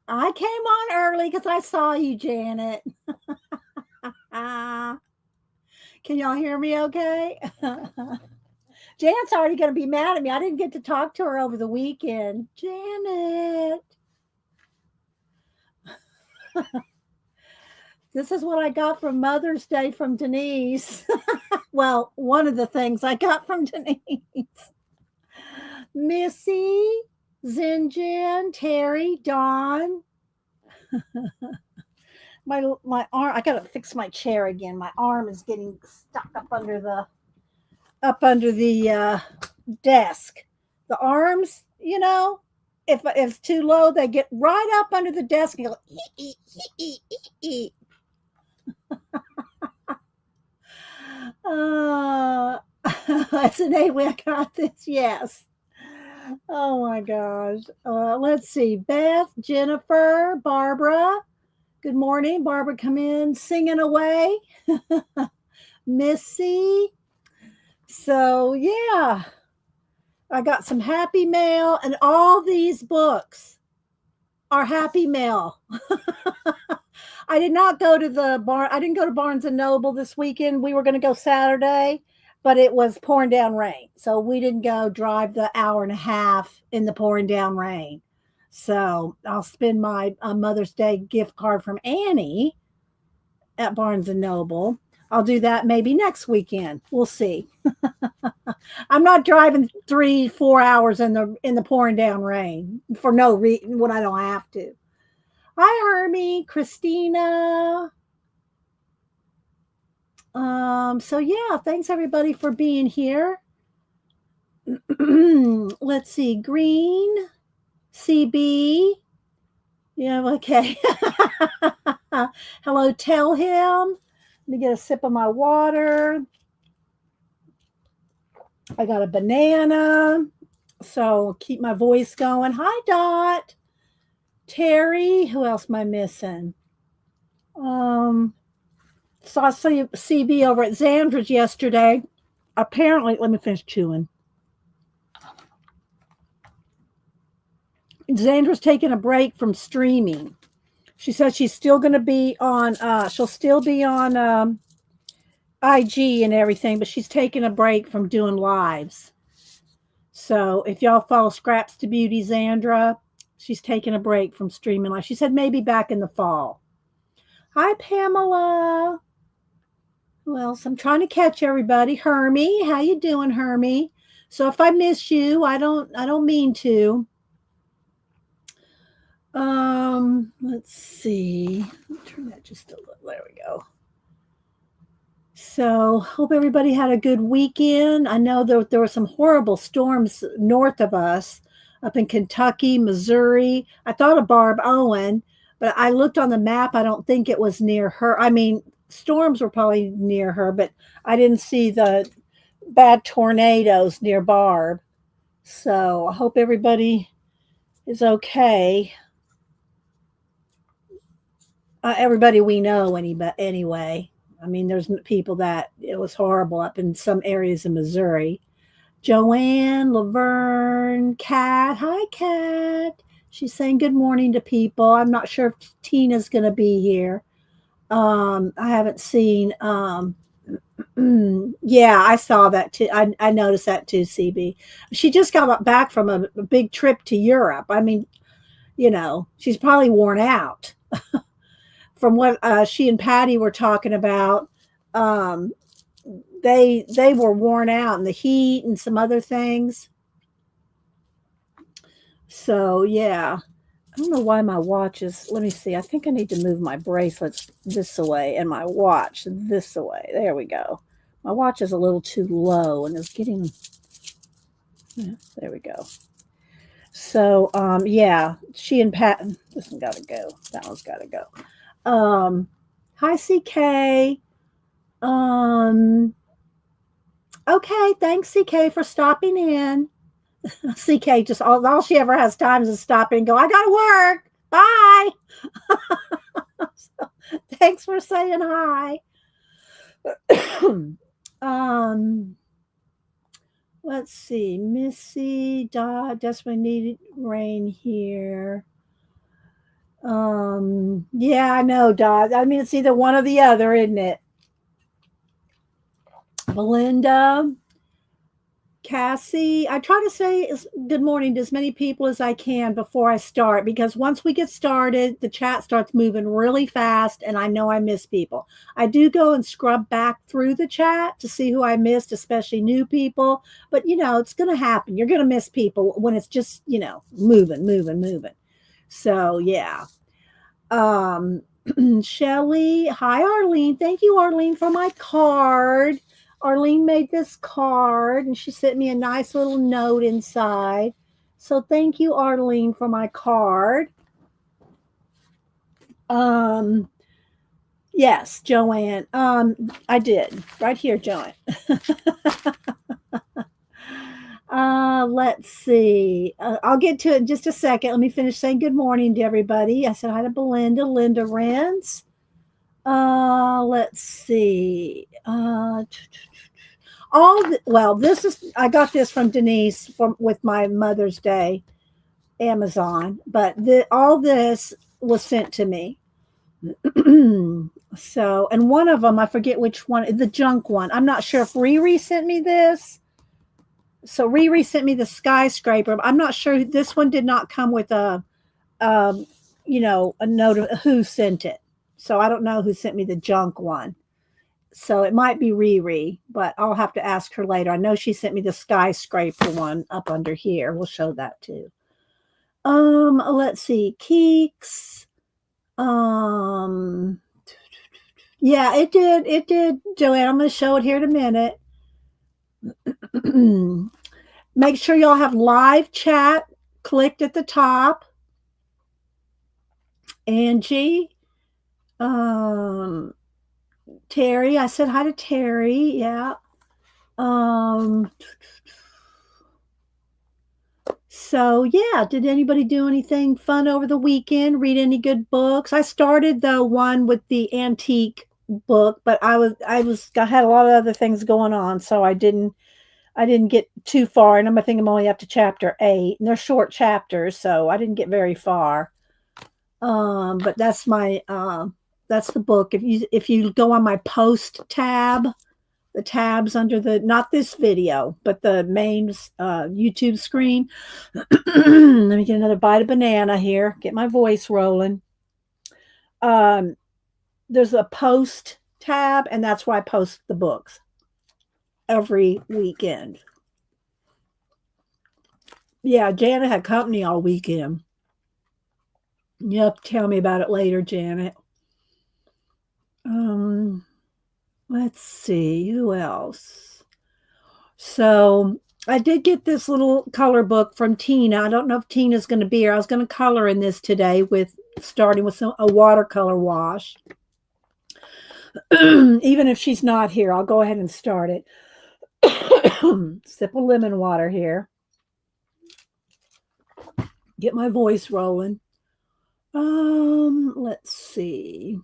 I came on early because I saw you, Janet. Can y'all hear me okay? Janet's already going to be mad at me. I didn't get to talk to her over the weekend. Janet, this is what I got from Mother's Day from Denise. Well, one of the things I got from Denise. Missy, Zinjan, Terry, Dawn. My arm, I gotta fix my chair again. My arm is getting stuck up under the desk. The arms, if it's too low, they get right up under the desk and go ee, ee, ee, ee. Uh, that's an A. We got this. Yes. Oh my gosh. Let's see. Beth, Jennifer, Barbara. Good morning. Barbara, come in singing away. Missy. So, yeah, I got some happy mail, and all these books are happy mail. I did not go to the bar. I didn't go to Barnes and Noble this weekend. We were going to go Saturday, but it was pouring down rain. So we didn't go drive the hour and a half in the pouring down rain. So I'll spend my Mother's Day gift card from Annie at Barnes and Noble. I'll do that maybe next weekend. We'll see. I'm not driving 3-4 hours in the pouring down rain for no reason when I don't have to. Hi, Hermie, Christina. So yeah, thanks everybody for being here. Let's see, Green, CB. Yeah, okay. Hello, tell him. Let me get a sip of my water. I got a banana, so keep my voice going. Hi, Dot. Terry, who else am I missing? Saw CB over at Xandra's yesterday. Apparently, let me finish chewing. Xandra's taking a break from streaming. She says she's still going to be on. She'll still be on IG and everything, but she's taking a break from doing lives. So if y'all follow Scraps to Beauty Xandra, she's taking a break from streaming live. She said maybe back in the fall. Hi, Pamela. Who else? I'm trying to catch everybody. Hermie, how you doing, Hermie? So if I miss you, I don't mean to. Let's see. Turn that just a little. There we go. So hope everybody had a good weekend. I know there were some horrible storms north of us, up in Kentucky, Missouri. I thought of Barb Owen, but I looked on the map. I don't think it was near her. I mean, storms were probably near her, but I didn't see the bad tornadoes near Barb. So I hope everybody is okay. Everybody we know, anyway. I mean, there's people that it was horrible up in some areas in Missouri. Joanne, Laverne, Kat. Hi, Kat. She's saying good morning to people. I'm not sure if Tina's going to be here. I haven't seen. Yeah, I saw that too. I noticed that too, CB. She just got back from a big trip to Europe. I mean, she's probably worn out. From what she and Patty were talking about, they were worn out in the heat and some other things. So yeah, I don't know why my watch is. Let me see. I think I need to move my bracelets this way and my watch this way. There we go. My watch is a little too low and it's getting. Yeah, there we go. So yeah, she and Pat. This one got to go. That one's got to go. Hi, CK. Okay, thanks, CK, for stopping in. CK just all she ever has time is to stop in and go, I gotta work. Bye. So, thanks for saying hi. Let's see. Missy, desperately needed rain here. Yeah, I know, Dot. I mean, it's either one or the other, isn't it? Belinda, Cassie, I try to say good morning to as many people as I can before I start because once we get started, the chat starts moving really fast and I know I miss people. I do go and scrub back through the chat to see who I missed, especially new people, but it's going to happen. You're going to miss people when it's just, moving, moving, moving. So, yeah. Um, Shelly, hi Arlene. Thank you, Arlene, for my card. Arlene made this card and she sent me a nice little note inside. So thank you, Arlene, for my card. Yes, Joanne. I did. Right here, Joanne. Let's see. I'll get to it in just a second. Let me finish saying good morning to everybody. I said hi to Belinda, Linda Renz. Let's see. This is I got this from Denise with my Mother's Day Amazon, but all this was sent to me. So, and one of them, I forget which one, the junk one. I'm not sure if Riri sent me this. So Riri sent me the skyscraper. I'm not sure. This one did not come with a note of who sent it. So I don't know who sent me the junk one. So it might be Riri, but I'll have to ask her later. I know she sent me the skyscraper one up under here. We'll show that too. Let's see. Keeks. Yeah, it did. It did, Joanne. I'm going to show it here in a minute. Make sure y'all have live chat clicked at the top. Angie. Terry. I said hi to Terry. Yeah. So yeah, did anybody do anything fun over the weekend? Read any good books? I started the one with the antique book, but I had a lot of other things going on, so I didn't get too far. And I think I'm only up to chapter 8, and they're short chapters, so I didn't get very far. But that's that's the book. If you go on my post tab, the tabs under not this video, but the main YouTube screen. Let me get another bite of banana here. Get my voice rolling. There's a post tab, and that's where I post the books every weekend. Yeah, Janet had company all weekend. You have to tell me about it later, Janet. Let's see, who else? So I did get this little color book from Tina. I don't know if Tina's going to be here. I was going to color in this today starting with a watercolor wash. Even if she's not here, I'll go ahead and start it. Sip of lemon water here. Get my voice rolling. Let's see.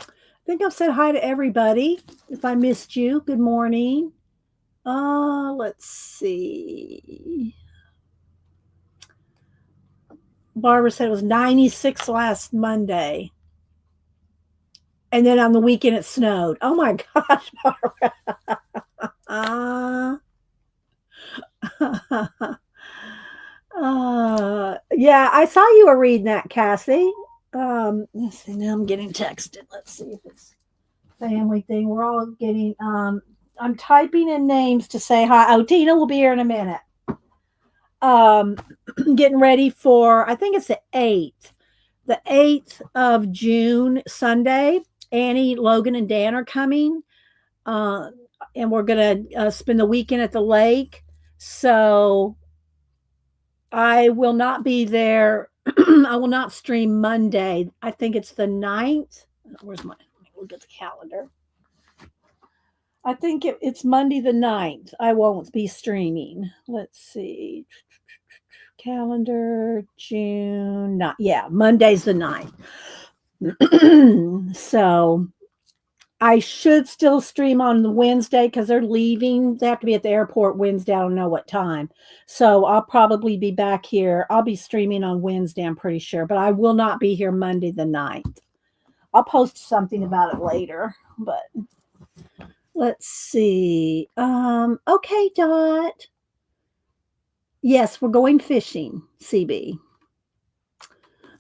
I think I've said hi to everybody. If I missed you, good morning. Let's see. Barbara said it was 96 last Monday. And then on the weekend it snowed. Oh my gosh, Barbara. Yeah, I saw you were reading that, Cassie. Let's see, now I'm getting texted. Let's see if it's family thing. We're all getting I'm typing in names to say hi. Oh, Tina will be here in a minute. Getting ready for, I think it's the 8th. The 8th of June, Sunday. Annie, Logan, and Dan are coming. And we're going to spend the weekend at the lake. So I will not be there. I will not stream Monday. I think it's the 9th. Where's my, let me look at the calendar. I think it's Monday the 9th. I won't be streaming. Let's see. Calendar, June. Monday's the 9th. So I should still stream on the Wednesday because they're leaving. They have to be at the airport Wednesday. I don't know what time. So I'll probably be back here. I'll be streaming on Wednesday, I'm pretty sure, but I will not be here Monday the 9th. I'll post something about it later, but let's see. Okay, Dot. Yes, we're going fishing, CB.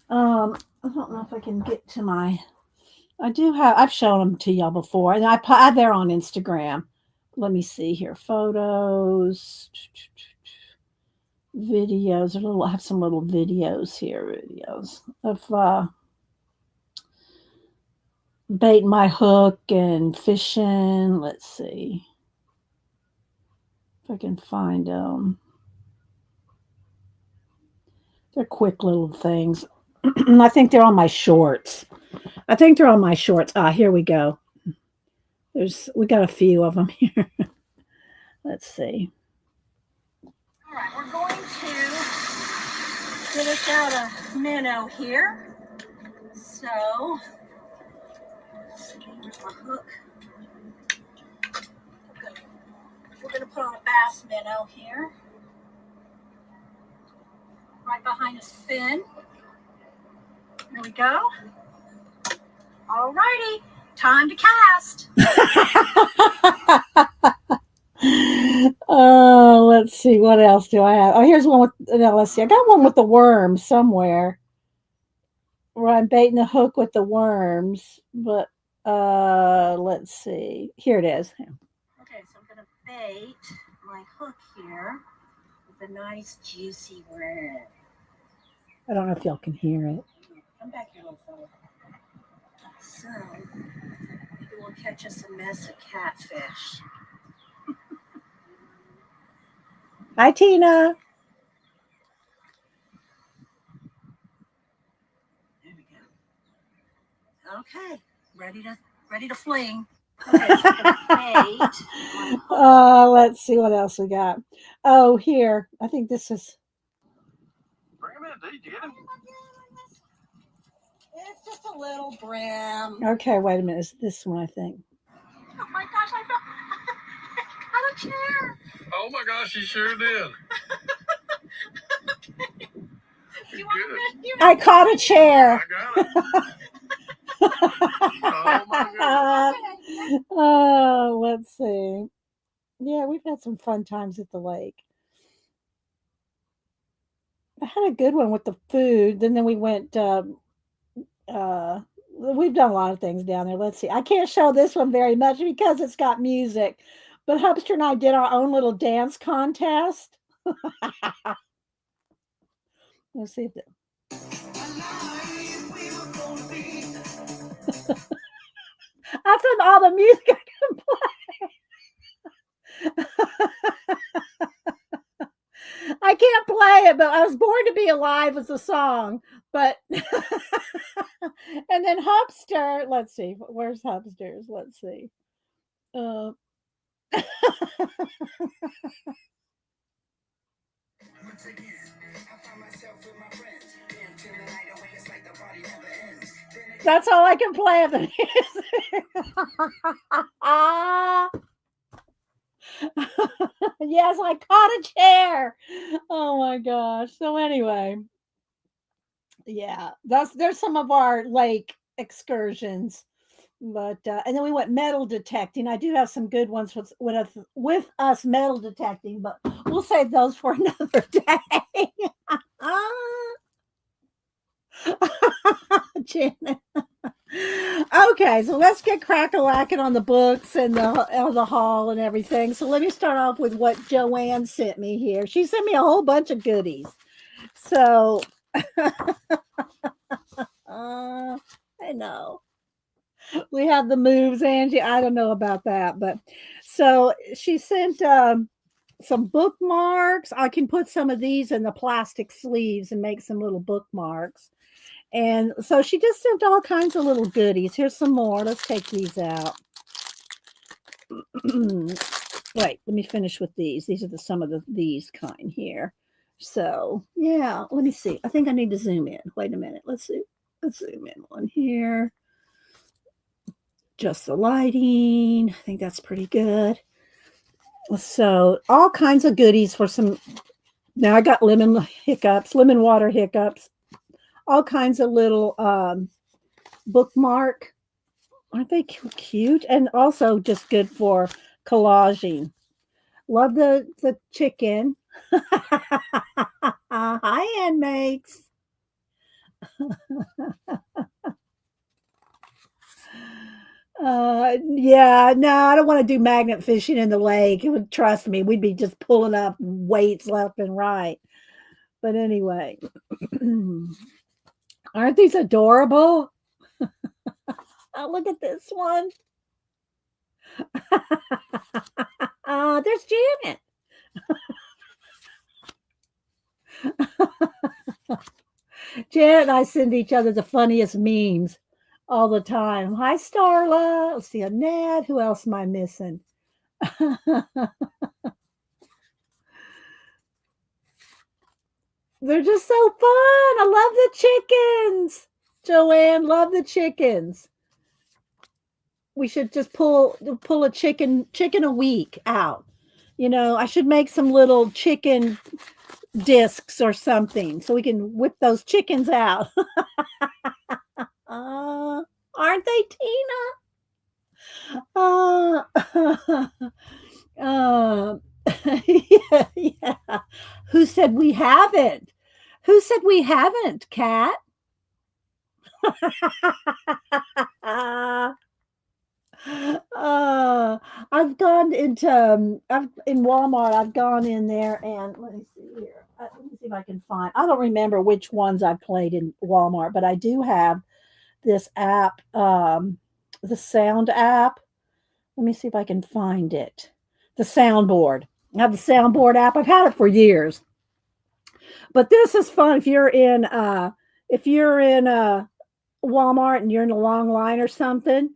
I don't know if I can get to my. I do have. I've shown them to y'all before, and they're on Instagram. Let me see here. Photos, videos. I have some little videos here. Videos of baiting my hook and fishing. Let's see if I can find them. They're quick little things. I think they're on my shorts. Ah, here we go. We got a few of them here. Let's see. All right, we're going to get us out a minnow here. So, here's my hook. We're going to put on a bass minnow here. Right behind his fin. There we go. All righty. Time to cast. Oh, let's see. What else do I have? Oh, here's one with, no, let's see. I got one with the worms somewhere where I'm baiting the hook with the worms, but let's see. Here it is. Okay, so I'm going to bait my hook here with a nice juicy worm. I don't know if y'all can hear it. Come back here, little fella. So, maybe we'll catch us a mess of catfish. Hi, Tina. There we go. Okay, ready to fling. Okay, so let's see what else we got. Oh, here. I think this is. Bring him in, did you get him? It's just a little brim. Okay, wait a minute. It's this one, I think. Oh my gosh, I got a chair. Oh my gosh, you sure did. I caught a chair. I got it. Oh my God. Oh, let's see. Yeah, we've had some fun times at the lake. I had a good one with the food. Then we went. We've done a lot of things down there. Let's see. I can't show this one very much because it's got music. But Hubster and I did our own little dance contest. Let's see if it. That's all the music I can play. I can't play it, but I was born to be alive as a song. But and then Hubster, let's see, where's Hubsters? Let's see. That's all I can play of the music. Yes, I caught a chair. Oh my gosh. So anyway, yeah, there's some of our lake excursions. But and then we went metal detecting. I do have some good ones with us metal detecting, but we'll save those for another day. Janet. Okay, so let's get crack-a-lacking on the books and the haul and everything. So let me start off with what Joanne sent me here. She sent me a whole bunch of goodies. So I know. We have the moves, Angie. I don't know about that, but so she sent some bookmarks. I can put some of these in the plastic sleeves and make some little bookmarks. And so she just sent all kinds of little goodies. Here's some more. Let's take these out. Wait, let me finish with these. These are some of these kind here. So yeah, let me see. I think I need to zoom in. Wait a minute. Let's see. Let's zoom in one here. just the lighting. I think that's pretty good. So all kinds of goodies for some. Now I got lemon water hiccups, all kinds of little bookmark. Aren't they cute? And also just good for collaging. Love the chicken. Hi, Ann Makes. Yeah, no, I don't want to do magnet fishing in the lake. It would, trust me, we'd be just pulling up weights left and right. But anyway, aren't these adorable? Oh, look at this one. There's Janet. Janet and I send each other the funniest memes all the time. Hi, Starla. Let's see, Annette. Who else am I missing? They're just so fun. I love the chickens. Joanne, love the chickens. We should just pull a chicken a week out. You know, I should make some little chicken discs or something so we can whip those chickens out. Aren't they, Tina? Yeah, yeah. Who said we haven't? Who said we haven't, Kat? I've gone into I've in Walmart. I've gone in there and let me see here. Let me see if I can find. I don't remember which ones I played in Walmart, but I do have this app, the sound app. Let me see if I can find it. The soundboard. I have the soundboard app. I've had it for years. But this is fun if you're in Walmart and you're in a long line or something.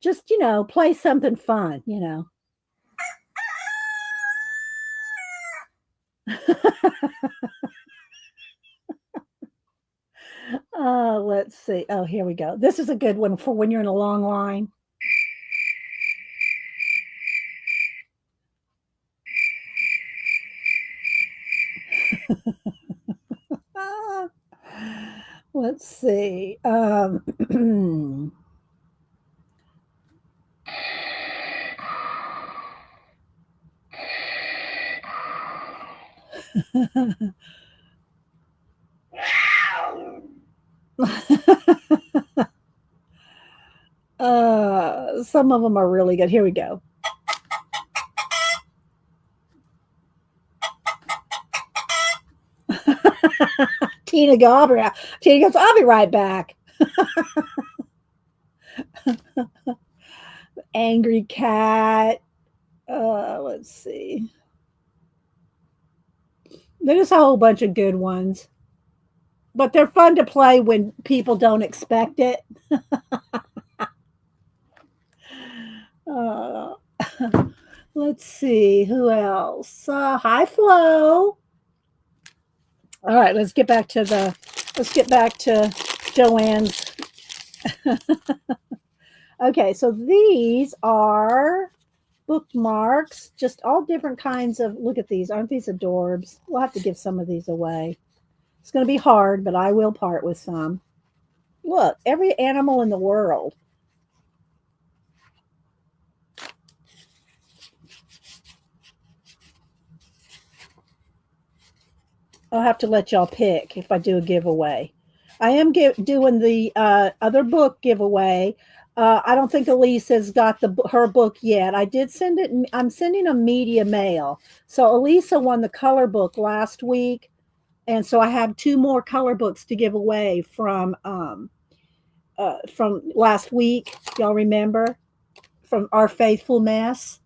Just, play something fun, Let's see. Oh, here we go. This is a good one for when you're in a long line. Let's see. Some of them are really good. Here we go. Tina goes, I'll be right back. Angry cat. Let's see. There's a whole bunch of good ones. But they're fun to play when people don't expect it. Let's see who else. Hi, Flo. All right, let's get back to Joanne's. Okay, so these are bookmarks, just all different kinds of. Look at these. Aren't these adorbs? We'll have to give some of these away. It's going to be hard, but I will part with some. Look, every animal in the world. I'll have to let y'all pick if I do a giveaway. I am doing the other book giveaway. I don't think Elise has got her book yet. I did send it. I'm sending a media mail. So Elisa won the color book last week. And so I have 2 more color books to give away from last week. Y'all remember? From Our Faithful Mess.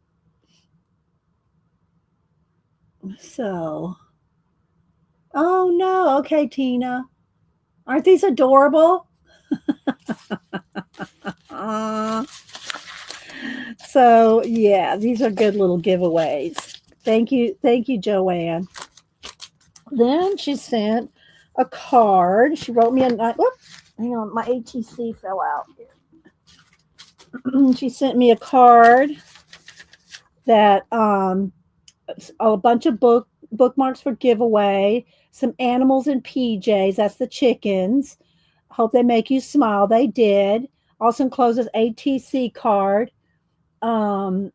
So, oh no. Okay, Tina. Aren't these adorable? So yeah, these are good little giveaways. Thank you, Joanne. Then she sent a card. She wrote me a nice. Hang on, my ATC fell out. She sent me a card that a bunch of bookmarks for giveaway, some animals in PJs, that's the chickens. Hope they make you smile. They did. Also encloses ATC card um,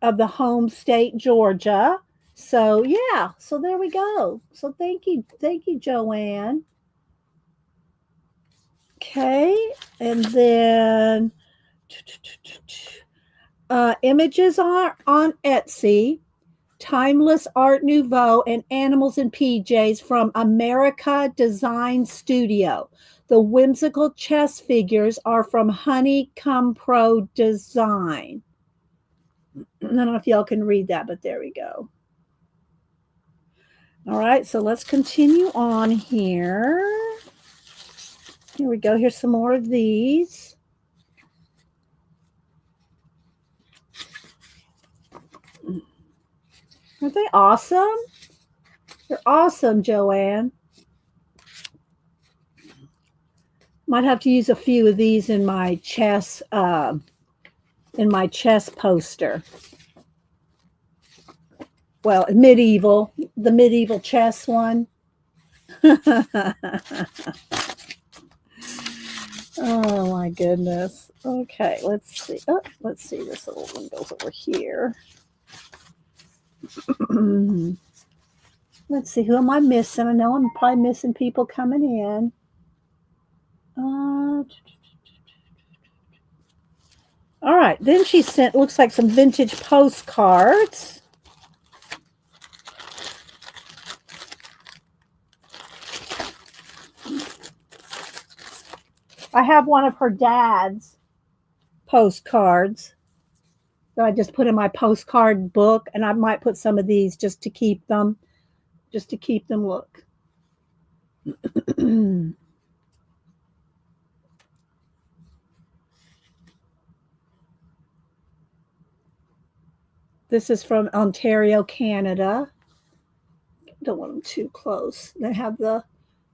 of the home state, Georgia. So yeah, so there we go. So thank you, Joanne. Okay, and then images are on Etsy. Timeless Art Nouveau and Animals in PJs from America Design Studio. The whimsical chess figures are from Honeycomb Pro Design. I don't know if y'all can read that, but there we go. All right, so let's continue on here. Here we go. Here's some more of these. Aren't they awesome? They're awesome, Joanne. Might have to use a few of these in my chess poster. Well, the medieval chess one. Oh my goodness. Okay, let's see. Oh, let's see. This little one goes over here. Let's see. Who am I missing? I know I'm probably missing people coming in. All right. Then she sent, looks like some vintage postcards. I have one of her dad's postcards that I just put in my postcard book, and I might put some of these just to keep them look. This is from Ontario, Canada. Don't want them too close. They have the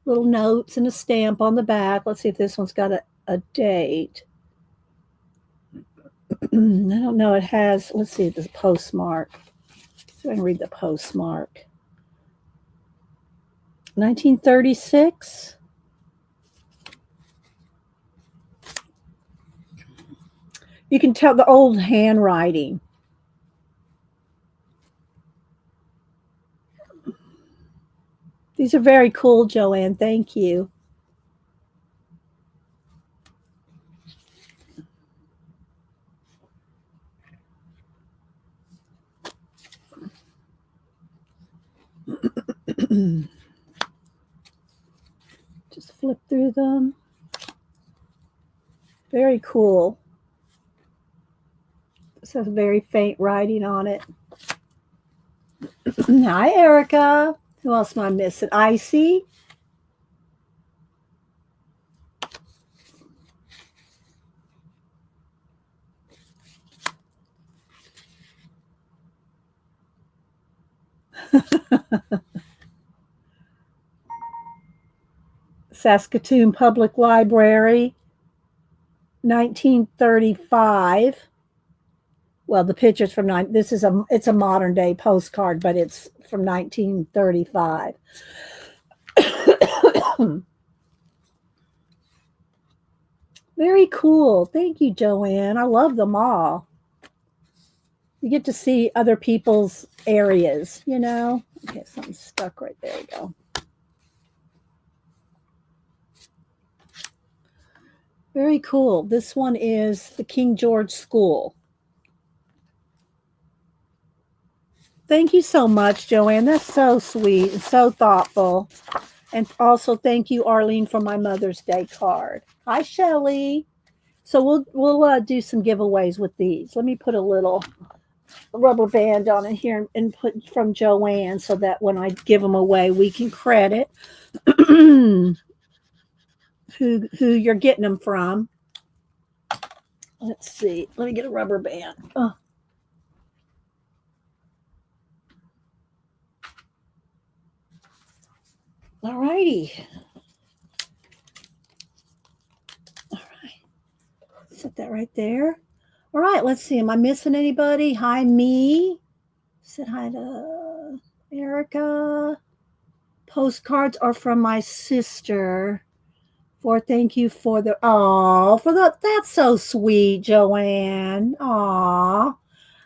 little notes and a stamp on the back. Let's see if this one's got a date. I don't know. It has, let's see, the postmark. So I can read the postmark. 1936. You can tell the old handwriting. These are very cool, Joanne. Thank you. Just flip through them. Very cool. This has very faint writing on it. Hi, Erica. Who else am I missing? Icy. Saskatoon Public Library, 1935. Well, the picture's from it's a modern day postcard, but it's from 1935. Very cool. Thank you, Joanne. I love them all. You get to see other people's areas, you know. Okay, something's stuck right there. We go. Very cool. This one is the King George School. Thank you so much, Joanne. That's so sweet and so thoughtful. And also thank you, Arlene, for my Mother's Day card. Hi, Shelly. So we'll do some giveaways with these. Let me put a little rubber band on it here and put from Joanne so that when I give them away, we can credit who you're getting them from. Let's see. Let me get a rubber band. Oh. All righty. All right. Set that right there. All right, let's see. Am I missing anybody? Hi, me. Said hi to Erica. Postcards are from my sister. For thank you for the that's so sweet, Joanne. Aw.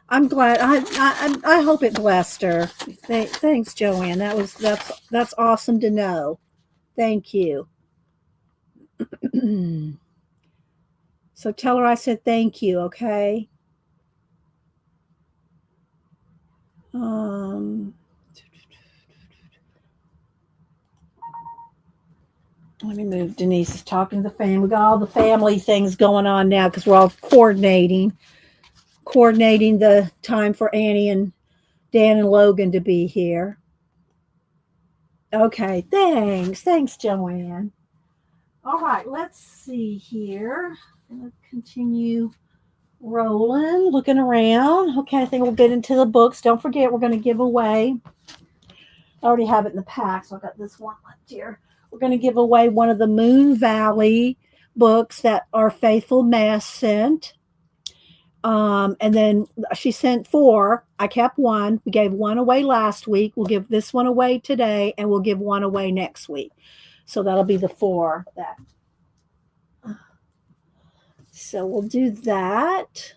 I'm glad. I hope it blessed her. Thanks, Joanne. That's awesome to know. Thank you. So tell her I said thank you. Okay. Um, Let me move. Denise is talking to the family. We got all the family things going on now because we're all coordinating the time for Annie and Dan and Logan to be here. Okay, thanks, Joanne. All right, let's see here. I'm gonna continue rolling, looking around. Okay, I think we'll get into the books. Don't forget, we're going to give away. I already have it in the pack, so I got this one left here. We're going to give away one of the Moon Valley books that our faithful Mass sent. And then she sent 4. I kept 1. We gave 1 away last week. We'll give this one away today, and we'll give 1 away next week. So that'll be the 4 that. So we'll do that.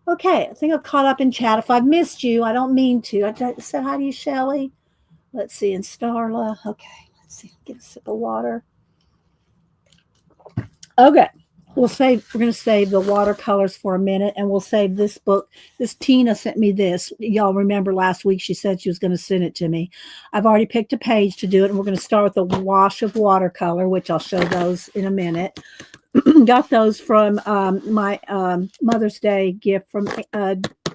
Okay, I think I've caught up in chat. If I've missed you, I don't mean to. I said hi to you, Shelly. Let's see, and Starla. Okay, let's see. Get a sip of water. Okay, we're going to save the watercolors for a minute, and we'll save this book. This Tina sent me this. Y'all remember last week she said she was going to send it to me. I've already picked a page to do it, and we're going to start with the wash of watercolor, which I'll show those in a minute. Got those from my Mother's Day gift from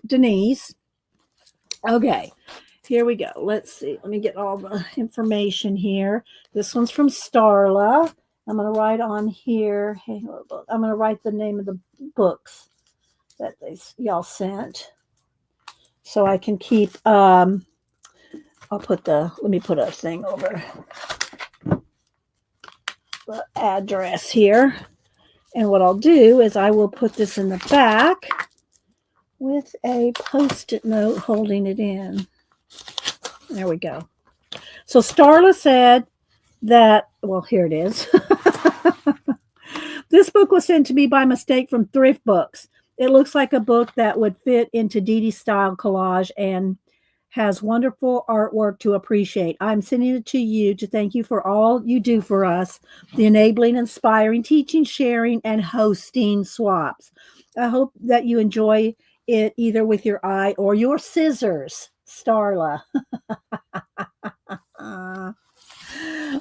Denise. Okay, here we go. Let's see. Let me get all the information here. This one's from Starla. I'm going to write on here. I'm going to write the name of the books that y'all sent, so I can keep. Let me put a thing over the address here. And what I'll do is I will put this in the back with a Post-it note holding it in. There we go. So Starla said that, well, here it is. This book was sent to me by mistake from Thrift Books. It looks like a book that would fit into Dee Dee's style collage and has wonderful artwork to appreciate. I'm sending it to you to thank you for all you do for us, the enabling, inspiring, teaching, sharing, and hosting swaps. I hope that you enjoy it either with your eye or your scissors, Starla.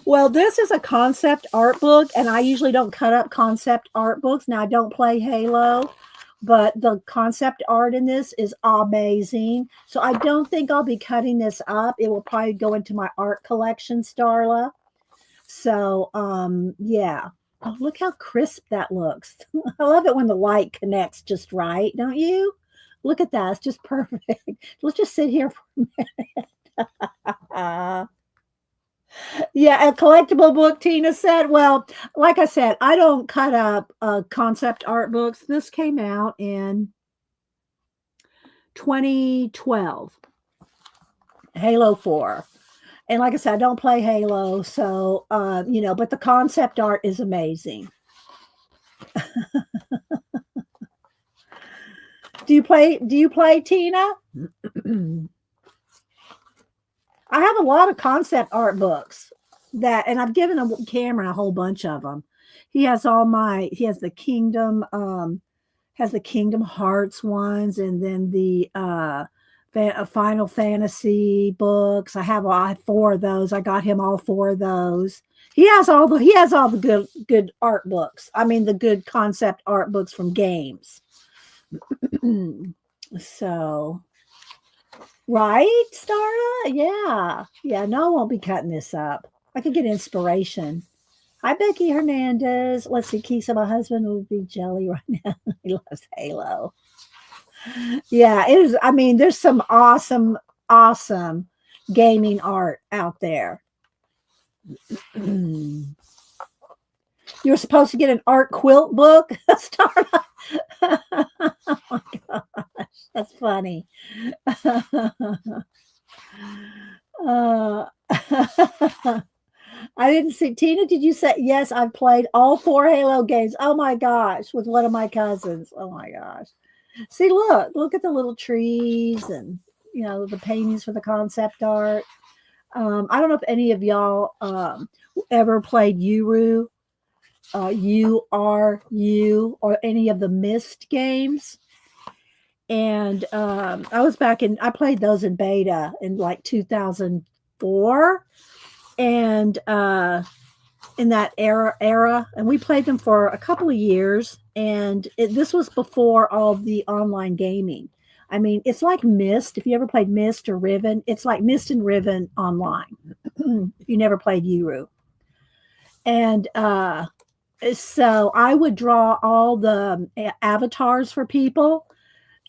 Well, this is a concept art book, and I usually don't cut up concept art books. Now, I don't play Halo, but the concept art in this is amazing. So I don't think I'll be cutting this up. It will probably go into my art collection, Starla. So, yeah. Oh, look how crisp that looks. I love it when the light connects just right, don't you? Look at that. It's just perfect. Let's just sit here for a minute. Yeah, a collectible book, Tina said. Well, like I said, I don't cut up concept art books. This came out in 2012, Halo 4. And like I said, I don't play Halo, so, but the concept art is amazing. Do you play, Tina? I have a lot of concept art books and I've given Cameron a whole bunch of them. He has the Kingdom Hearts ones, and then the Final Fantasy books. I have 4 of those. I got him all 4 of those. He has all the good art books. I mean, the good concept art books from games. So. Right, Starla? Yeah. No, I won't be cutting this up. I could get inspiration. Hi, Becky Hernandez. Let's see. Keisha, my husband would be jelly right now. He loves Halo. Yeah, it is. I mean, there's some awesome gaming art out there. You were supposed to get an art quilt book. Start. Oh my gosh, that's funny. uh, I didn't see Tina. Did you say yes? I've played all 4 Halo games. Oh my gosh, with one of my cousins. Oh my gosh. See, look at the little trees and the paintings for the concept art. I don't know if any of y'all ever played URU, or any of the Mist games. And I played those in beta in like 2004, and in that era, and we played them for a couple of years. And this was before all the online gaming. I mean, it's like Mist. If you ever played Mist or Riven, it's like Mist and Riven online. If you never played Uru. And so I would draw all the avatars for people,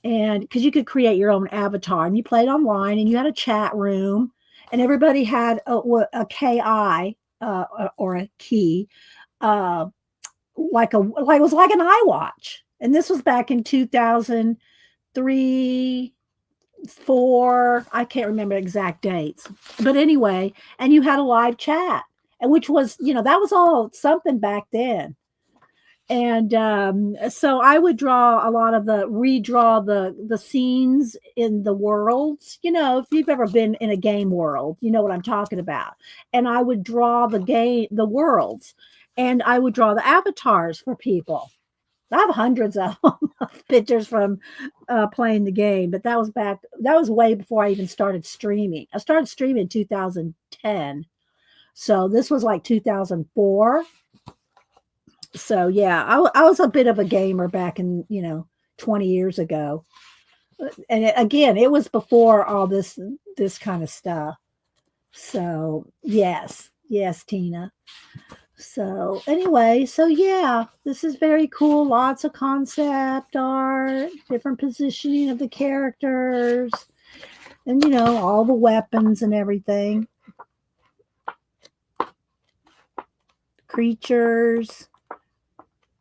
and because you could create your own avatar, and you played online, and you had a chat room, and everybody had a KI, or a key, like it was like an iWatch. And this was back in 2003, 4. I can't remember exact dates, but anyway, and you had a live chat, and which was that was all something back then. And so I would redraw the scenes in the worlds. If you've ever been in a game world, you know what I'm talking about. And I would draw the worlds, and I would draw the avatars for people. I have hundreds of pictures from playing the game, but that was way before I even started streaming. I started streaming in 2010, so this was like 2004. So yeah, I was a bit of a gamer back in 20 years ago, and again, it was before all this kind of stuff. So yes, Tina. So anyway, so yeah, this is very cool. Lots of concept art, different positioning of the characters, and all the weapons and everything, creatures.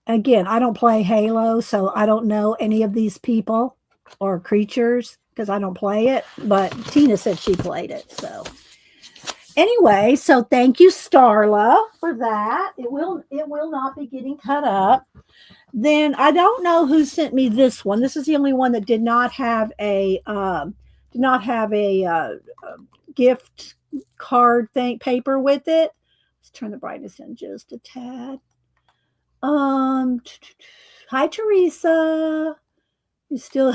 Again, I don't play Halo, so I don't know any of these people or creatures because I don't play it, but Tina said she played it. So anyway, so thank you, Starla, for that. It will not be getting cut up. Then I don't know who sent me this one. This is the only one that did not have a gift card paper with it. Let's turn the brightness in just a tad. Hi, Teresa. You still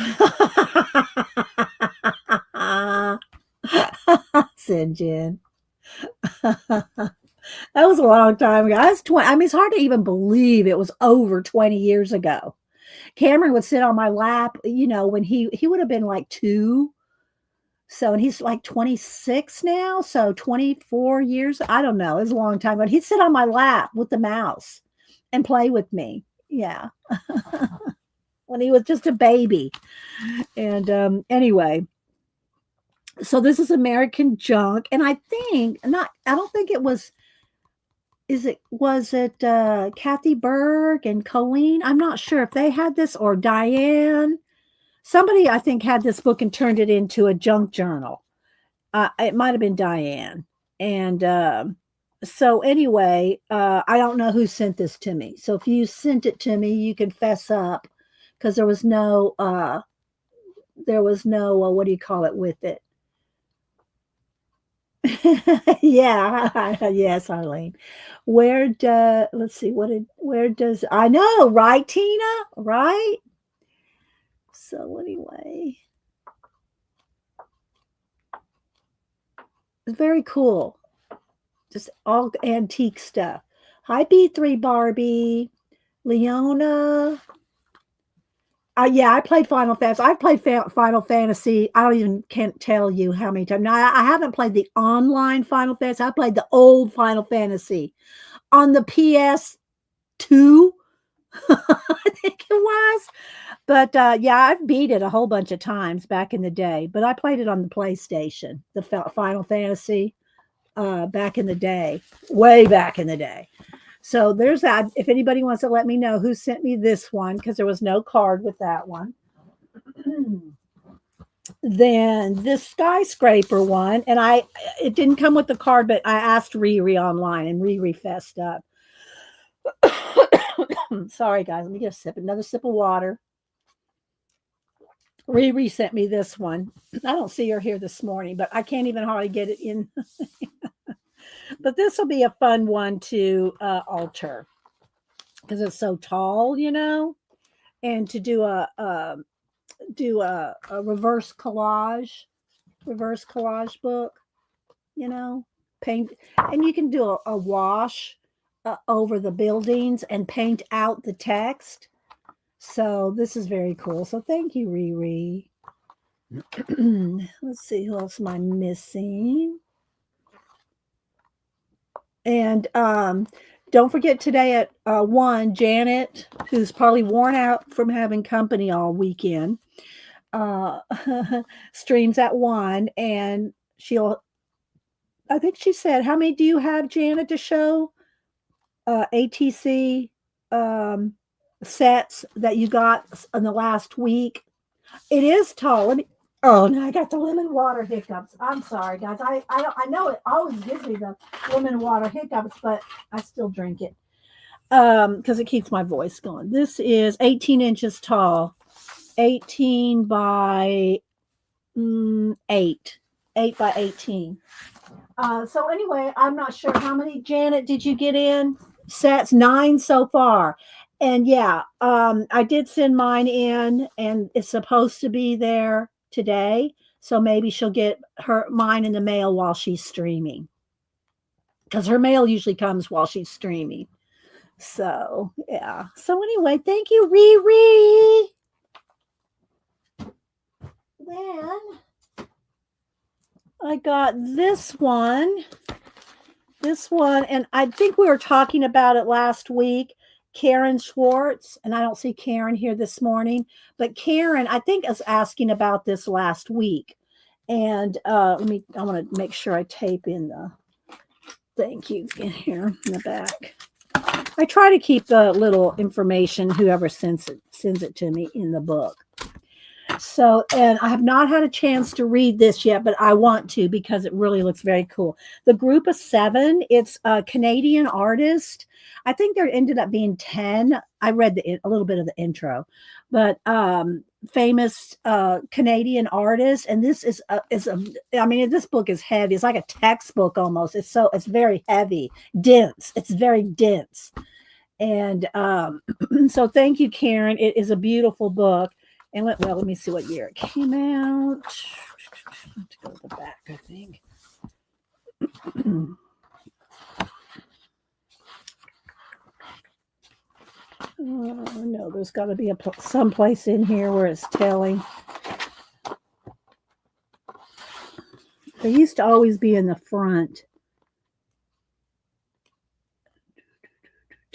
Sinjin. That was a long time ago. I was 20. I mean, it's hard to even believe it was over 20 years ago. Cameron would sit on my lap, when he would have been like 2. So, and he's like 26 now. So 24 years. I don't know. It was a long time, but he'd sit on my lap with the mouse and play with me. Yeah. When he was just a baby. And anyway, so this is American Junk. And I don't think it was, was it Kathy Berg and Colleen? I'm not sure if they had this, or Diane. Somebody, I think, had this book and turned it into a junk journal. It might have been Diane. And so anyway, I don't know who sent this to me. So if you sent it to me, you can fess up, because there was no what do you call it with it? Yeah, yes, Arlene. Let's see, where does I know, right, Tina? Right? So anyway, it's very cool. Just all antique stuff. Hi, B3 Barbie, Leona. Yeah, I played Final Fantasy. I've played Final Fantasy. Can't tell you how many times. Now, I haven't played the online Final Fantasy. I played the old Final Fantasy on the PS2. I think it was. But yeah, I've beat it a whole bunch of times back in the day. But I played it on the PlayStation, the Final Fantasy, back in the day, way back in the day. So there's that. If anybody wants to let me know who sent me this one, because there was no card with that one. Then this skyscraper one, and it didn't come with the card, but I asked Riri online, and Riri fessed up. Sorry, guys. Let me get another sip of water. Riri sent me this one. I don't see her here this morning, but I can't even hardly get it in. But this will be a fun one to alter because it's so tall, and to do a reverse collage book, paint, and you can do a wash over the buildings and paint out the text. So this is very cool. So thank you, Riri. Let's see, who else am I missing? And don't forget today at 1, Janet, who's probably worn out from having company all weekend, streams at 1, and I think she said, how many do you have, Janet, to show? ATC sets that you got in the last week. It is tall. Oh, no, I got the lemon water hiccups. I'm sorry, guys. I know it always gives me the lemon water hiccups, but I still drink it because it keeps my voice going. This is 18 inches tall, 18 by 8 by 18. So anyway, I'm not sure how many, Janet, did you get in? Sets 9 so far. And yeah, I did send mine in, and it's supposed to be there today. So maybe she'll get mine in the mail while she's streaming, because her mail usually comes while she's streaming. So yeah. So anyway, thank you, Riri. Then I got this one, and I think we were talking about it last week. Karen Schwartz, and I don't see Karen here this morning, but Karen, I think, is asking about this last week. And I want to make sure I tape in the thank you in here in the back. I try to keep the little information, whoever sends it to me, in the book. So, and I have not had a chance to read this yet, but I want to because it really looks very cool. The Group of 7, it's a Canadian artist. I think there ended up being 10. I read a little bit of the intro, but famous Canadian artist. And this this book is heavy. It's like a textbook almost. It's very heavy, dense. It's very dense. And so thank you, Karen. It is a beautiful book. And let me see what year it came out. I have to go to the back, I think. No, there's got to be someplace in here where it's telling. They used to always be in the front.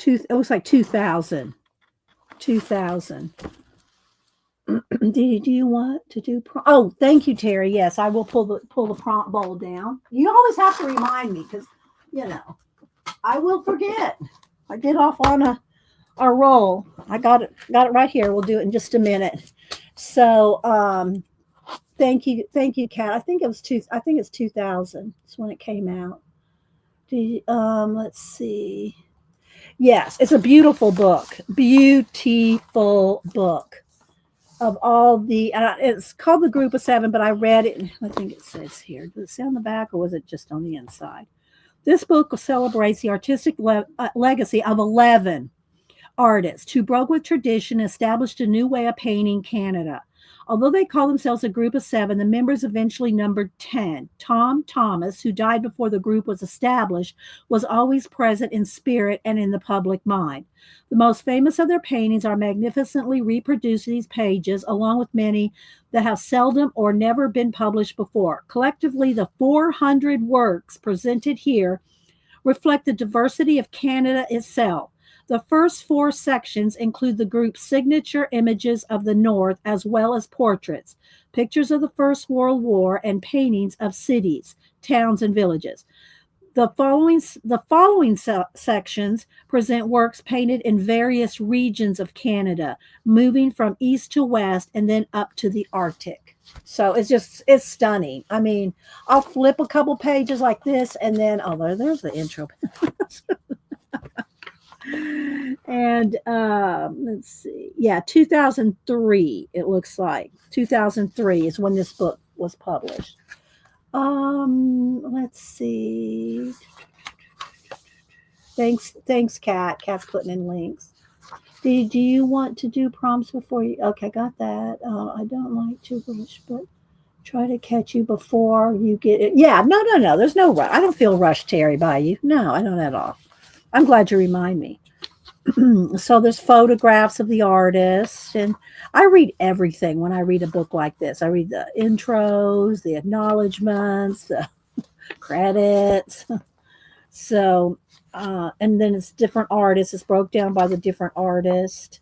It looks like 2000. 2000. Do you want to do prompt? Oh, thank you, Terry. Yes, I will pull the prompt bowl down. You always have to remind me because, I will forget. I get off on a roll. I got it right here. We'll do it in just a minute. So, thank you, Kat. I think it's 2000. That's when it came out. Let's see. Yes, it's a beautiful book. Beautiful book. Of all the, it's called The Group of 7, but I read it, and I think it says here. Does it say on the back, or was it just on the inside? This book celebrates the artistic legacy of 11 artists who broke with tradition and established a new way of painting Canada. Although they call themselves a group of 7, the members eventually numbered 10. Tom Thomas, who died before the group was established, was always present in spirit and in the public mind. The most famous of their paintings are magnificently reproduced in these pages, along with many that have seldom or never been published before. Collectively, the 400 works presented here reflect the diversity of Canada itself. The first 4 sections include the group's signature images of the North, as well as portraits, pictures of the First World War, and paintings of cities, towns, and villages. The following sections present works painted in various regions of Canada, moving from east to west and then up to the Arctic. So it's stunning. I mean, I'll flip a couple pages like this, and then there's the intro. And let's see, yeah, 2003. It looks like 2003 is when this book was published. Let's see. Thanks, Kat. Kat's putting in links. Do you want to do prompts before you? Okay, got that. I don't like to rush, but try to catch you before you get it. Yeah, no. There's no rush. I don't feel rushed, Terry, by you. No, I don't at all. I'm glad you remind me. So there's photographs of the artist, and I read everything when I read a book like this. I read the intros, the acknowledgments, the credits. So, and then it's different artists. It's broke down by the different artist,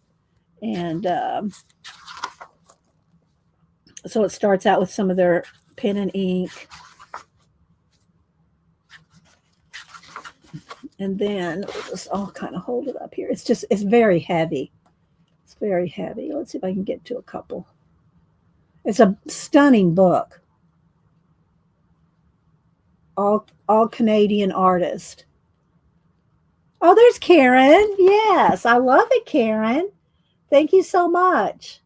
and so it starts out with some of their pen and ink, and then I'll kind of hold it up here. It's very heavy. It's very heavy. Let's see if I can get to a couple. It's a stunning book. All Canadian artist. Oh, there's Karen. Yes, I love it, Karen. Thank you so much.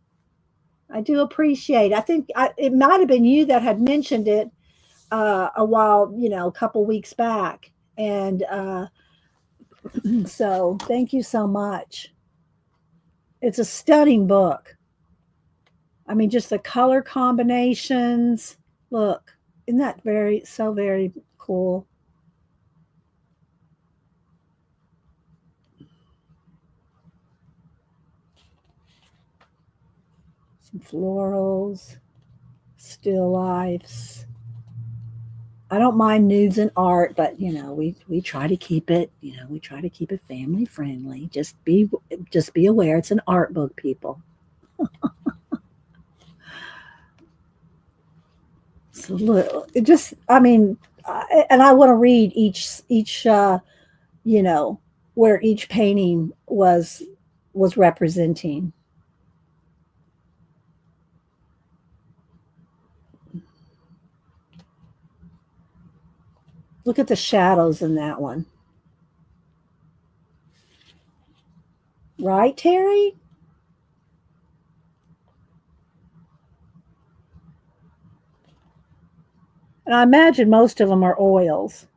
I do appreciate it. I think it might have been you that had mentioned it a while, a couple weeks back. And so thank you so much. It's a stunning book. I mean, just the color combinations. Look, isn't that very cool? Some florals, still lifes. I don't mind nudes and art, but we try to keep it, we try to keep it family friendly. Just be aware it's an art book, people. So look, and I want to read each where each painting was representing. Look at the shadows in that one. Right, Terry? And I imagine most of them are oils.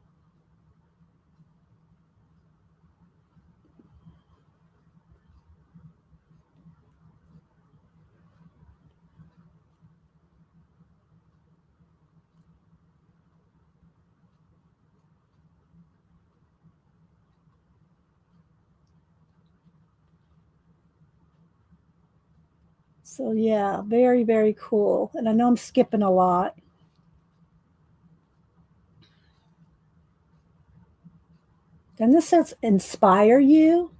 So yeah, very cool. And I know I'm skipping a lot. Doesn't this says inspire you?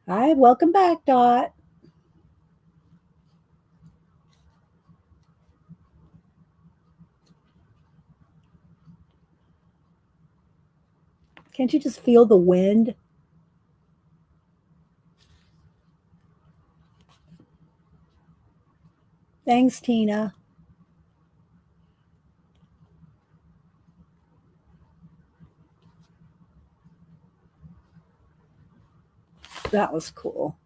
Hi, welcome back, Dot. Can't you just feel the wind? Thanks, Tina. That was cool.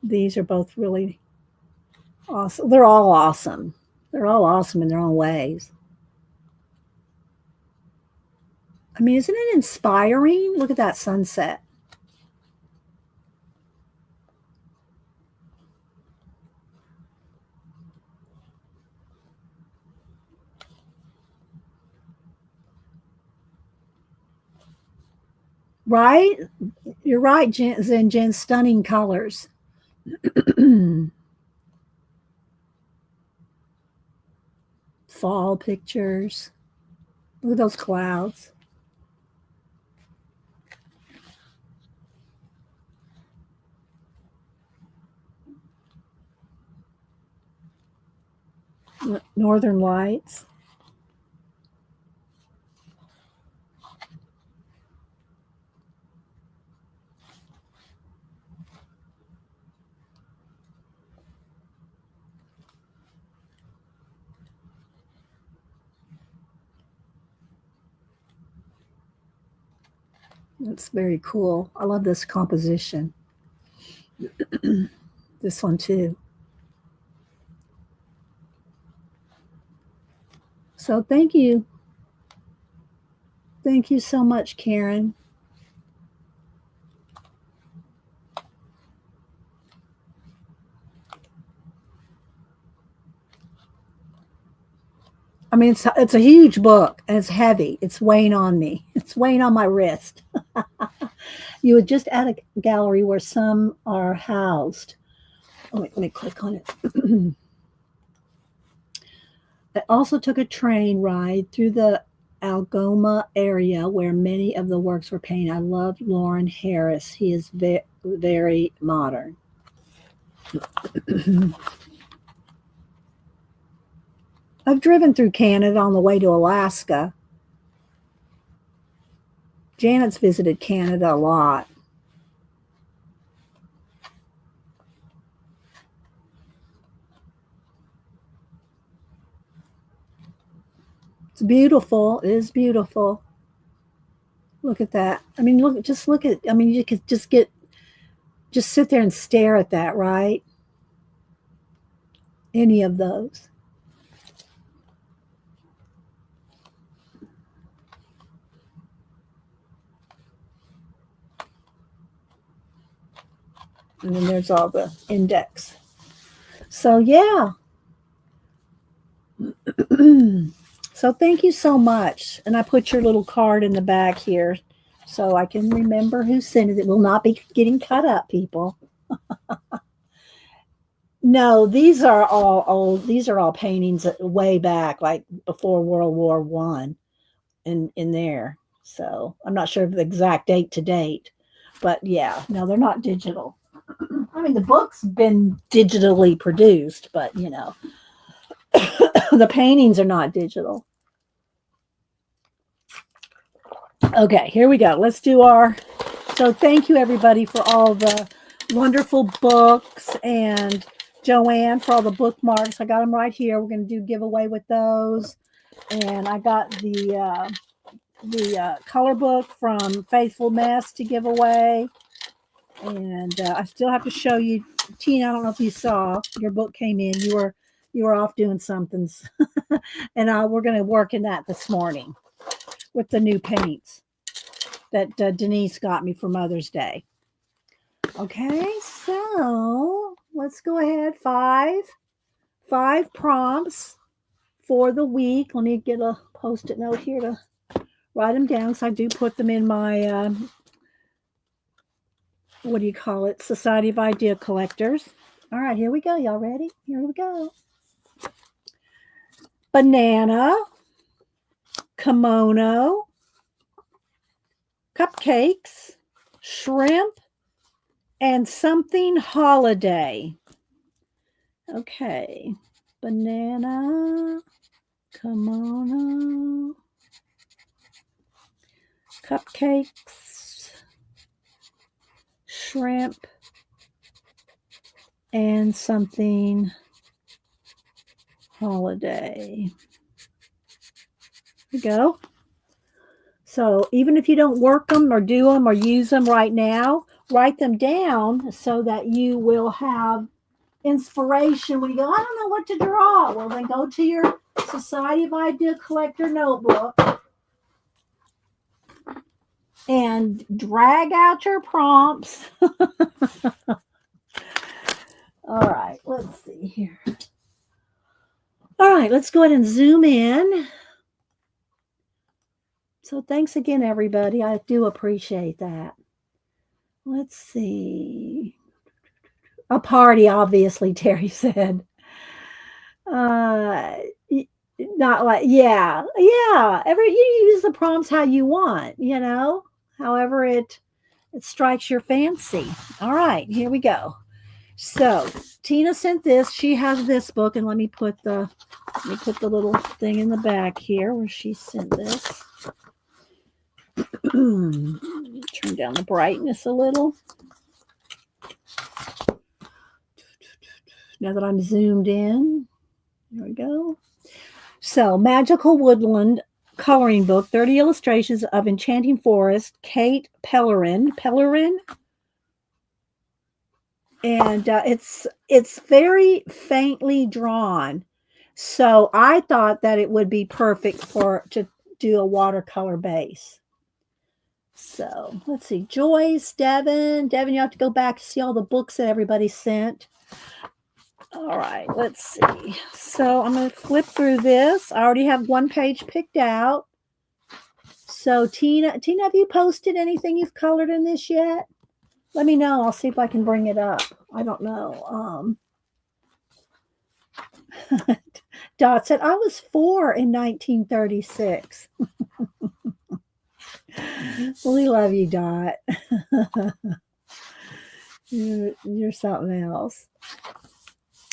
These are both really awesome. They're all awesome. They're all awesome in their own ways. I mean, isn't it inspiring? Look at that sunset. Right? You're right, Jen. Stunning colors. Fall pictures. Look at those clouds. Northern Lights. That's very cool. I love this composition. This one too. So thank you. Thank you so much, Karen. I mean, it's a huge book and it's heavy. It's weighing on me. It's weighing on my wrist. You would just add a gallery where some are housed. Oh, wait, let me click on it. I also took a train ride through the Algoma area where many of the works were painted. I love Lauren Harris. He is very modern. I've driven through Canada on the way to Alaska. Janet's visited Canada a lot. It's beautiful. It is beautiful. Look at that. I mean, look at, I mean, you could just sit there and stare at that, right? Any of those. And then there's all the index. So, yeah. So thank you so much. And I put your little card in the back here so I can remember who sent it. It will not be getting cut up, people. No, these are all old. These are all paintings way back, like before World War I in there. So I'm not sure of the exact date to date. But yeah, no, they're not digital. I mean, the book's been digitally produced, but you know, the paintings are not digital. Okay, here we go. Let's do our. So thank you everybody for all the wonderful books, and Joanne for all the bookmarks. I got them right here. We're going to do giveaway with those. And I got the color book from Faithful Mess to give away. And I still have to show you, Tina. I don't know if you saw, your book came in. You were off doing something, and we're going to work in that this morning with the new paints that Denise got me for Mother's Day. Okay, so let's go ahead. Five prompts for the week. Let me get a Post-it note here to write them down, because I do put them in my what do you call it? Society of Idea Collectors. All right, here we go. Y'all ready? Here we go. Banana, kimono, cupcakes, shrimp, and something holiday. Okay. Banana, kimono, cupcakes, shrimp, and something holiday. There we go. So even if you don't work them or do them or use them right now, write them down so that you will have inspiration when you go, I don't know what to draw. Well, then go to your Society of Idea Collector notebook and drag out your prompts. All right, let's see here. All right, let's go ahead and zoom in. So thanks again, everybody. I do appreciate that. Let's see. A party, obviously, Terry said. Not like, yeah. You use the prompts how you want, you know, however it strikes your fancy. All right, here we go. So Tina sent this. She has this book, and let me put the little thing in the back here where she sent this. Turn down the brightness a little. Now that I'm zoomed in, there we go. So, Magical Woodland coloring book, 30 illustrations of Enchanting Forest, Kate Pellerin. And it's very faintly drawn. So I thought that it would be perfect to do a watercolor base. So let's see, Joyce, Devin, you have to go back to see all the books that everybody sent. All right, let's see. So I'm going to flip through this. I already have one page picked out. So Tina, have you posted anything you've colored in this yet? Let me know. I'll see if I can bring it up. I don't know. Dot said, I was 4 in 1936. We love you, Dot. You're something else.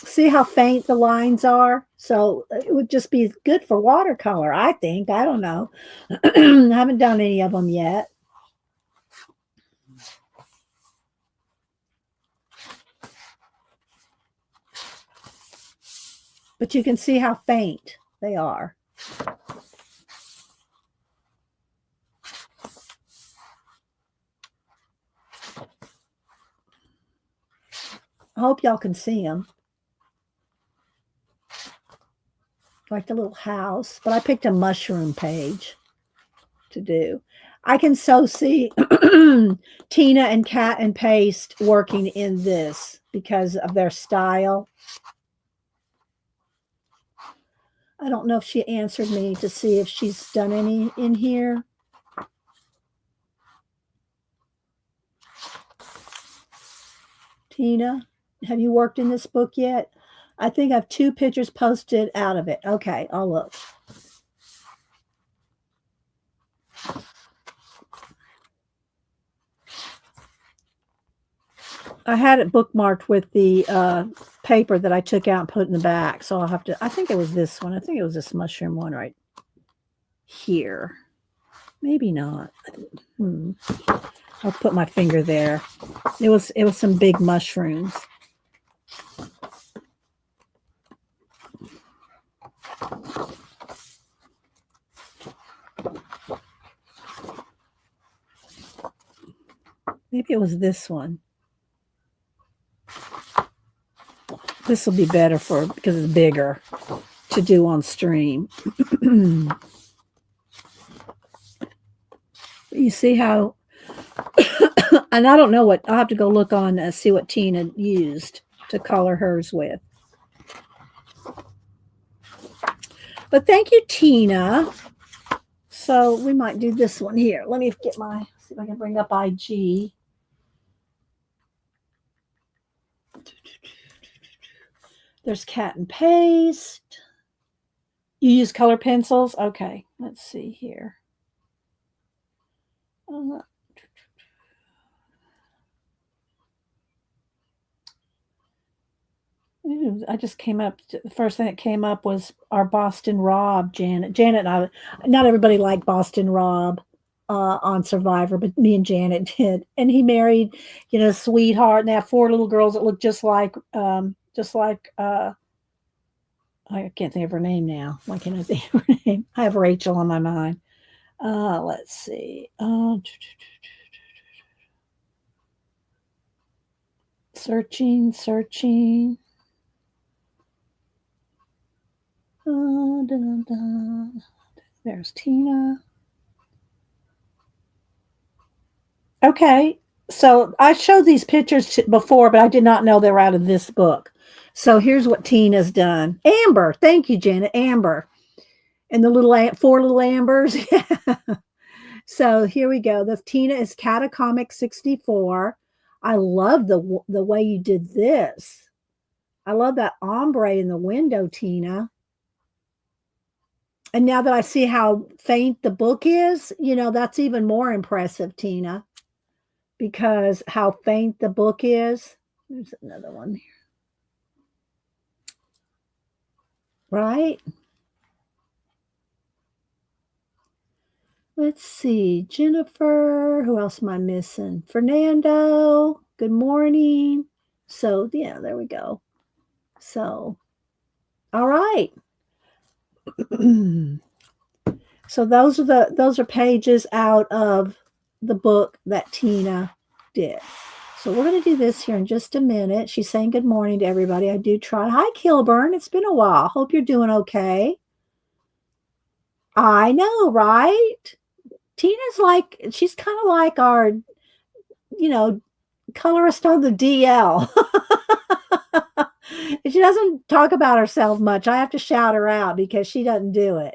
See how faint the lines are? So it would just be good for watercolor, I think. I don't know. I haven't done any of them yet. But you can see how faint they are. I hope y'all can see them. Like the little house. But I picked a mushroom page to do. I can so see Tina and Cat and Paste working in this because of their style. I don't know if she answered me to see if she's done any in here. Tina, have you worked in this book yet? I think I have 2 pictures posted out of it. Okay, I'll look. I had it bookmarked with the paper that I took out and put in the back. So I'll have to, I think it was this one. I think it was this mushroom one right here. Maybe not. I'll put my finger there. It was some big mushrooms. Maybe it was this one. This will be better because it's bigger to do on stream. You see how, and I don't know what, I'll have to go look on see what Tina used to color hers with. But thank you, Tina. So we might do this one here. Let me get see if I can bring up IG. There's Cat and Paste. You use color pencils? Okay, let's see here. I just came up. The first thing that came up was our Boston Rob, Janet. Janet and I, not everybody liked Boston Rob on Survivor, but me and Janet did. And he married, sweetheart, and they have 4 little girls that look just like I can't think of her name now. Why can't I think of her name? I have Rachel on my mind. Let's see. Searching. There's Tina. Okay, so I showed these pictures before, but I did not know they were out of this book. So here's what Tina's done. Amber, thank you, Janet. Amber, and the 4 little Ambers. So here we go. The Tina is Catacomic 64. I love the way you did this. I love that ombre in the window, Tina. And now that I see how faint the book is, that's even more impressive, Tina, because how faint the book is. There's another one here. Right? Let's see. Jennifer. Who else am I missing? Fernando. Good morning. So, yeah, there we go. So, all right. So those are pages out of the book that Tina did. So we're going to do this here in just a minute. She's saying good morning to everybody. I do try. Hi, Kilburn. It's been a while. Hope you're doing okay. I know, right? Tina's like, she's kind of like our, colorist on the DL. She doesn't talk about herself much. I have to shout her out because she doesn't do it.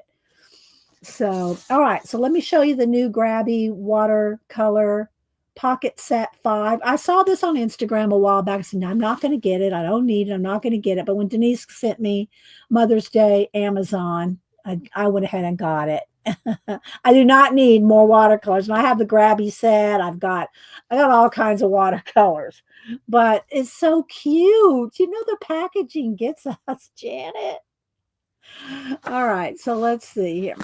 So, all right. So let me show you the new Grabby watercolor pocket set 5. I saw this on Instagram a while back. I said, no, I'm not going to get it. I don't need it. I'm not going to get it. But when Denise sent me Mother's Day Amazon, I went ahead and got it. I do not need more watercolors. And I have the Grabby set. I got all kinds of watercolors. But it's so cute. The packaging gets us, Janet. All right, so let's see here.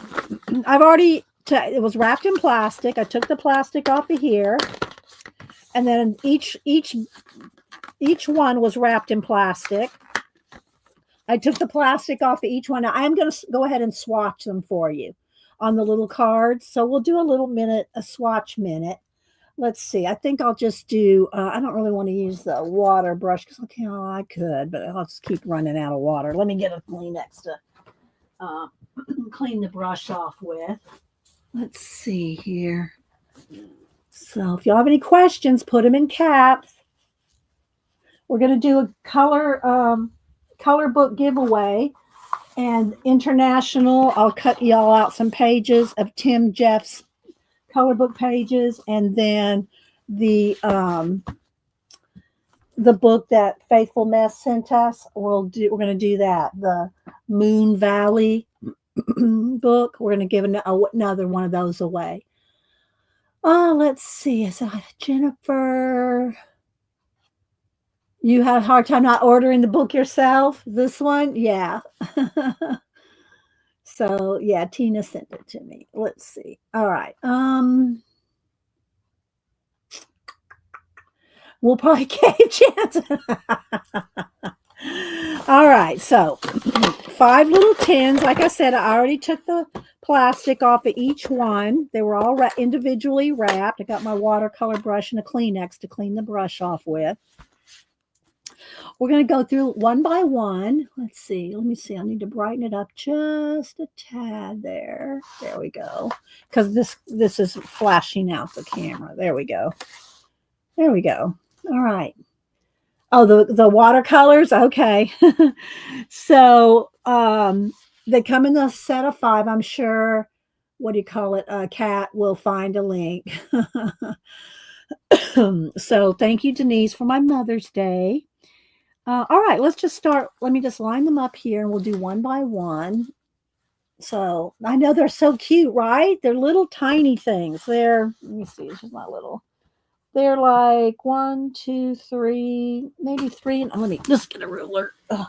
I've already, it was wrapped in plastic. I took the plastic off of here. And then each one was wrapped in plastic. I took the plastic off of each one. Now I'm going to go ahead and swatch them for you on the little cards. So we'll do a swatch minute. Let's see. I think I'll just do, I don't really want to use the water brush because I could, but I'll just keep running out of water. Let me get a Kleenex to clean the brush off with. Let's see here. So if y'all have any questions, put them in caps. We're going to do a color book giveaway and international. I'll cut y'all out some pages of Tim Jeff's color book pages, and then the book that Faithful Mess sent us. We're going to do that. The Moon Valley book. We're going to give another one of those away. Let's see. So Jennifer, you had a hard time not ordering the book yourself? This one? Yeah. So yeah, Tina sent it to me. Let's see. All right. We'll probably get a chance. All right. So 5 little tins. Like I said, I already took the plastic off of each one. They were all individually wrapped. I got my watercolor brush and a Kleenex to clean the brush off with. We're going to go through one by one. Let's see. Let me see. I need to brighten it up just a tad there. There we go. Because this is flashing out the camera. There we go. There we go. All right. Oh, the watercolors. Okay. So they come in the set of 5. I'm sure, what do you call it? Kat will find a link. So thank you, Denise, for my Mother's Day. All right, let's just start. Let me just line them up here and we'll do one by one. So I know they're so cute, right? They're little tiny things. Let me see, it's just my little. They're like 1, 2, 3, maybe 3. Let me just get a ruler. Ugh.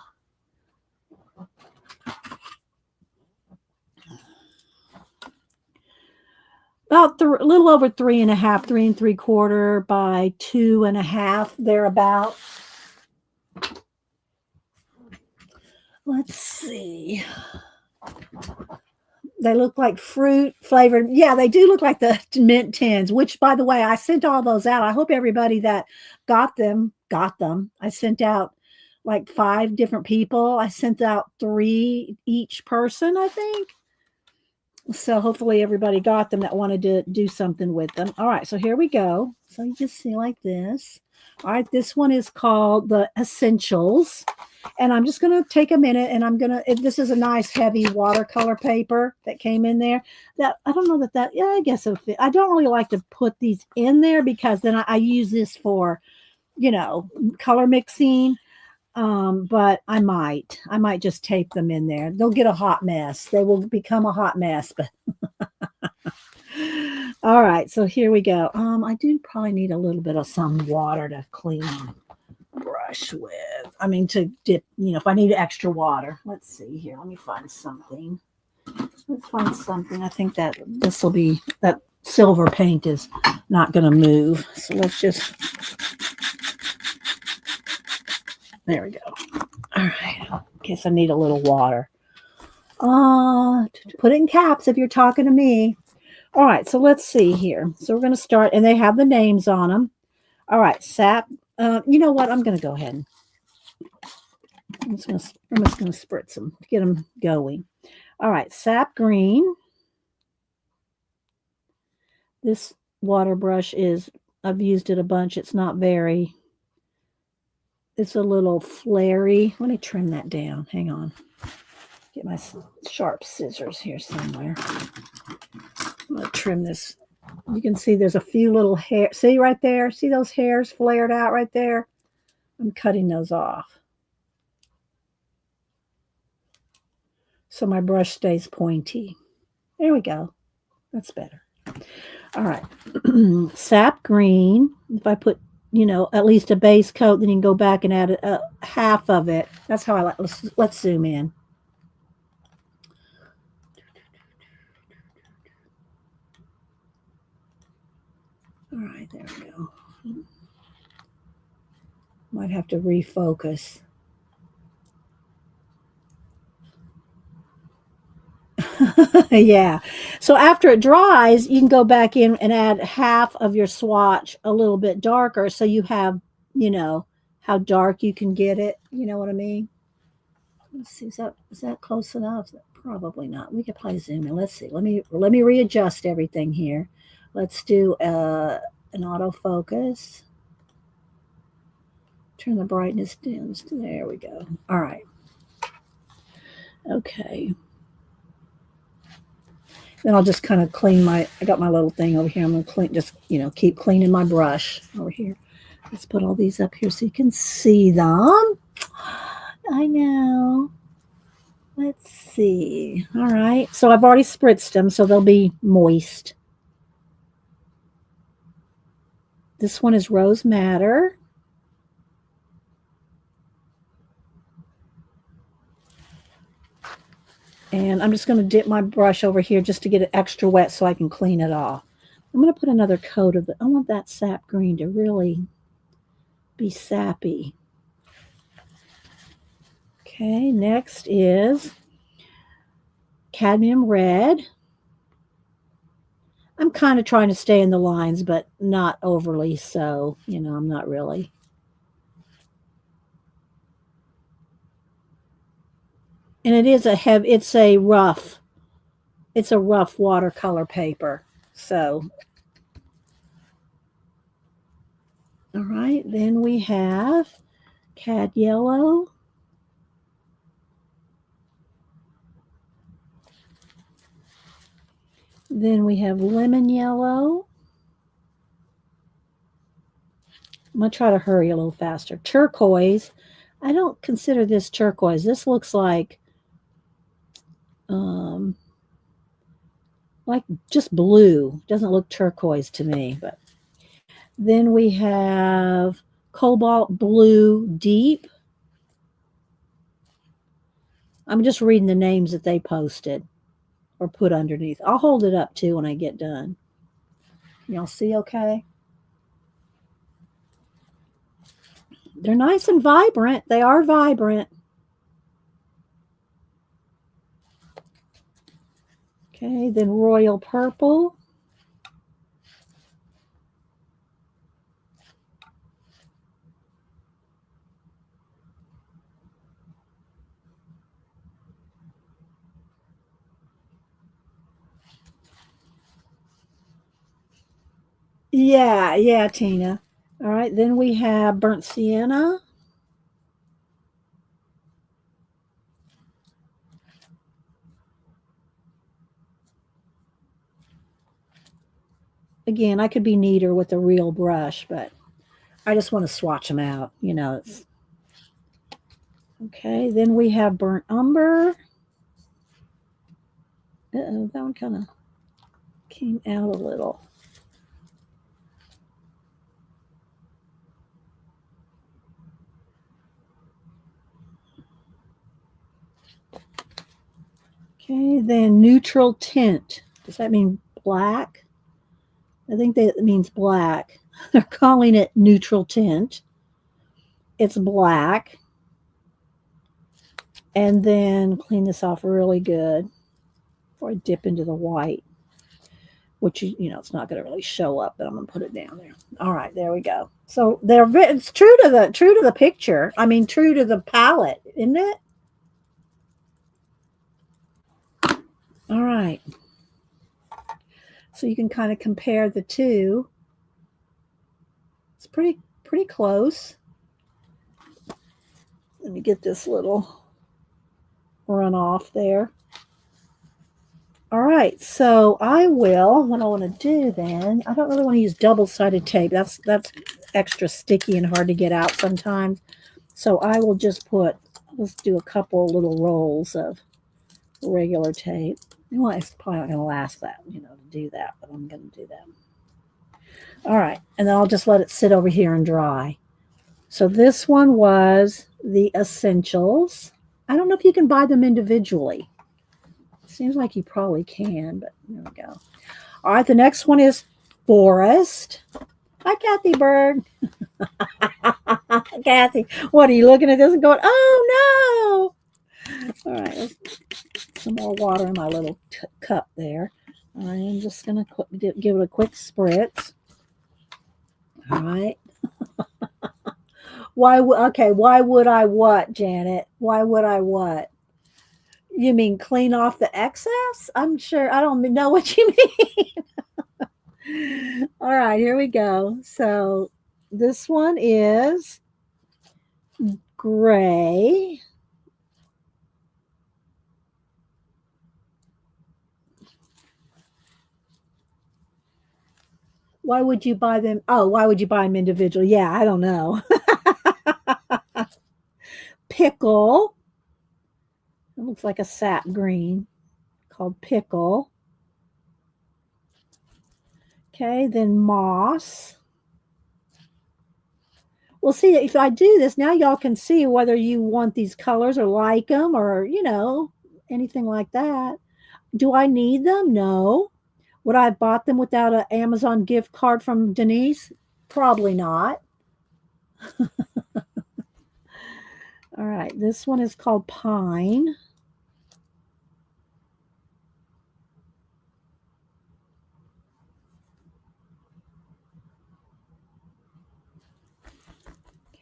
About a little over 3.5, 3 3/4 by 2.5, thereabout. Let's see. They look like fruit flavored. Yeah, they do look like the mint tins, which, by the way, I sent all those out. I hope everybody that got them. I sent out like 5 different people. I sent out 3 each person, I think. So hopefully everybody got them that wanted to do something with them. All right, so here we go. So you just see like this. All right, this one is called the Essentials. And I'm just going to take a minute and this is a nice heavy watercolor paper that came in there. That I don't know yeah, I guess it'll fit. I don't really like to put these in there because then I use this for, color mixing. But I might just tape them in there. They'll get a hot mess. They will become a hot mess. But all right, so here we go. I do probably need a little bit of some water to clean the brush. brush with. I mean, to dip, if I need extra water. Let's see here. Let me find something. Let's find something. I think that this will be, that silver paint is not going to move. So let's just, there we go. All right. In case I need a little water. Put it in caps if you're talking to me. All right. So let's see here. So we're going to start, and they have the names on them. All right. Sap. You know what? I'm going to go ahead and I'm just going to spritz them to get them going. All right. Sap green. This water brush is, I've used it a bunch. It's not very, it's a little flary. Let me trim that down. Hang on. Get my sharp scissors here somewhere. I'm going to trim this. You can see there's a few little hair. See right there? See those hairs flared out right there? I'm cutting those off. So my brush stays pointy. There we go. That's better. All right. Sap green. If I put, at least a base coat, then you can go back and add half of it. That's how I like. Let's zoom in. All right, there we go. Might have to refocus. Yeah. So after it dries, you can go back in and add half of your swatch a little bit darker so you have, how dark you can get it. You know what I mean? Let's see. Is that close enough? Probably not. We could probably zoom in. Let's see. Let me readjust everything here. Let's do an autofocus. Turn the brightness down. There we go. All right. Okay. Then I'll just kind of clean I got my little thing over here. I'm going to clean, just, keep cleaning my brush over here. Let's put all these up here so you can see them. I know. Let's see. All right. So I've already spritzed them, so they'll be moist. This one is Rose Madder. And I'm just going to dip my brush over here just to get it extra wet so I can clean it off. I'm going to put another coat of it. I want that sap green to really be sappy. Okay, next is cadmium red. I'm kind of trying to stay in the lines, but not overly so. I'm not really. And it is it's a rough watercolor paper. So, all right, then we have cad yellow. Then we have lemon yellow. I'm going to try to hurry a little faster. Turquoise. I don't consider this turquoise. This looks like just blue. Doesn't look turquoise to me. But then we have cobalt blue deep. I'm just reading the names that they posted or put underneath. I'll hold it up too when I get done. Y'all see okay? They're nice and vibrant. They are vibrant. Okay, then royal purple. Yeah, Tina. All right, then we have burnt sienna. Again, I could be neater with a real brush, but I just want to swatch them out. Okay, then we have burnt umber. Uh-oh, that one kind of came out a little. Okay, then neutral tint. Does that mean black? I think that means black. They're calling it neutral tint. It's black. And then clean this off really good before I dip into the white, which, it's not going to really show up, but I'm going to put it down there. All right, there we go. So it's true to the picture. I mean, true to the palette, isn't it? All right. So you can kind of compare the two. It's pretty close. Let me get this little runoff there. All right, so what I want to do then, I don't really want to use double-sided tape. That's extra sticky and hard to get out sometimes. So I will just let's do a couple little rolls of regular tape. Well, it's probably not going to last that, to do that, but I'm going to do that. All right, and then I'll just let it sit over here and dry. So this one was the Essentials. I don't know if you can buy them individually. Seems like you probably can, but there we go. All right, the next one is Forest. Hi, Kathy Bird. Kathy, what are you looking at this and going, oh no? All right, let's get some more water in my little cup there. I'm just going to give it a quick spritz. All right. Why would I what, Janet? Why would I what? You mean clean off the excess? I'm sure. I don't know what you mean. All right, here we go. So this one is gray. Why would you buy them? Oh, why would you buy them individually? Yeah, I don't know. Pickle. It looks like a sap green called Pickle. Okay, then Moss. Well, see, if I do this, now y'all can see whether you want these colors or like them or, anything like that. Do I need them? No. Would I have bought them without an Amazon gift card from Denise? Probably not. All right, this one is called Pine.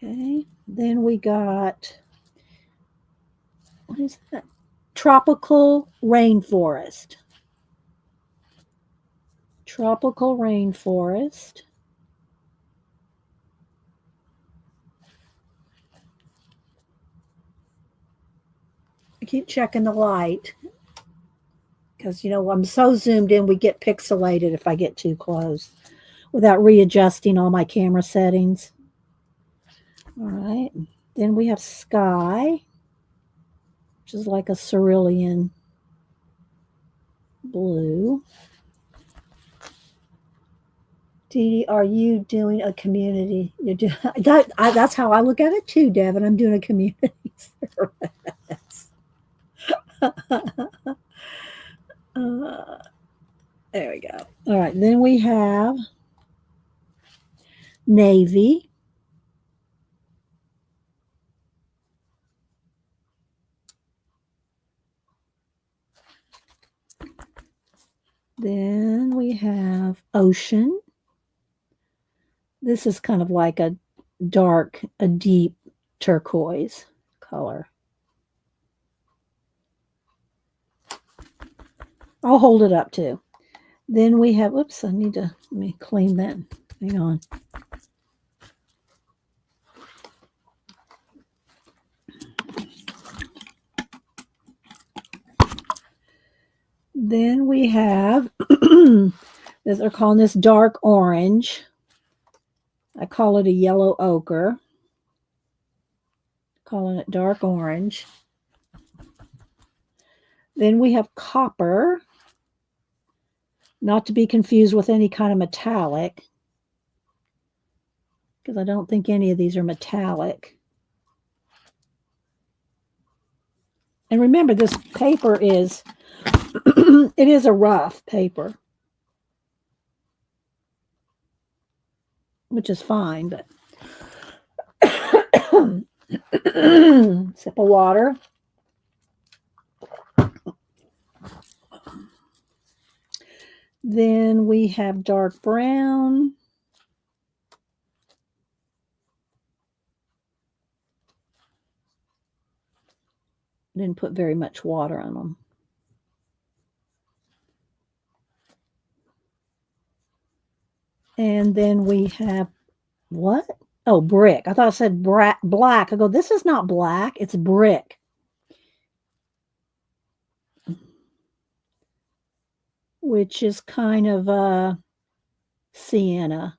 Okay, then we got, what is that? Tropical Rainforest. Tropical Rainforest. I keep checking the light because, I'm so zoomed in, we get pixelated if I get too close without readjusting all my camera settings. All right. Then we have Sky, which is like a cerulean blue. Dee, are you doing a community? You're doing that's how I look at it too, Devin. I'm doing a community service. There we go. All right, then we have Navy. Then we have Ocean. This is kind of like a deep turquoise color. I'll hold it up too. Then we have, oops, let me clean that. Hang on. Then we have, they're calling this dark orange. I call it a yellow ochre. Calling it dark orange. Then we have copper. Not to be confused with any kind of metallic, because I don't think any of these are metallic. And remember, this paper is, it is a rough paper, which is fine, but sip of water. Then we have dark brown. Didn't put very much water on them. And then we have what? Oh, brick. I thought I said black. I go, this is not black. It's brick. Which is kind of sienna.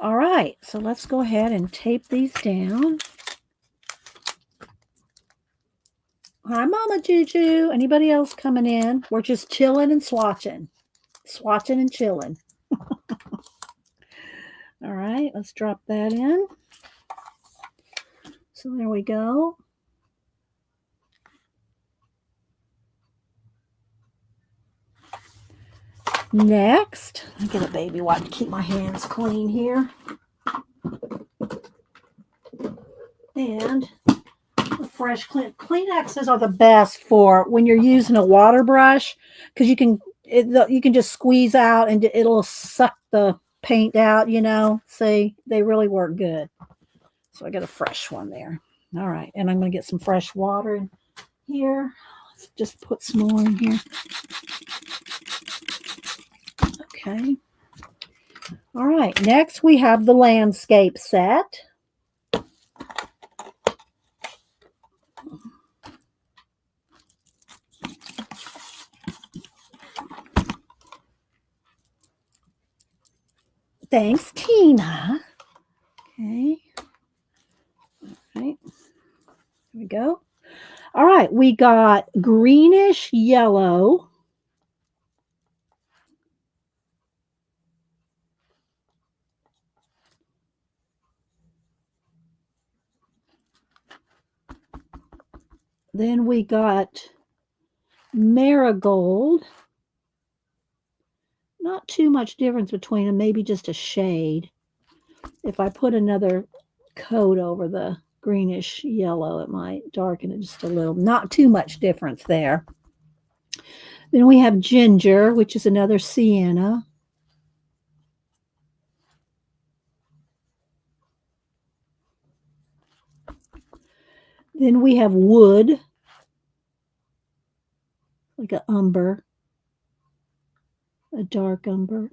All right, so let's go ahead and tape these down. Hi, Mama Juju. Anybody else coming in? We're just chilling and swatching. Swatching and chilling. All right, let's drop that in. So there we go. Next, I get a baby wipe to keep my hands clean here. And a fresh Kleenexes are the best for when you're using a water brush, because you can just squeeze out and it'll suck the paint out, you know. See, they really work good. So I got a fresh one there. All right, and I'm going to get some fresh water in here. Let's just put some more in here. Okay. All right, next we have the landscape set. Thanks, Tina. Okay. All right. There we go. All right, we got greenish yellow. Then we got marigold. Not too much difference between them, maybe just a shade. If I put another coat over the greenish yellow, it might darken it just a little. Not too much difference there. Then we have ginger, which is another sienna. Then we have wood, like an umber, a dark umber.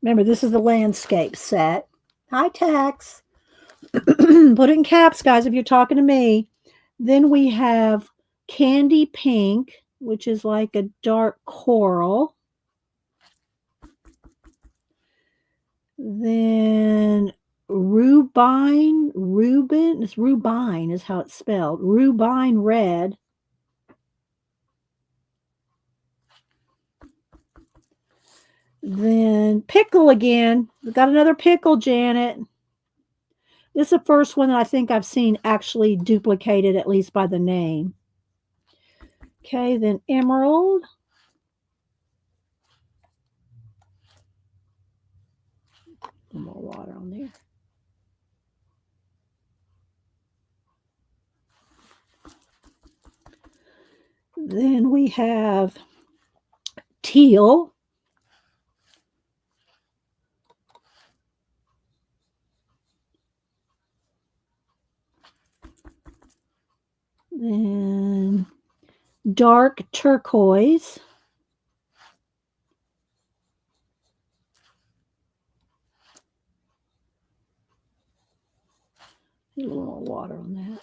Remember, this is the landscape set. Hi, Tex. Put it in caps, guys, if you're talking to me. Then we have candy pink, which is like a dark coral. Then Rubine is how it's spelled. Rubine red. Then pickle again. We got another pickle, Janet. This is the first one that I think I've seen actually duplicated, at least by the name. Okay, then emerald. A little more water on there. Then we have teal. Then dark turquoise. A little more water on that.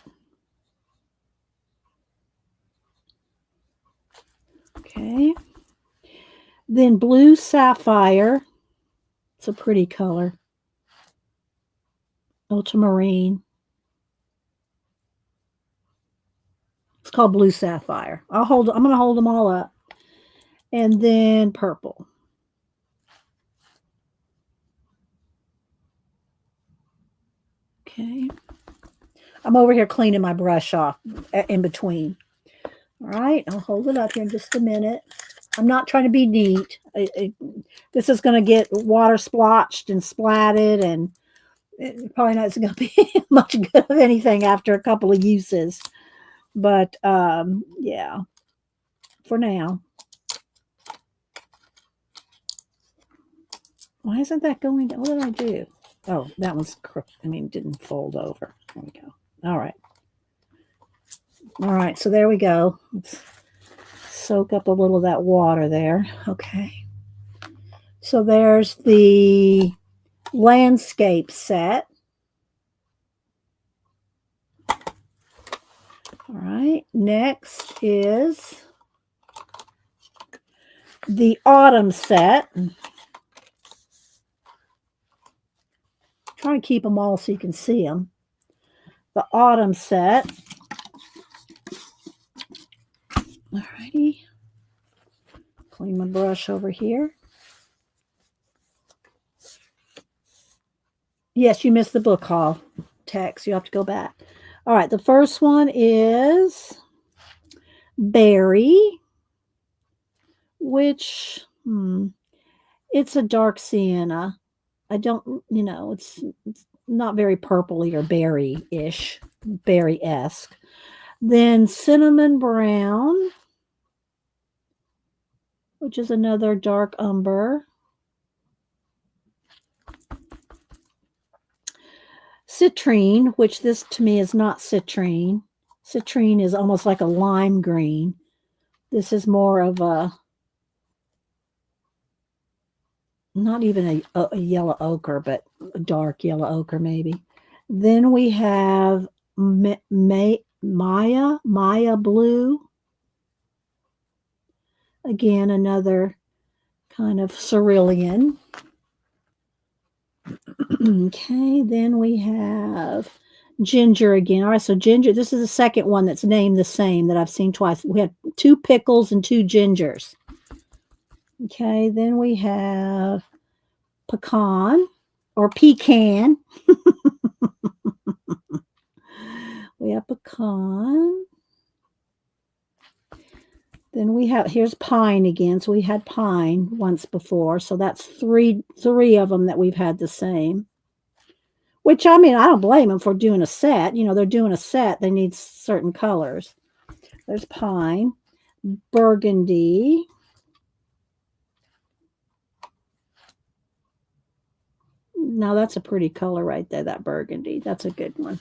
Okay. Then blue sapphire. It's a pretty color. Ultramarine. It's called blue sapphire. I'm going to hold them all up. And then purple. Okay. I'm over here cleaning my brush off in between. All right, I'll hold it up here in just a minute. I'm not trying to be neat. This is going to get water splotched and splatted, and it probably not going to be much good of anything after a couple of uses. But yeah, for now. Why isn't that going down? What did I do? Oh, that one's crooked. I mean, didn't fold over. There we go. All right. All right, so there we go. Let's soak up a little of that water there. Okay. So there's the landscape set. All right. Next is the autumn set. Trying to keep them all so you can see them. The autumn set. All righty. Clean my brush over here. Yes, you missed the book haul text. You have to go back. All right. The first one is Berry, which it's a dark sienna. I don't, it's not very purpley or berry-ish, berry-esque. Then cinnamon brown, which is another dark umber. Citrine, which this to me is not citrine. Citrine is almost like a lime green. This is more of a, not even a yellow ochre, but a dark yellow ochre maybe. Then we have Maya blue. Again, another kind of cerulean. Okay, then we have ginger again. All right, so ginger, this is the second one that's named the same that I've seen twice. We had 2 pickles and 2 gingers. Okay, then we have pecan or pecan. We have pecan. Then we have, here's pine again. So we had pine once before. So that's three of them that we've had the same. Which, I mean, I don't blame them for doing a set. They're doing a set. They need certain colors. There's pine. Burgundy. Now, that's a pretty color right there, that burgundy. That's a good one.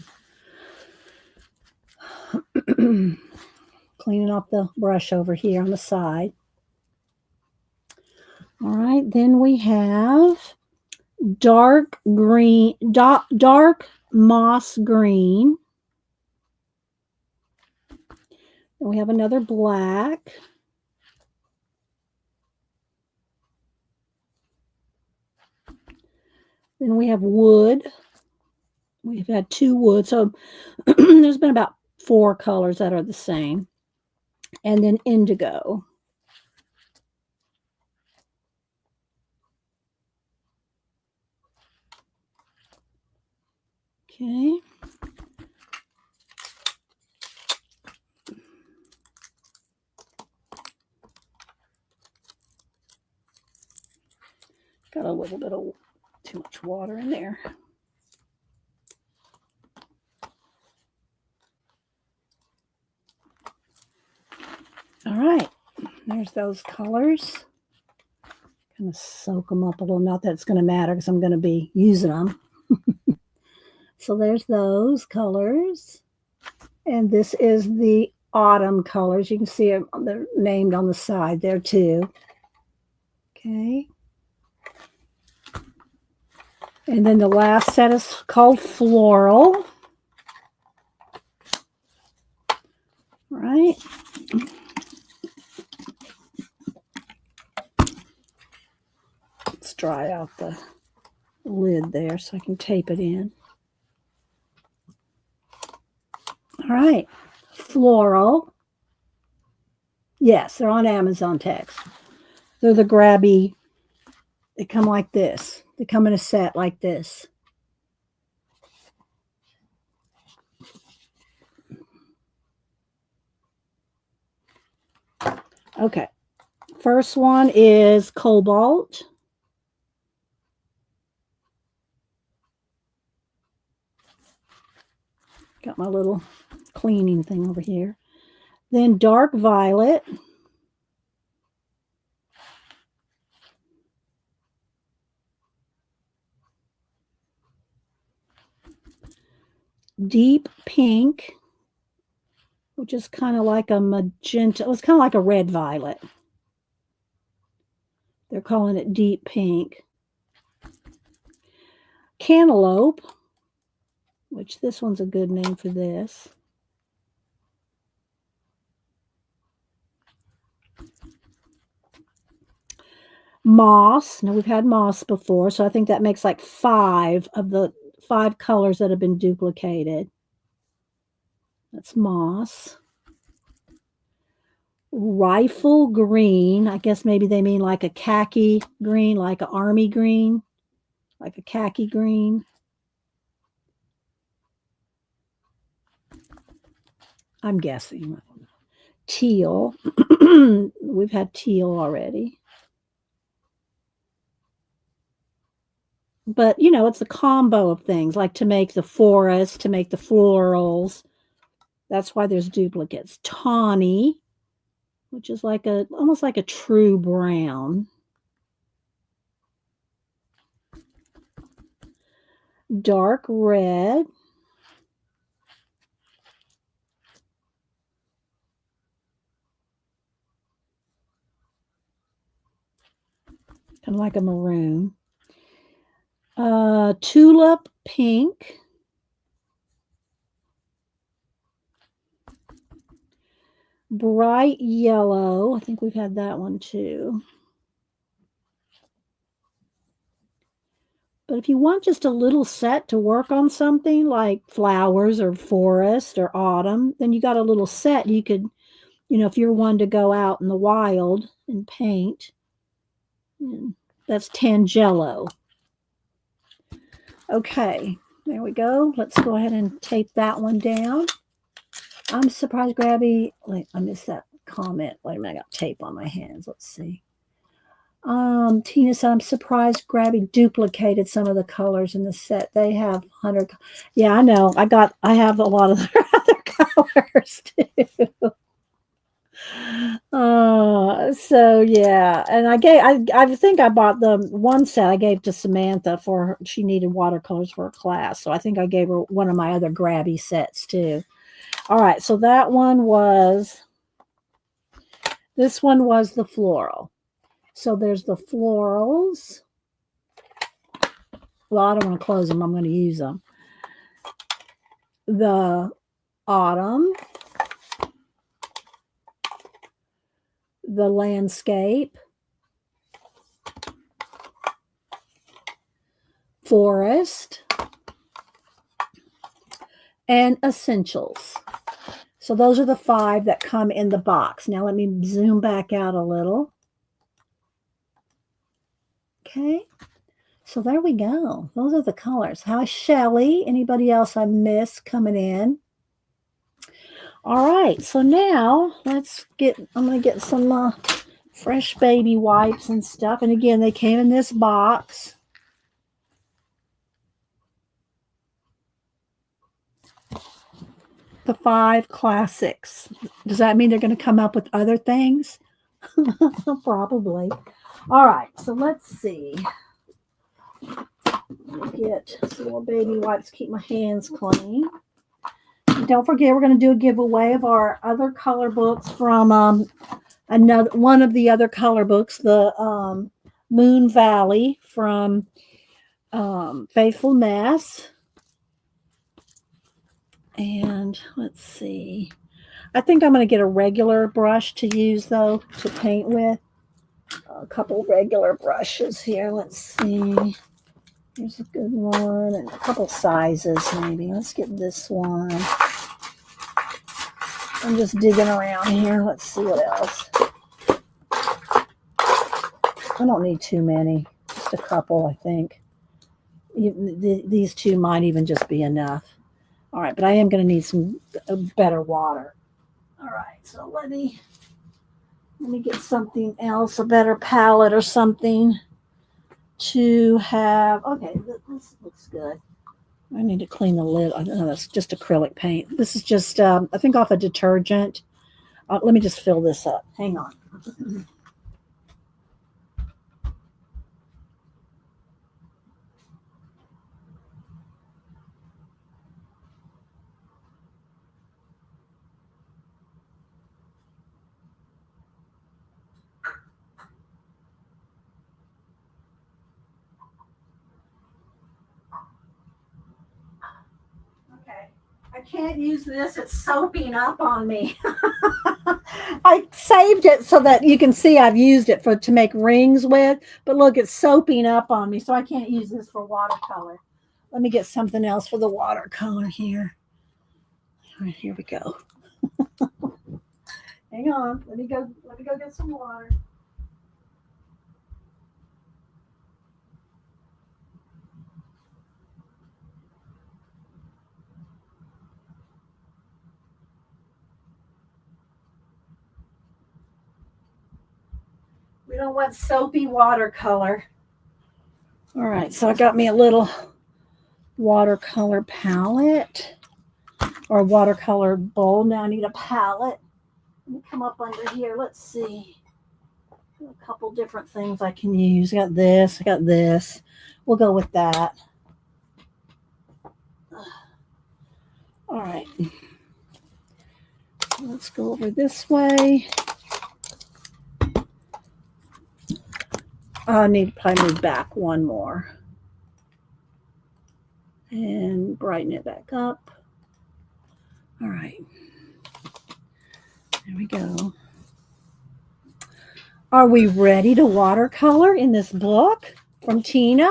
Cleaning off the brush over here on the side. All right, then we have dark green, dark moss green. Then we have another black. Then we have wood. We've had 2 wood. So there's been about 4 colors that are the same. And then indigo. Okay. Got a little bit of too much water in there. All right, there's those colors. Kind of soak them up a little. Not that it's going to matter because I'm going to be using them. So there's those colors. And this is the autumn colors. You can see them, they're named on the side there too. Okay. And then the last set is called floral. All right. Let's dry out the lid there so I can tape it in. All right. Floral. Yes, they're on Amazon text. They're the grabby. They come like this. They come in a set like this. Okay. First one is Cobalt. Got my little cleaning thing over here. Then Dark Violet. Deep Pink, which is kind of like a magenta. It was kind of like a red violet. They're calling it Deep Pink. Cantaloupe, which this one's a good name for this. Moss. Now, we've had moss before, so I think that makes like 5 of the 5 colors that have been duplicated. That's moss. Rifle green. I guess maybe they mean like a khaki green, like an army green, like a khaki green. I'm guessing. Teal. We've had teal already. But, you know, it's a combo of things, like to make the forest, to make the florals. That's why there's duplicates. Tawny, which is like almost like a true brown. Dark red. Kind of like a maroon. Tulip pink. Bright yellow. I think we've had that one too. But if you want just a little set to work on something like flowers or forest or autumn, then you got a little set. You could, you know, if you're one to go out in the wild and paint, that's Tangelo. Okay, there we go. Let's go ahead and tape that one down. I'm surprised Grabby. Wait, I missed that comment. Wait a minute, I got tape on my hands. Let's see. Tina said, I'm surprised Grabby duplicated some of the colors in the set. They have 100. Yeah, I know. I have a lot of their other colors too. So yeah, and I think I bought the one set I gave to Samantha for her. She needed watercolors for her class, so I think I gave her one of my other Grabby sets too. All right, so this one was the floral. So there's the florals. Well, I don't want to close them. I'm going to use them. The autumn. The landscape. Forest. And essentials. So those are the 5 that come in the box. Now let me zoom back out a little. Okay. So there we go. Those are the colors. Hi, Shelly. Anybody else I missed coming in? All right. So now I'm going to get some fresh baby wipes and stuff. And again, they came in this box. The 5 classics. Does that mean they're going to come up with other things? Probably. All right. So let's see. Get some more baby wipes, keep my hands clean. And don't forget, we're going to do a giveaway of our other color books from one of the other color books, the Moon Valley from Faithful Mess. And let's see. I think I'm going to get a regular brush to use, though, to paint with. A couple regular brushes here. Let's see. Here's a good one, and a couple sizes maybe. Let's get this one. I'm just digging around here. Let's see what else. I don't need too many. Just a couple, I think. These 2 might even just be enough. All right, but I am going to need some better water. All right, so let me Let me get something else, a better palette or something to have. Okay, this looks good. I need to clean the lid. I don't know, that's just acrylic paint. This is just, I think, off a detergent. Let me just fill this up. Hang on. I can't use this. It's soaping up on me. I saved it so that you can see I've used it to make rings with, but look, it's soaping up on me, so I can't use this for watercolor. Let me get something else for the watercolor here. All right, here we go. Hang on. Let me go get some water. We don't want soapy watercolor. All right, so I got me a little watercolor palette or a watercolor bowl. Now I need a palette. Let me come up under here. Let's see. A couple different things I can use. I got this. I got this. We'll go with that. All right. Let's go over this way. I need to probably move back one more and brighten it back up. All right. There we go. Are we ready to watercolor in this book from Tina?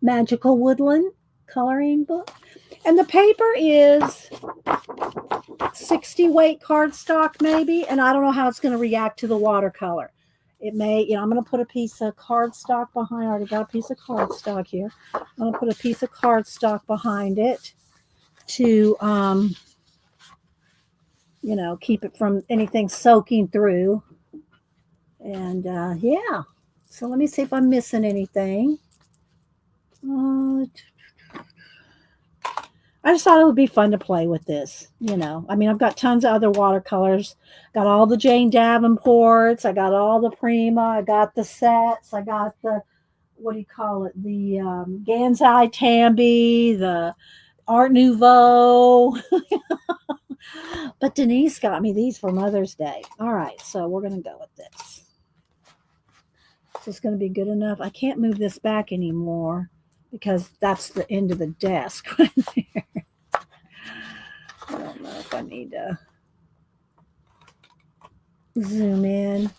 Magical Woodland coloring book. And the paper is 60 weight cardstock maybe, and I don't know how it's going to react to the watercolor. It may, I'm going to put a piece of cardstock behind. I already got a piece of cardstock here. I'm going to put a piece of cardstock behind it to, keep it from anything soaking through. And yeah, so let me see if I'm missing anything. I just thought it would be fun to play with this, I mean, I've got tons of other watercolors. Got all the Jane Davenports. I got all the Prima. I got the sets. I got the, what do you call it? The Gansai Tambi, the Art Nouveau. But Denise got me these for Mother's Day. All right, so we're going to go with this. Is this going to be good enough? I can't move this back anymore because that's the end of the desk right there. I don't know if I need to zoom in.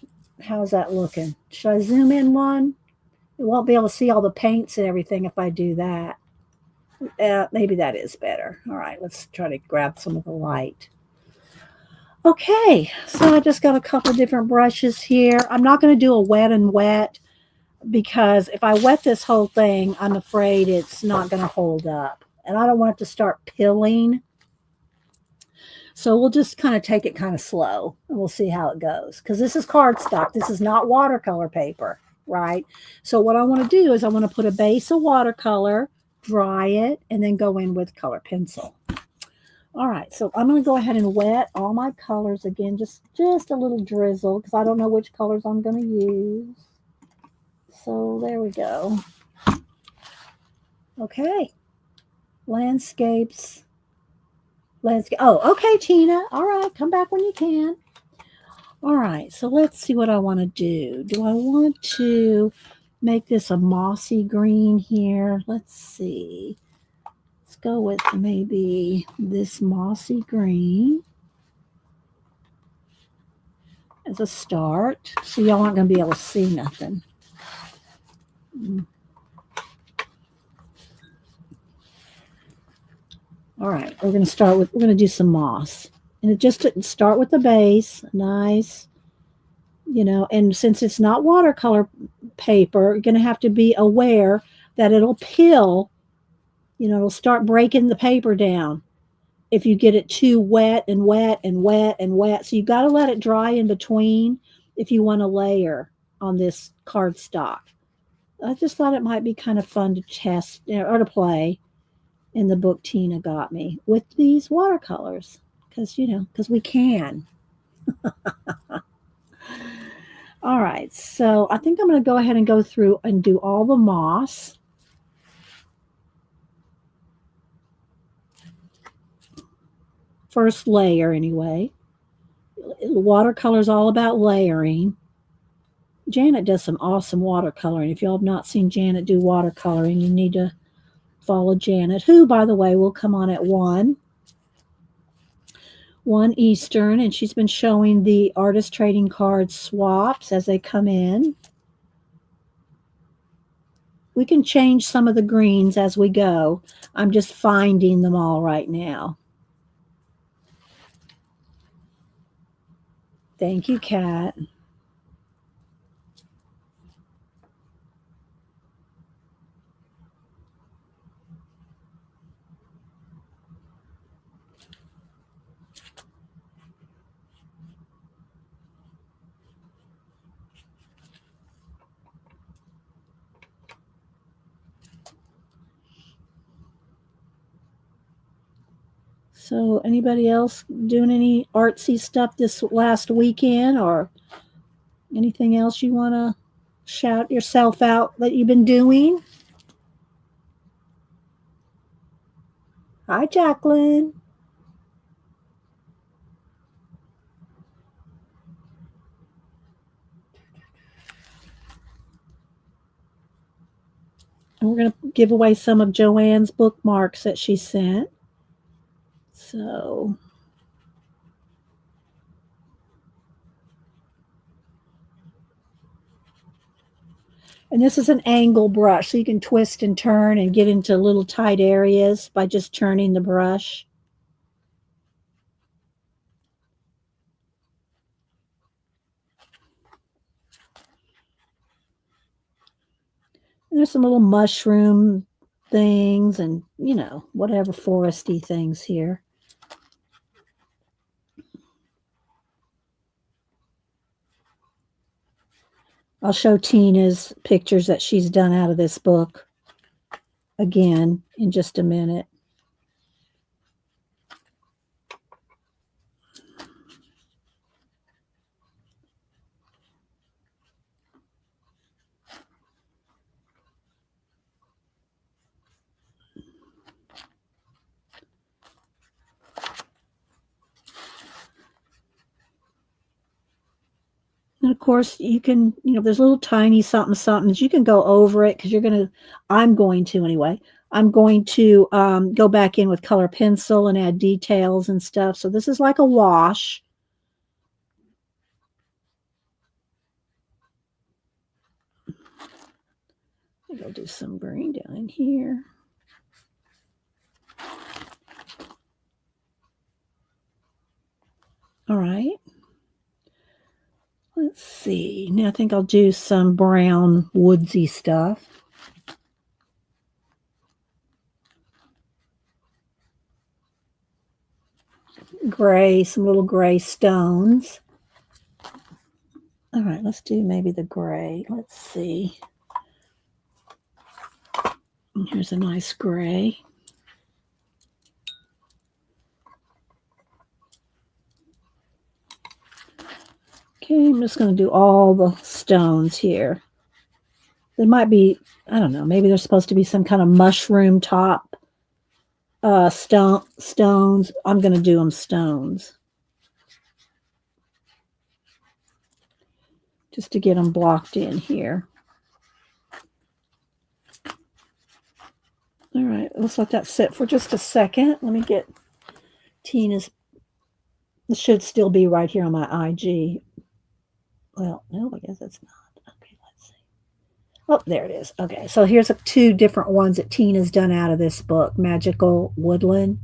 How's that looking? Should I zoom in one? You won't be able to see all the paints and everything if I do that. Maybe that is better. All right, let's try to grab some of the light. Okay, so I just got a couple different brushes here. I'm not going to do a wet and wet because if I wet this whole thing, I'm afraid it's not going to hold up. And I don't want it to start pilling. So we'll just kind of take it kind of slow and we'll see how it goes. Because this is cardstock. This is not watercolor paper, right? So what I want to do is I want to put a base of watercolor, dry it, and then go in with color pencil. All right, so I'm going to go ahead and wet all my colors again, just a little drizzle because I don't know which colors I'm going to use. So there we go. Okay. Landscapes. Oh, okay, Tina. All right, come back when you can. All right, so let's see what I want to do. Do I want to make this a mossy green here? Let's see. Let's go with maybe this mossy green as a start. So y'all aren't going to be able to see nothing. All right, we're going to do some moss. And it just start with the base, nice, and since it's not watercolor paper, you're going to have to be aware that it'll pill, it'll start breaking the paper down. if you get it too wet and wet and wet and wet. So you got to let it dry in between if you want to layer on this cardstock. I just thought it might be kind of fun to test, or to play in the book Tina got me with these watercolors because, because we can. All right, so I think I'm going to go ahead and go through and do all the moss. First layer, anyway. Watercolor is all about layering. Janet does some awesome watercoloring. If y'all have not seen Janet do watercoloring, you need to follow Janet, who, by the way, will come on at 1 Eastern, and she's been showing the artist trading card swaps as they come in. We can change some of the greens as we go. I'm just finding them all right now. Thank you, Kat. So, anybody else doing any artsy stuff this last weekend, or anything else you want to shout yourself out that you've been doing? Hi, Jacqueline. And we're going to give away some of Joanne's bookmarks that she sent. So, and this is an angle brush, so you can twist and turn and get into little tight areas by just turning the brush. And there's some little mushroom things and, whatever foresty things here. I'll show Tina's pictures that she's done out of this book again in just a minute. And of course, you can, there's little tiny something somethings. You can go over it because I'm going to anyway. I'm going to go back in with color pencil and add details and stuff. So this is like a wash. I'll do some green down in here. All right. Let's see. Now I think I'll do some brown woodsy stuff. Gray, some little gray stones. All right, let's do maybe the gray. Let's see. Here's a nice gray. Okay, I'm just going to do all the stones here. There might be, I don't know, maybe there's supposed to be some kind of mushroom top stones. I'm going to do them stones. Just to get them blocked in here. All right, let's let that sit for just a second. Let me get Tina's. It should still be right here on my IG. Well, no, I guess it's not. Okay, let's see. Oh, there it is. Okay, so here's 2 different ones that Tina's done out of this book, Magical Woodland.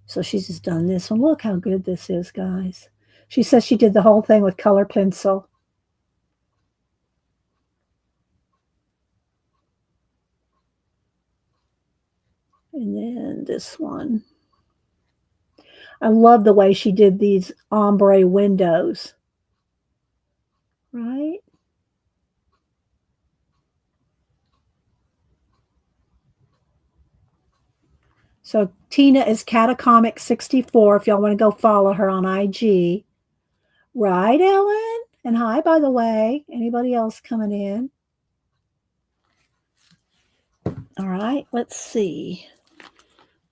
So she's just done this one. Look how good this is, guys. She says she did the whole thing with color pencil. And then this one. I love the way she did these ombre windows, right? So Tina is Catacomic64 if y'all want to go follow her on IG. Right, Ellen? And hi, by the way. Anybody else coming in? All right, let's see.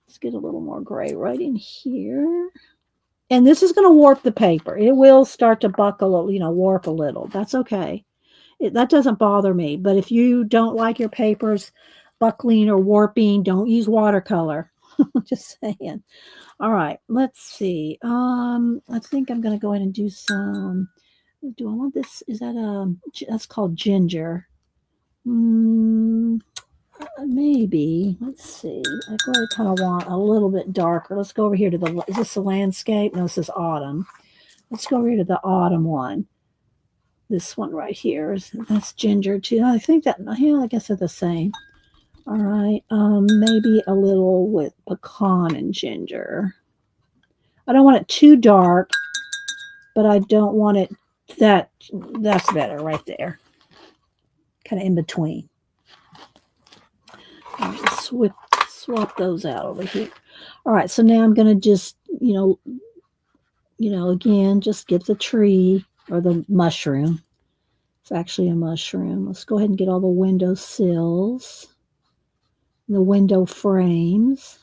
Let's get a little more gray right in here. And this is going to warp the paper. It will start to buckle, warp a little. That's okay. That doesn't bother me. But if you don't like your papers buckling or warping, don't use watercolor. Just saying. All right, let's see. I think I'm going to go ahead and do some. Do I want this? Is that that's called ginger? Maybe. Let's see. I really kind of want a little bit darker. Let's go over here to the. Is this the landscape? No, this is autumn. Let's go over here to the autumn one. This one right here that's ginger too. I think that. Yeah, I guess they're the same. All right. Maybe a little with pecan and ginger. I don't want it too dark, but I don't want it that's better right there. Kind of in between. Swap those out over here. All right, so now I'm going to just, again, just get the tree or the mushroom. It's actually a mushroom. Let's go ahead and get all the window sills, the window frames.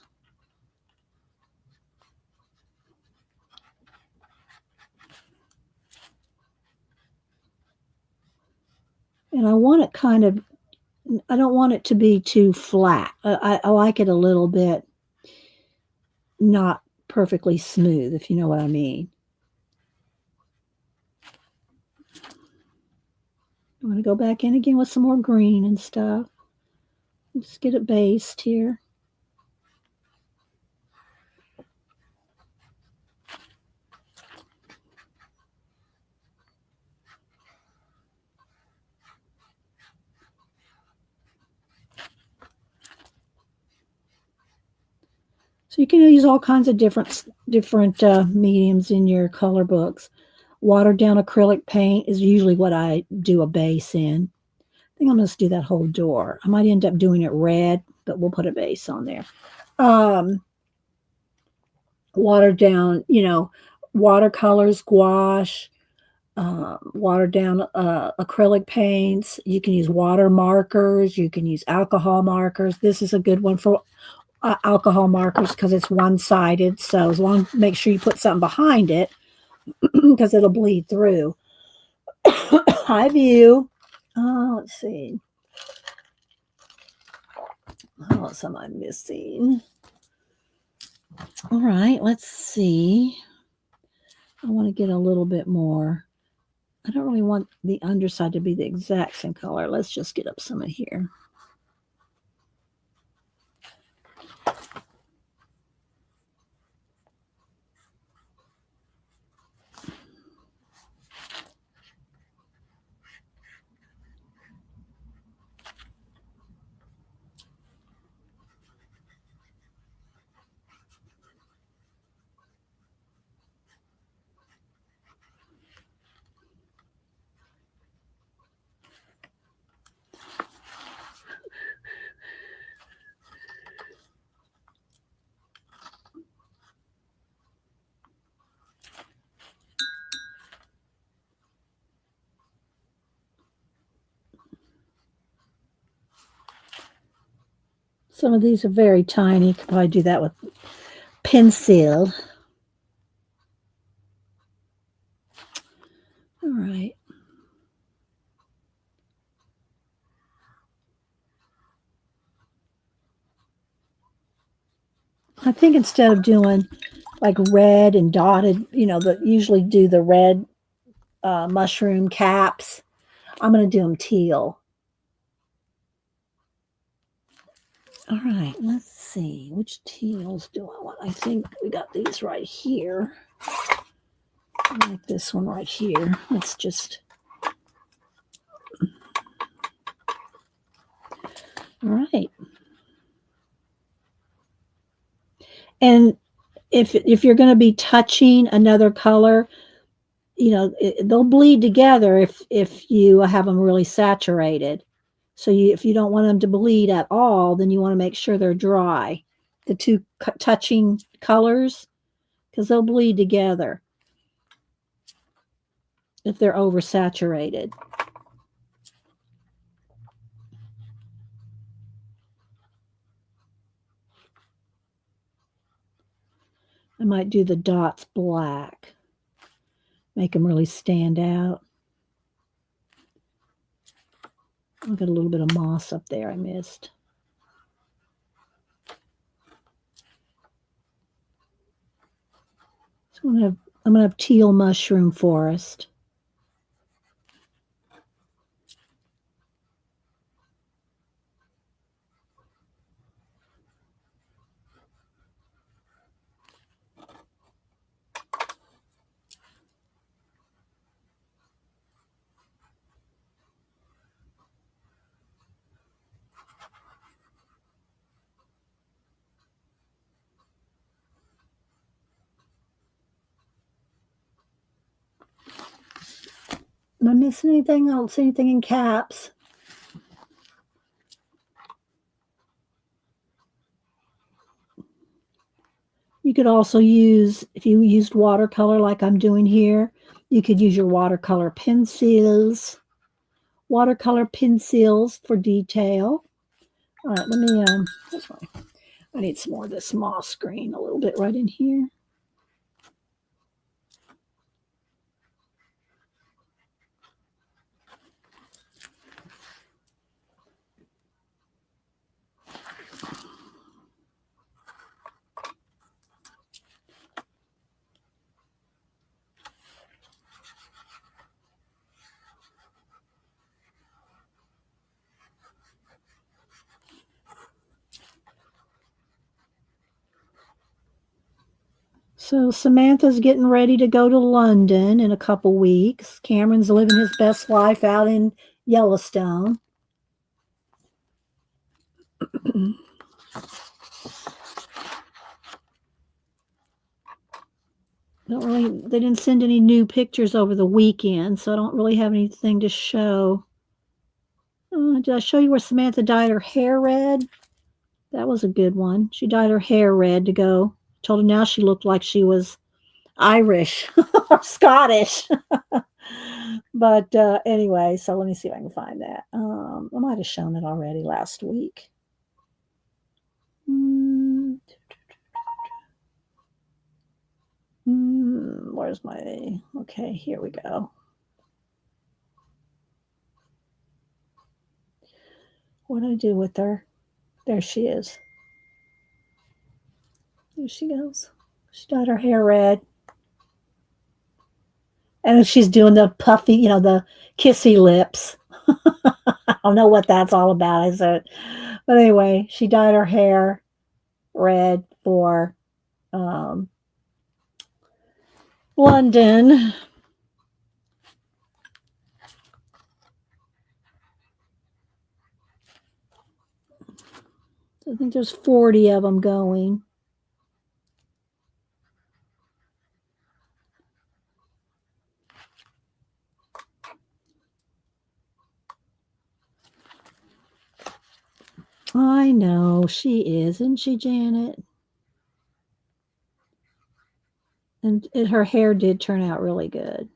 And I want it I don't want it to be too flat. I like it a little bit not perfectly smooth, if you know what I mean. I'm going to go back in again with some more green and stuff. Just get it based here. So you can use all kinds of different mediums in your color books. Watered down acrylic paint is usually what I do a base in. I think I'm going to do that whole door. I might end up doing it red, but we'll put a base on there. Watered down, watercolors, gouache, watered down acrylic paints. You can use water markers. You can use alcohol markers. This is a good one for alcohol markers because it's one-sided. So make sure you put something behind it because it'll bleed through. High view. Let's see. What else am I missing? All right, let's see. I want to get a little bit more. I don't really want the underside to be the exact same color. Let's just get up some of here. Some of these are very tiny. Could probably do that with pencil. All right. I think instead of doing like red and dotted, usually do the red mushroom caps, I'm going to do them teal. All right, let's see. Which teals do I want? I think we got these right here. I like this one right here. Let's just... All right. And if you're going to be touching another color, they'll bleed together if you have them really saturated. So if you don't want them to bleed at all, then you want to make sure they're dry. The two touching colors, because they'll bleed together if they're oversaturated. I might do the dots black, make them really stand out. I've got a little bit of moss up there I missed. So I'm gonna have teal mushroom forest. Am I missing anything? I don't see anything in caps. You could also use, if you used watercolor like I'm doing here, you could use your watercolor pencils. Watercolor pencils for detail. All right, let me, that's fine. I need some more of this moss green, a little bit right in here. So Samantha's getting ready to go to London in a couple weeks. Cameron's living his best life out in Yellowstone. They didn't send any new pictures over the weekend, so I don't really have anything to show. Did I show you where Samantha dyed her hair red? That was a good one. She dyed her hair red to go. Told her now she looked like she was Irish or Scottish. But anyway, so let me see if I can find that. I might have shown it already last week. Where's my, okay, here we go. What did I do with her? There she is. There she goes. She dyed her hair red. And she's doing the puffy, the kissy lips. I don't know what that's all about. I said, but anyway, she dyed her hair red for London. I think there's 40 of them going. I know she is, isn't she, Janet? And her hair did turn out really good.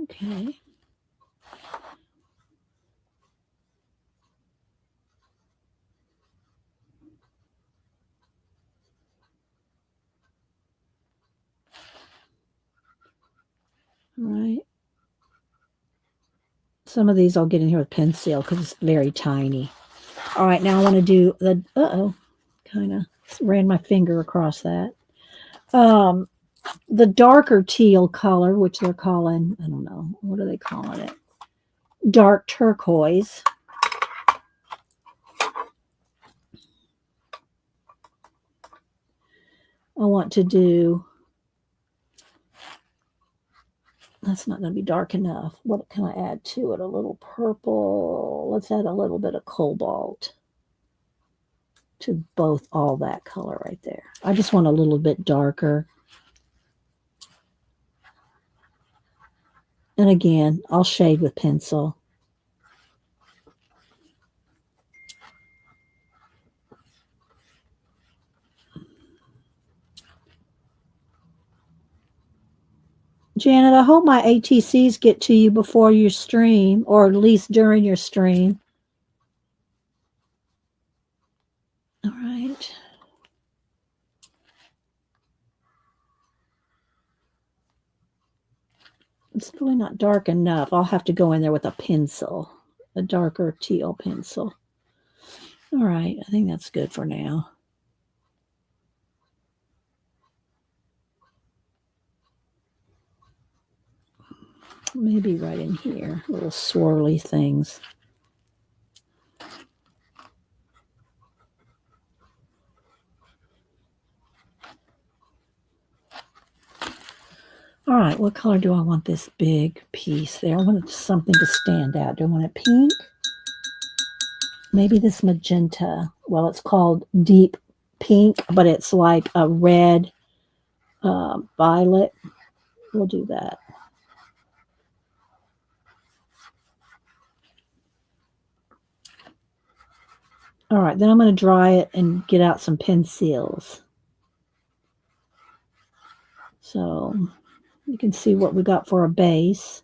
Okay. All right. Some of these I'll get in here with pencil because it's very tiny. All right, now I want to do the, kind of ran my finger across that. The darker teal color, which they're calling, I don't know, what are they calling it? Dark turquoise. I want to do, that's not going to be dark enough. What can I add to it? A little purple. Let's add a little bit of cobalt. to both all that color right there. I just want a little bit darker. And again, I'll shade with pencil. Janet, I hope my ATCs get to you before your stream, or at least during your stream. All right. It's really not dark enough. I'll have to go in there with a pencil, a darker teal pencil. All right, I think that's good for now. Maybe right in here, little swirly things. All right, what color do I want this big piece there? I want something to stand out. Do I want it pink? Maybe this magenta. Well, it's called deep pink, but it's like a red violet. We'll do that. All right, then I'm going to dry it and get out some pencils. So you can see what we got for a base.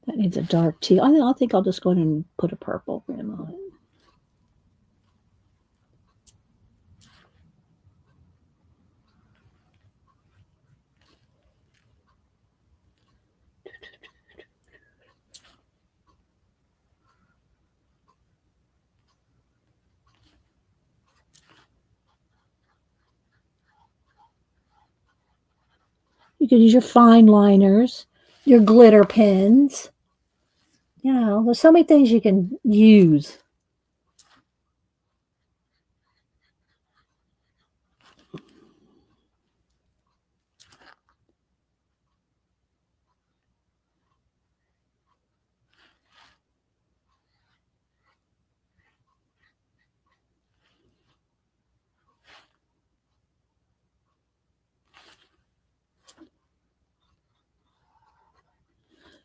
That needs a dark teal. I think I'll just go ahead and put a purple rim on it. You could use your fine liners, your glitter pens. You know, there's so many things you can use.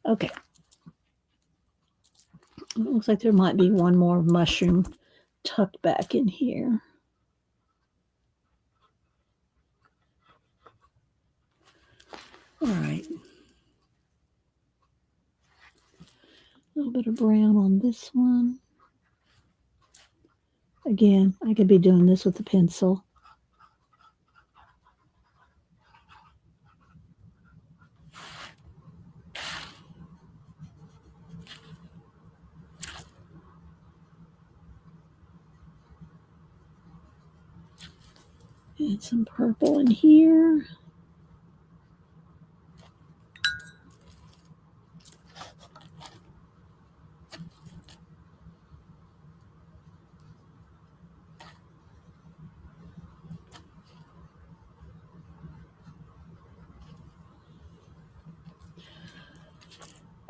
Okay. It looks like there might be one more mushroom tucked back in here. All right. A little bit of brown on this one. Again, I could be doing this with a pencil. Add some purple in here.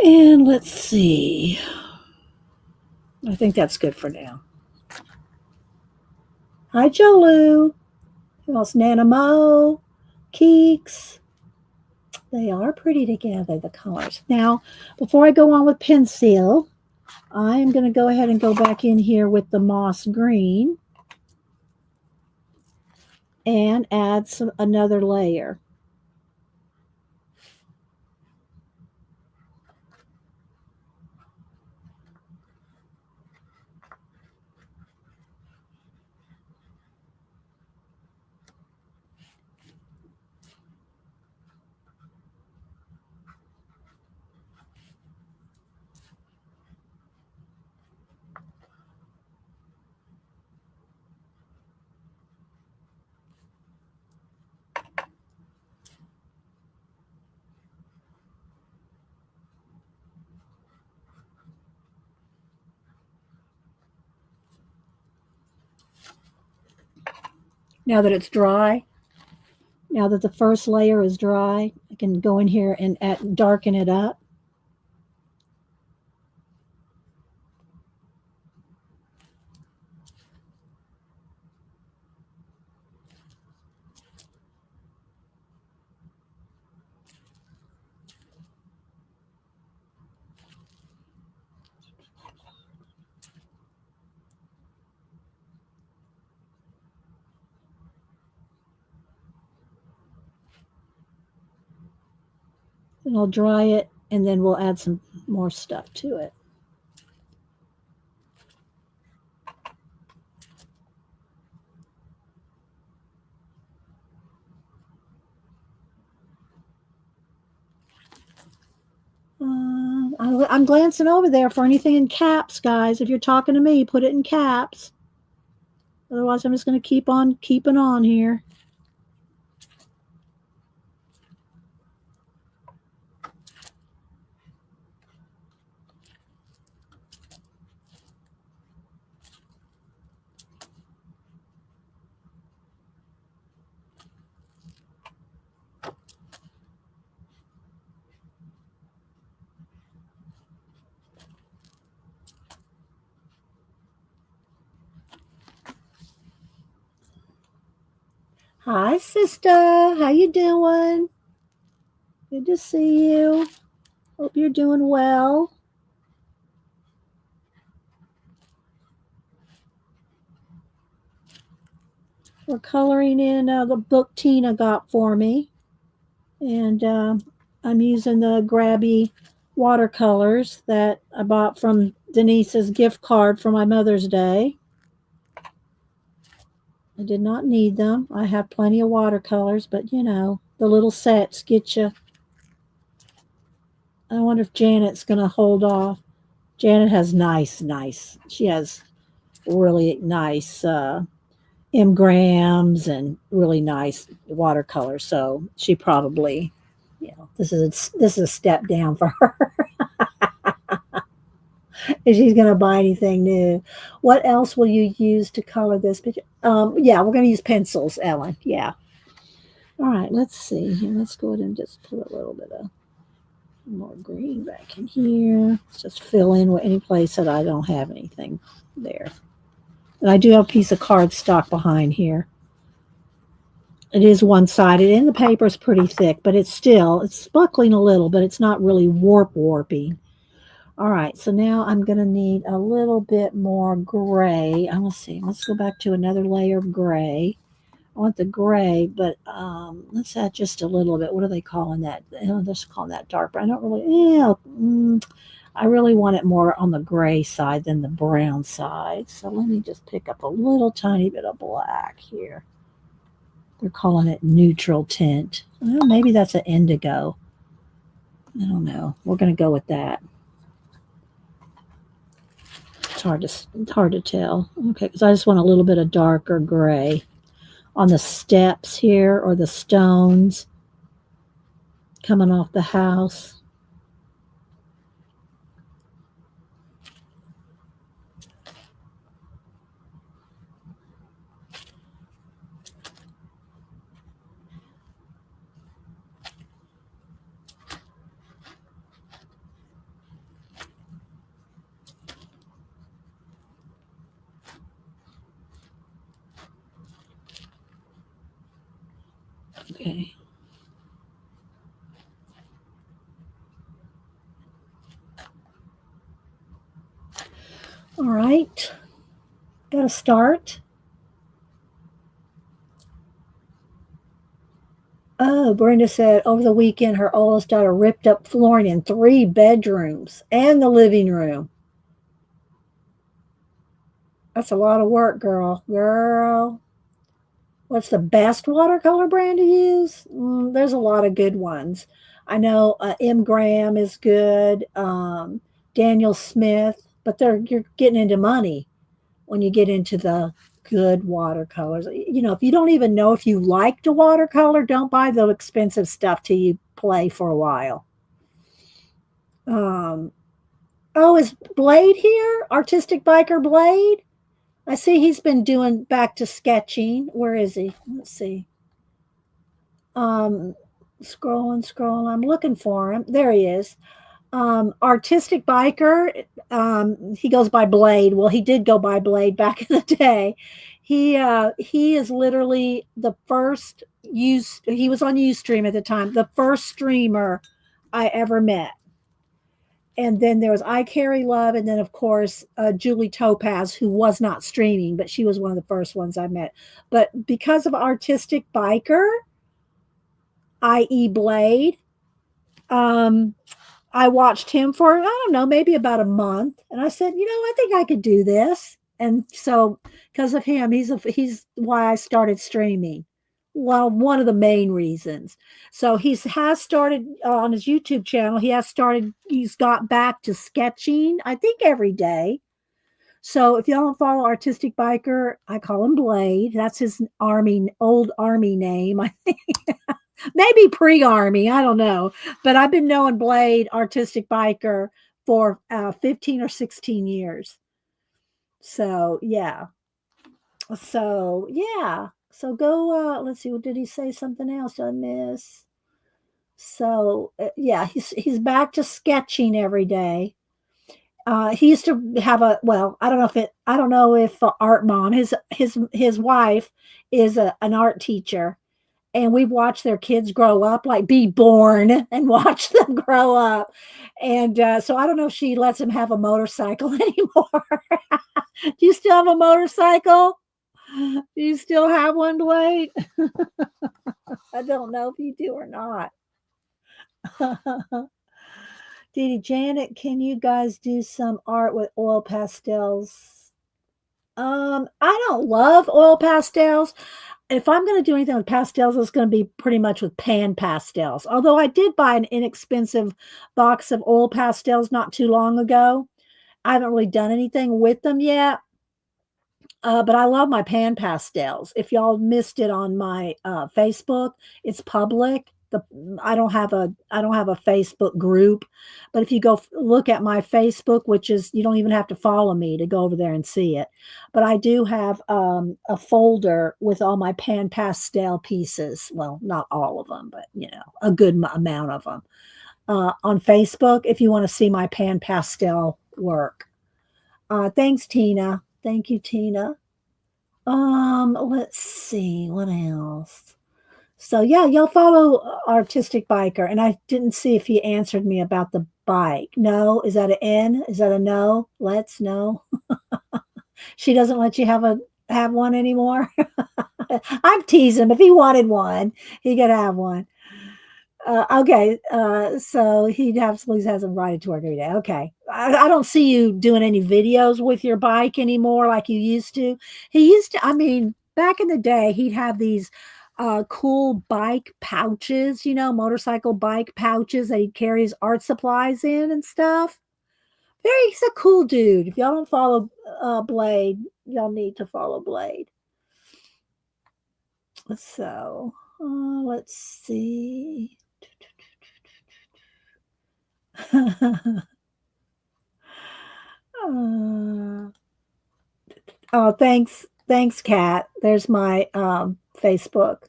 And let's see. I think that's good for now. Hi, Jolu. Who else? Nana Mo, Keeks. They are pretty together, the colors. Now, before I go on with pencil, I am going to go ahead and go back in here with the moss green and add another layer. Now that it's dry, now that the first layer is dry, I can go in here and darken it up. And I'll dry it, and then we'll add some more stuff to it. I'm glancing over there for anything in caps, guys. If you're talking to me, put it in caps. Otherwise, I'm just going to keep on keeping on here. Hi, sister. How you doing? Good to see you. Hope you're doing well. We're coloring in the book Tina got for me. And I'm using the grabby watercolors that I bought from Denise's gift card for my Mother's Day. I did not need them. I have plenty of watercolors, but you know, the little sets get you. I wonder if Janet's going to hold off. Janet has nice. She has really nice M-grams and really nice watercolors. So she probably, you know, this is a step down for her. If she's going to buy anything new. What else will you use to color this picture? Yeah, we're going to use pencils, Ellen. Yeah. All right, let's see. Let's go ahead and just put a little bit of more green back in here. Let's just fill in with any place that I don't have anything there. And I do have a piece of cardstock behind here. It is one-sided, and the paper is pretty thick, but it's buckling a little, but it's not really warping. All right, so now I'm going to need a little bit more gray. Let's see. Let's go back to another layer of gray. I want the gray, but let's add just a little bit. What are they calling that? They're just calling that dark brown. I don't really, I really want it more on the gray side than the brown side. So let me just pick up a little tiny bit of black here. They're calling it neutral tint. Well, maybe that's an indigo. I don't know. We're going to go with that. It's hard to tell. Okay, because I just want a little bit of darker gray on the steps here or the stones coming off the house. Okay. All right. Got to start. Oh, Brenda said over the weekend her oldest daughter ripped up flooring in 3 bedrooms and the living room. That's a lot of work, girl. What's the best watercolor brand to use? There's a lot of good ones. I know M. Graham is good. Daniel Smith, but you're getting into money when you get into the good watercolors. You know, if you don't even know if you like to watercolor, don't buy the expensive stuff till you play for a while. Oh, is Blade here? Artistic Biker Blade? I see he's been doing back to sketching. Where is he? Let's see. Um, scrolling. I'm looking for him. There he is. Artistic biker. He goes by Blade. Well, he did go by Blade back in the day. He is literally the first he was on Ustream at the time, the first streamer I ever met. And then there was I Carry Love, and then of course Julie Topaz, who was not streaming, but she was one of the first ones I met. But because of Artistic Biker, i.e. Blade, um, I watched him for, I don't know, maybe about a month. And I said, I think I could do this. And so because of him, he's why I started streaming. Well, one of the main reasons. So has started on his YouTube channel. He's got back to sketching, I think every day. So if y'all don't follow Artistic Biker, I call him Blade. That's his old army name, I think. Maybe pre-army, I don't know. But I've been knowing Blade Artistic Biker for 15 or 16 years. So, yeah. So go, let's see, did he say something else I miss? So, yeah, he's back to sketching every day. He used to have I don't know if Art Mom, his wife is an art teacher, and we've watched their kids grow up, like be born and watch them grow up. And so I don't know if she lets him have a motorcycle anymore. Do you still have a motorcycle? Do you still have one, Blade? I don't know if you do or not. Didi Janet, can you guys do some art with oil pastels? I don't love oil pastels. If I'm going to do anything with pastels, it's going to be pretty much with pan pastels. Although I did buy an inexpensive box of oil pastels not too long ago. I haven't really done anything with them yet. But I love my pan pastels. If y'all missed it on my Facebook, it's public. I don't have a Facebook group, but if you go look at my Facebook, which is, you don't even have to follow me to go over there and see it. But I do have a folder with all my pan pastel pieces. Well, not all of them, but a good amount of them on Facebook. If you want to see my pan pastel work. Thanks, Tina. Thank you, Tina. Let's see what else. So yeah, y'all follow Artistic Biker, and I didn't see if he answered me about the bike. No, is that an N? Is that a no? Let's no. She doesn't let you have one anymore. I'm teasing him. If he wanted one, he could have one. Okay, so he absolutely has him ride it to work every day. Okay, I don't see you doing any videos with your bike anymore like you used to. I mean, back in the day, he'd have these cool bike pouches, motorcycle bike pouches that he'd carry his art supplies in and stuff. He's a cool dude. If y'all don't follow Blade, y'all need to follow Blade. So, let's see. Oh, thanks, Kat. There's my Facebook.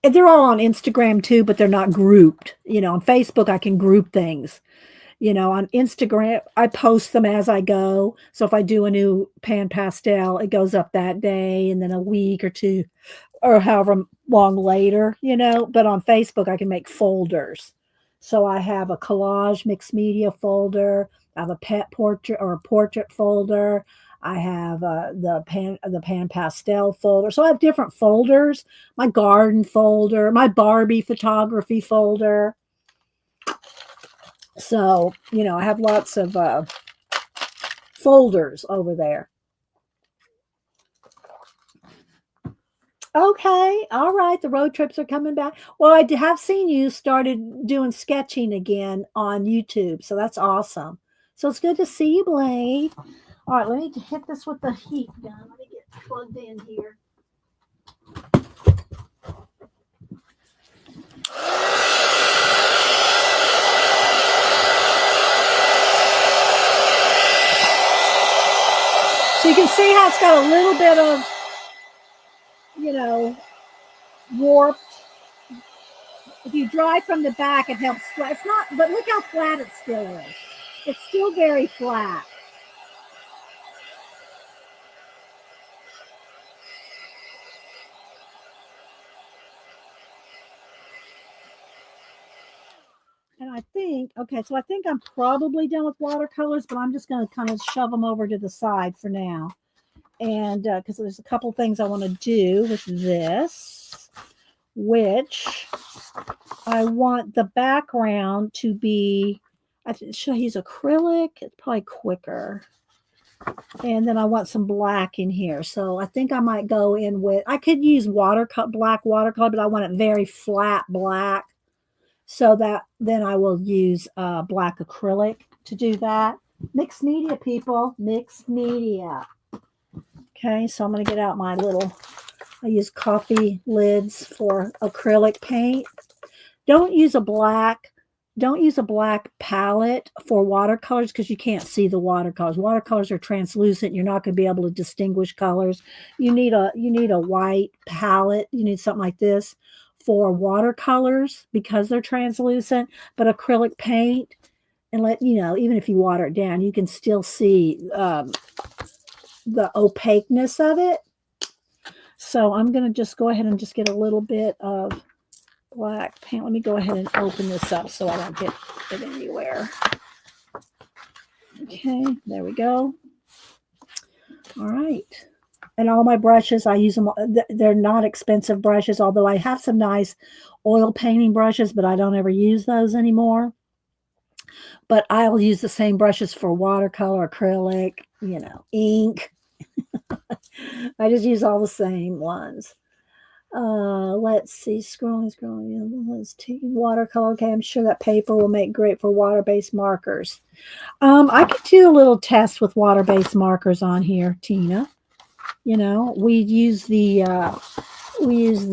And they're all on Instagram too, but they're not grouped. On Facebook I can group things. On Instagram I post them as I go. So if I do a new pan pastel, it goes up that day, and then a week or two or however long later, but on Facebook I can make folders. So I have a collage MixedMedia folder, I have a pet portrait or a portrait folder, I have the pan pastel folder. So I have different folders, my garden folder, my Barbie photography folder. So, I have lots of folders over there. Okay. All right. The road trips are coming back. Well, I have seen you started doing sketching again on YouTube. So that's awesome. So it's good to see you, Blade. All right. Let me hit this with the heat gun. Let me get plugged in here. see how it's got a little bit of, you know, warped. If you dry from the back, it helps flat. It's not, but look how flat it still is. It's still very flat. And I think, okay, so I think I'm probably done with watercolors, but I'm just going to kind of shove them over to the side for now. And because there's a couple things I want to do with this, which I want the background to be, should I use acrylic? It's probably quicker. And then I want some black in here. So I think I might go in with, I could use black watercolor, but I want it very flat black. So that then I will use black acrylic to do that. Mixed media, people. Mixed media. Okay, so I'm going to get out my little, I use coffee lids for acrylic paint. Don't use a black palette for watercolors because you can't see the watercolors. Watercolors are translucent. You're not going to be able to distinguish colors. You need a white palette. You need something like this for watercolors because they're translucent, but acrylic paint, and even if you water it down, you can still see the opaqueness of it. So I'm going to just go ahead and just get a little bit of black paint. Let me go ahead and open this up so I don't get it anywhere. Okay, there we go. All right. And all my brushes, I use them. They're not expensive brushes, although I have some nice oil painting brushes, but I don't ever use those anymore. But I'll use the same brushes for watercolor, acrylic, ink. I just use all the same ones. Let's see, scrolling. Let's take watercolor. Okay, I'm sure that paper will make great for water-based markers. I could do a little test with water-based markers on here, Tina. We use the Art. Is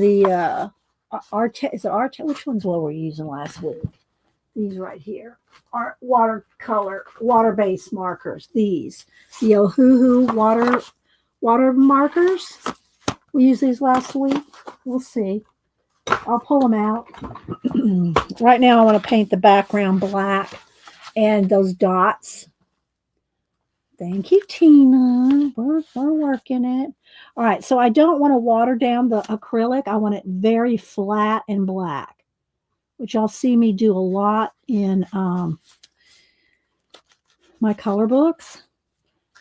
it Art? Which ones were we using last week? These right here are watercolor, water-based markers. These, the Ohuhu water markers. We used these last week. We'll see. I'll pull them out. Right now, I want to paint the background black and those dots. Thank you, Tina. We're working it. All right, so I don't want to water down the acrylic. I want it very flat and black, which you'll see me do a lot in my color books.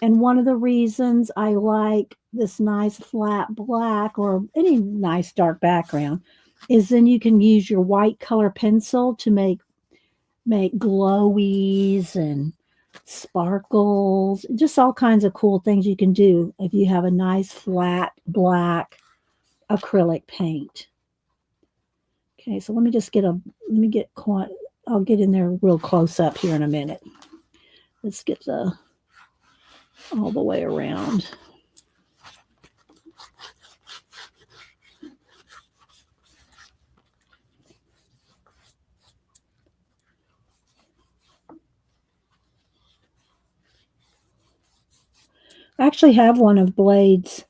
And one of the reasons I like this nice flat black or any nice dark background is then you can use your white color pencil to make glowies and sparkles, just all kinds of cool things you can do if you have a nice flat black acrylic paint. Okay, so let me get I'll get in there real close up here in a minute. Let's get all the way around. I actually have one of Blade's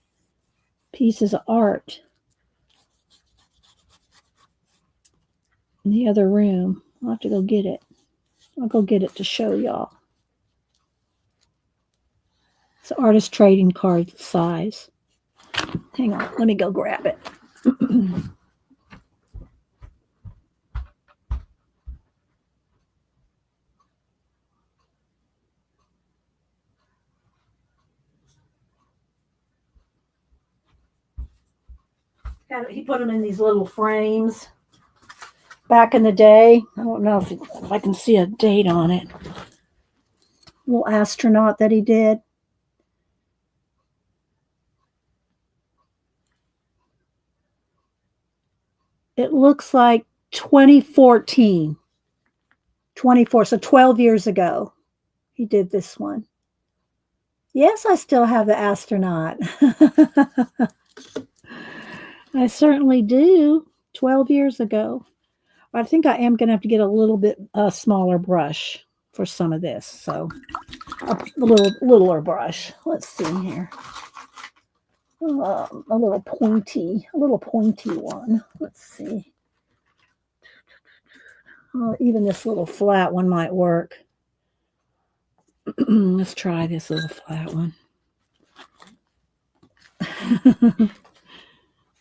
pieces of art in the other room. I'll have to go get it. I'll go get it to show y'all. It's an artist trading card size. Hang on, let me go grab it. He put them in these little frames back in the day. I don't know if I can see a date on it. Little astronaut that he did. It looks like 2014. 24, so 12 years ago, he did this one. Yes, I still have the astronaut. I certainly do. 12 years ago. I think I am going to have to get a little bit smaller brush for some of this. So a littler brush. Let's see here. a little pointy one. Let's see. Even this little flat one might work. Let's try this little flat one.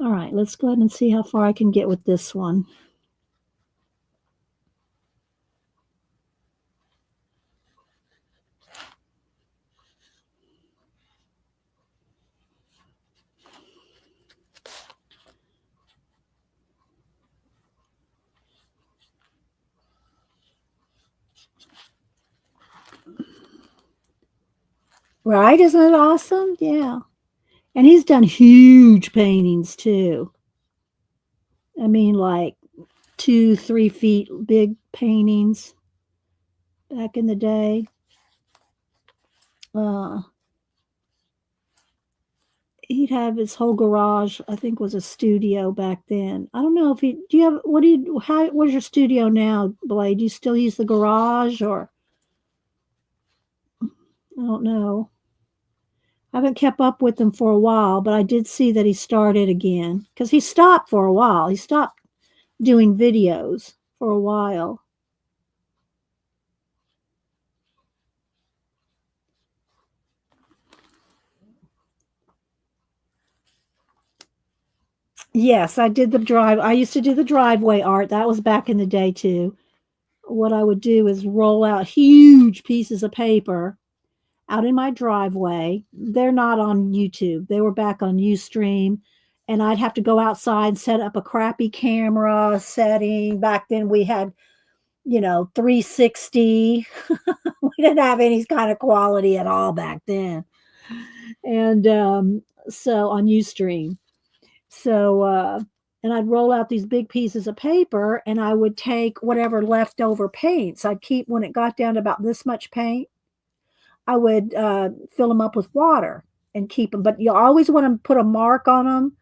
All right, let's go ahead and see how far I can get with this one. Right? Isn't it awesome? Yeah. And he's done huge paintings too. I mean, like 2-3 feet big paintings back in the day. He'd have his whole garage, I think, was a studio back then. I don't know if he, do you have, what's your studio now, Blade? Do you still use the garage or? I don't know. I haven't kept up with him for a while, but I did see that he started again because he stopped for a while. He stopped doing videos for a while. Yes, I did the drive. I used to do the driveway art. That was back in the day too. What I would do is roll out huge pieces of paper out in my driveway. They're not on YouTube. They were back on Ustream. And I'd have to go outside and set up a crappy camera setting. Back then we had, 360. We didn't have any kind of quality at all back then. And so on Ustream. So, and I'd roll out these big pieces of paper and I would take whatever leftover paints. I'd keep, when it got down to about this much paint, I would fill them up with water and keep them. But you always want to put a mark on them,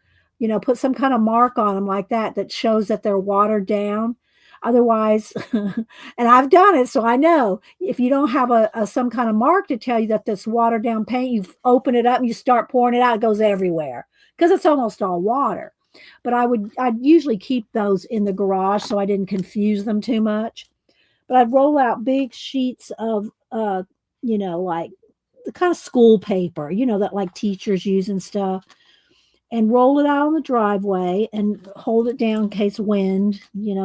put some kind of mark on them like that that shows that they're watered down. Otherwise, and I've done it, so I know if you don't have some kind of mark to tell you that this watered down paint, you open it up and you start pouring it out, it goes everywhere because it's almost all water. But I'd usually keep those in the garage so I didn't confuse them too much. But I'd roll out big sheets of like the kind of school paper, that like teachers use and stuff, and roll it out on the driveway and hold it down in case wind,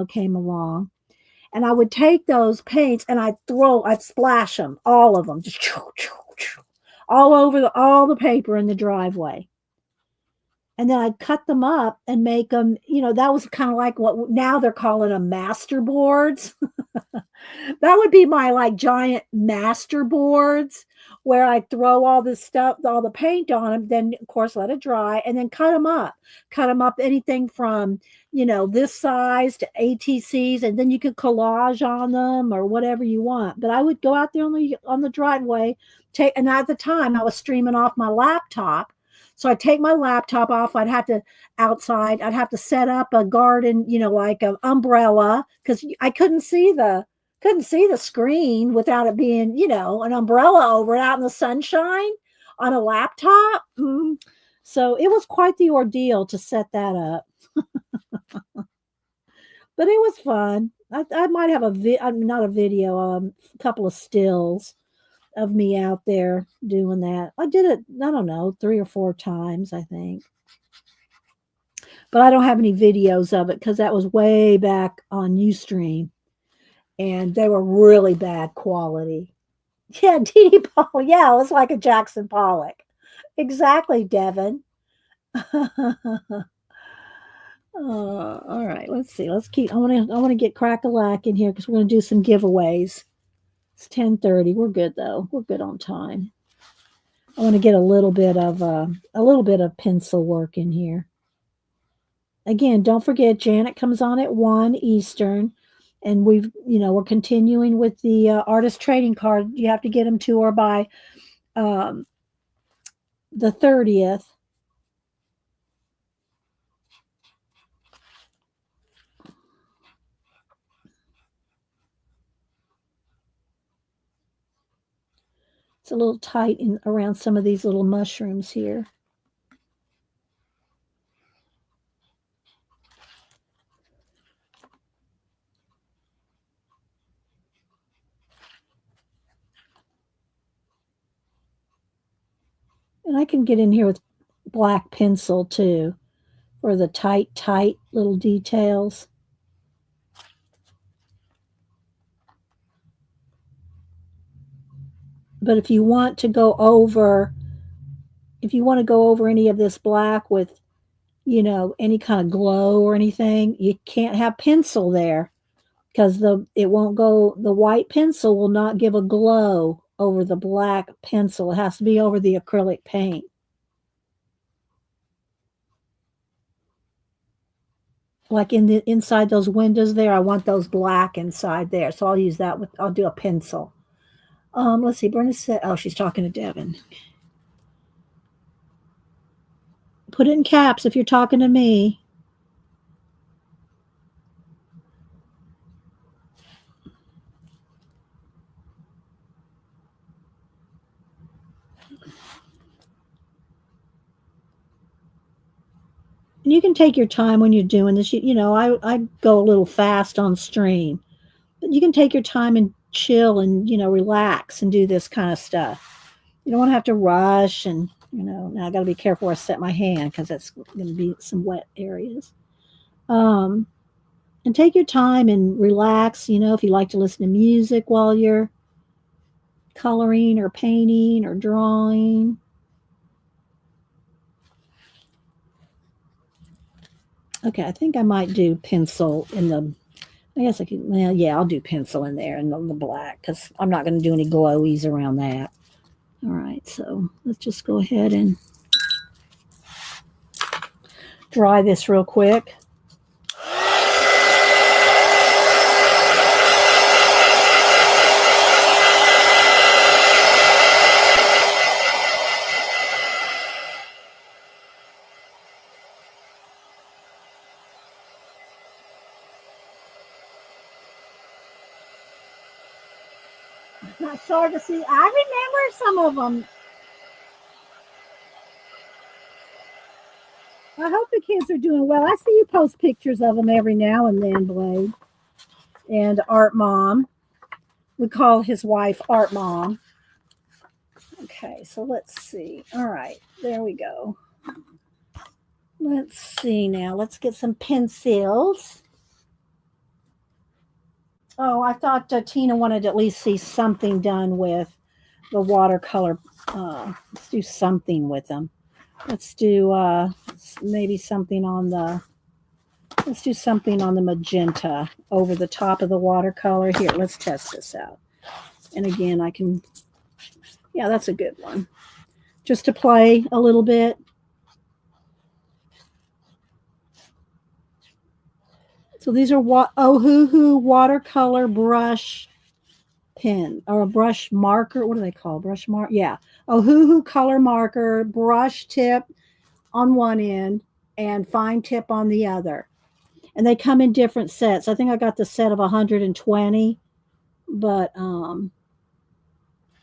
came along. And I would take those paints and I'd splash them, all of them, just all over all the paper in the driveway. And then I'd cut them up and make them, that was kind of like what now they're calling them master boards. That would be my like giant master boards where I throw all this stuff, all the paint on them, then of course let it dry and then cut them up. Cut them up anything from, this size to ATCs, and then you could collage on them or whatever you want. But I would go out there on the driveway, and at the time I was streaming off my laptop. So I'd take my laptop off. I'd have to set up a garden, like an umbrella because I couldn't see the screen without it being, an umbrella over it out in the sunshine on a laptop. So it was quite the ordeal to set that up. But it was fun. I might have not a video, a couple of stills of me out there doing that. I did it, I don't know, 3 or 4 times, I think. But I don't have any videos of it because that was way back on Ustream. And they were really bad quality. Yeah, Dee Paul. Yeah, it was like a Jackson Pollock. Exactly, Devin. All right, let's see. Let's keep. I want to get Crack-a-Lack in here because we're going to do some giveaways. It's 10:30. We're good though. We're good on time. I want to get a little bit of pencil work in here. Again, don't forget Janet comes on at 1 Eastern. And we're continuing with the artist trading card. You have to get them to her by the 30th. It's a little tight around some of these little mushrooms here. And I can get in here with black pencil too for the tight little details. But if you want to go over any of this black with, any kind of glow or anything, you can't have pencil there because the white pencil will not give a glow over the black pencil. It has to be over the acrylic paint. Like inside those windows there, I want those black inside there. So I'll use that I'll do a pencil. Let's see, Brenda said, oh, she's talking to Devin. Put it in caps if you're talking to me. And you can take your time when you're doing this. I go a little fast on stream, but you can take your time and chill and, relax and do this kind of stuff. You don't want to have to rush and, now I got to be careful where I set my hand because that's going to be some wet areas. And take your time and relax, if you like to listen to music while you're coloring or painting or drawing. Okay, I think I might do pencil in the, I guess I could, well, yeah, I'll do pencil in there and the black because I'm not going to do any glowies around that. All right, so let's just go ahead and dry this real quick. Not sure to see. I remember some of them. I hope the kids are doing well. I see you post pictures of them every now and then, Blade. And Art Mom. We call his wife Art Mom. Okay, so let's see. All right, there we go. Let's see now. Let's get some pencils. Oh, I thought Tina wanted to at least see something done with the watercolor. Let's do something with them. Let's do maybe something on the. Let's do something on the magenta over the top of the watercolor. Here, let's test this out. And again, I can. Yeah, that's a good one. Just to play a little bit. So these are Ohuhu watercolor brush pen or a brush marker. What do they call brush mark? Yeah, Ohuhu color marker, brush tip on one end and fine tip on the other. And they come in different sets. I think I got the set of 120, but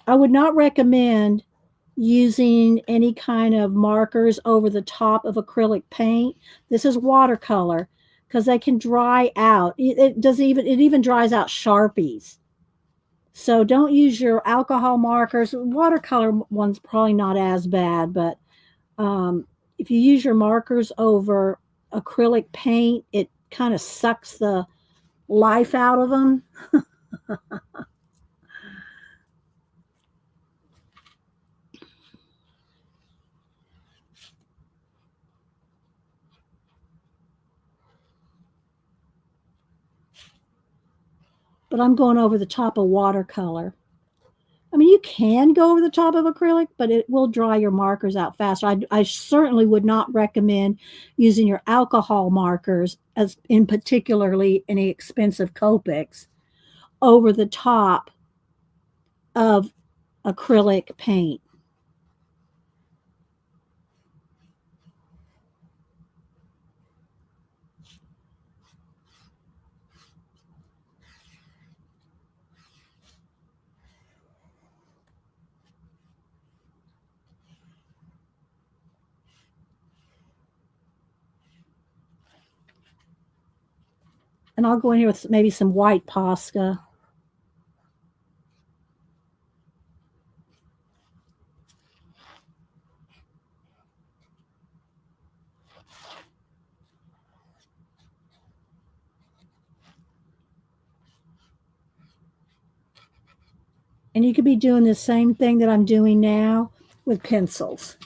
I would not recommend using any kind of markers over the top of acrylic paint. This is watercolor because they can dry out. It even dries out Sharpies. So don't use your alcohol markers. Watercolor one's probably not as bad, but if you use your markers over acrylic paint, it kind of sucks the life out of them. But I'm going over the top of watercolor. I mean, you can go over the top of acrylic, but it will dry your markers out faster. I certainly would not recommend using your alcohol markers, as in particularly any expensive Copics, over the top of acrylic paint. And I'll go in here with maybe some white Posca. And you could be doing the same thing that I'm doing now with pencils.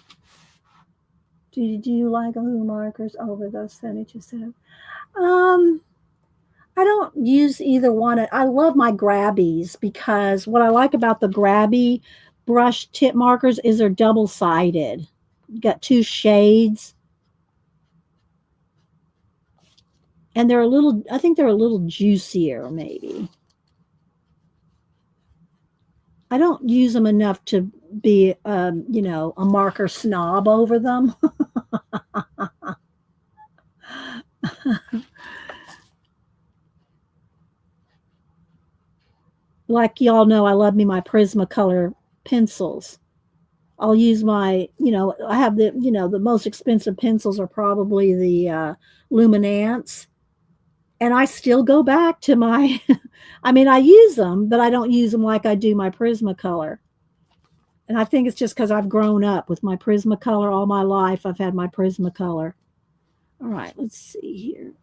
Do you like glue markers over those sentences? I don't use either one. I love my grabbies because what I like about the grabby brush tip markers is they're double sided. You got two shades, and they're a little. I think they're a little juicier, maybe. I don't use them enough to be, a marker snob over them. Like y'all know, I love me my Prismacolor pencils. I'll use I have the most expensive pencils are probably the Luminance. And I still go back to my, I mean, I use them, but I don't use them like I do my Prismacolor. And I think it's just because I've grown up with my Prismacolor all my life. I've had my Prismacolor. All right, let's see here.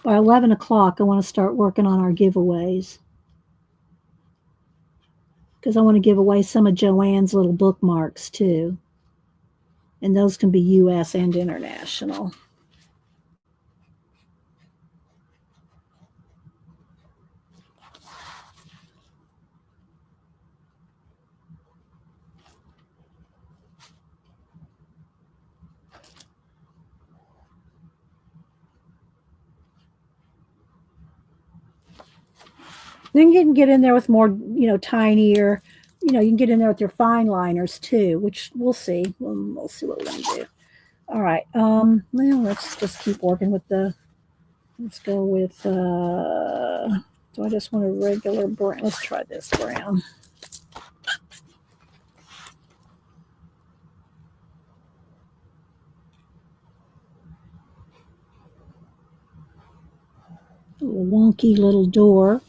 By 11 o'clock, I want to start working on our giveaways because I want to give away some of Joanne's little bookmarks too. And those can be US and international. Then you can get in there with more, tinier, you can get in there with your fine liners too, which we'll see. We'll see what we're going to do. All right. Well, let's just keep working with let's go with, do I just want a regular brown? Let's try this brown. A little wonky little door.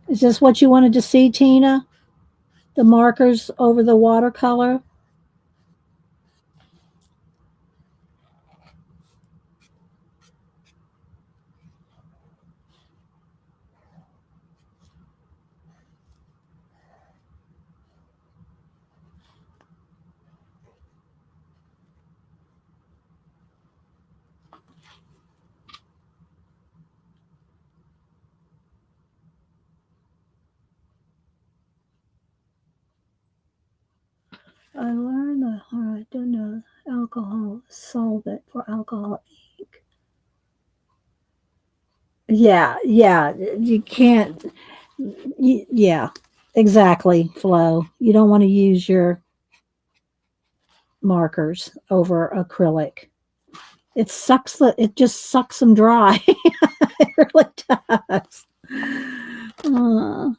Is this what you wanted to see, Tina? The markers over the watercolor? I learned that I don't know alcohol solvent for alcohol ink. Yeah, yeah, you can't. Yeah, exactly, Flo. You don't want to use your markers over acrylic. It just sucks them dry. It really does. Uh,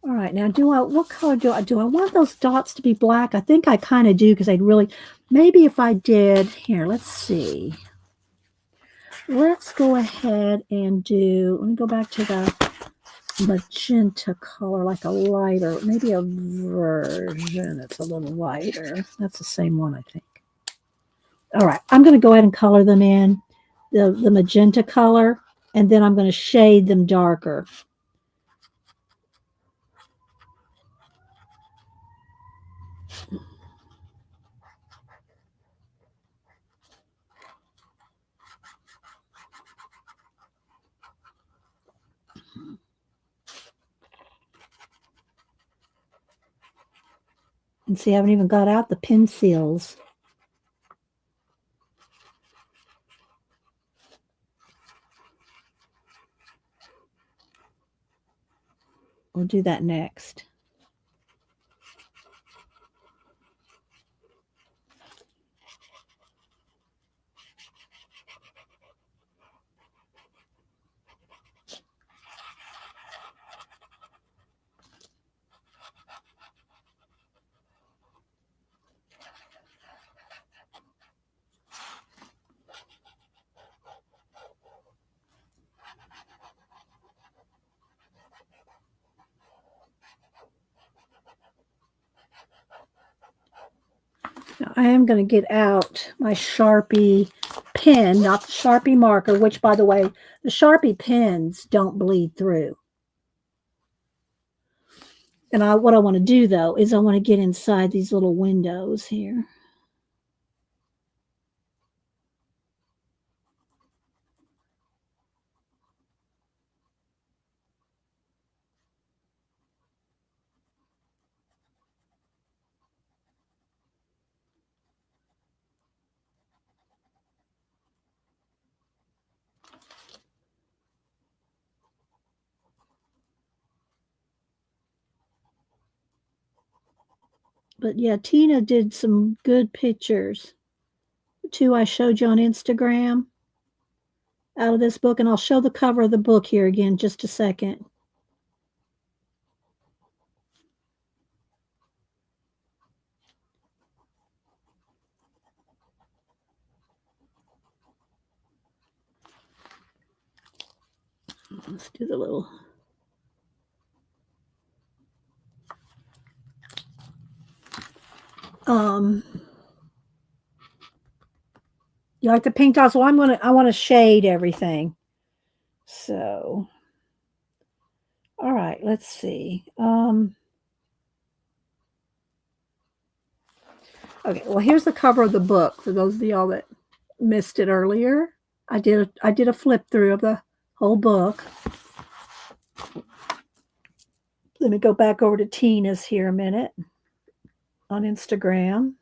all right, now what color do I do? I want those dots to be black. I think I kind of do because I'd really, maybe if I did, here, let's see. Let's go ahead and let me go back to the magenta color, like a lighter, maybe a version that's a little lighter. That's the same one, I think. All right, I'm going to go ahead and color them in the magenta color, and then I'm going to shade them darker. And see, I haven't even got out the pencils. We'll do that next. I am going to get out my Sharpie pen, not the Sharpie marker, which, by the way, the Sharpie pens don't bleed through. And what I want to do, though, is I want to get inside these little windows here. But yeah, Tina did some good pictures. The two I showed you on Instagram out of this book, and I'll show the cover of the book here again just a second. Let's do the little... You like the pink dots? Well, I want to shade everything. So, all right, let's see. Okay, well, here's the cover of the book for those of y'all that missed it earlier. I did a flip through of the whole book. Let me go back over to Tina's here a minute on Instagram.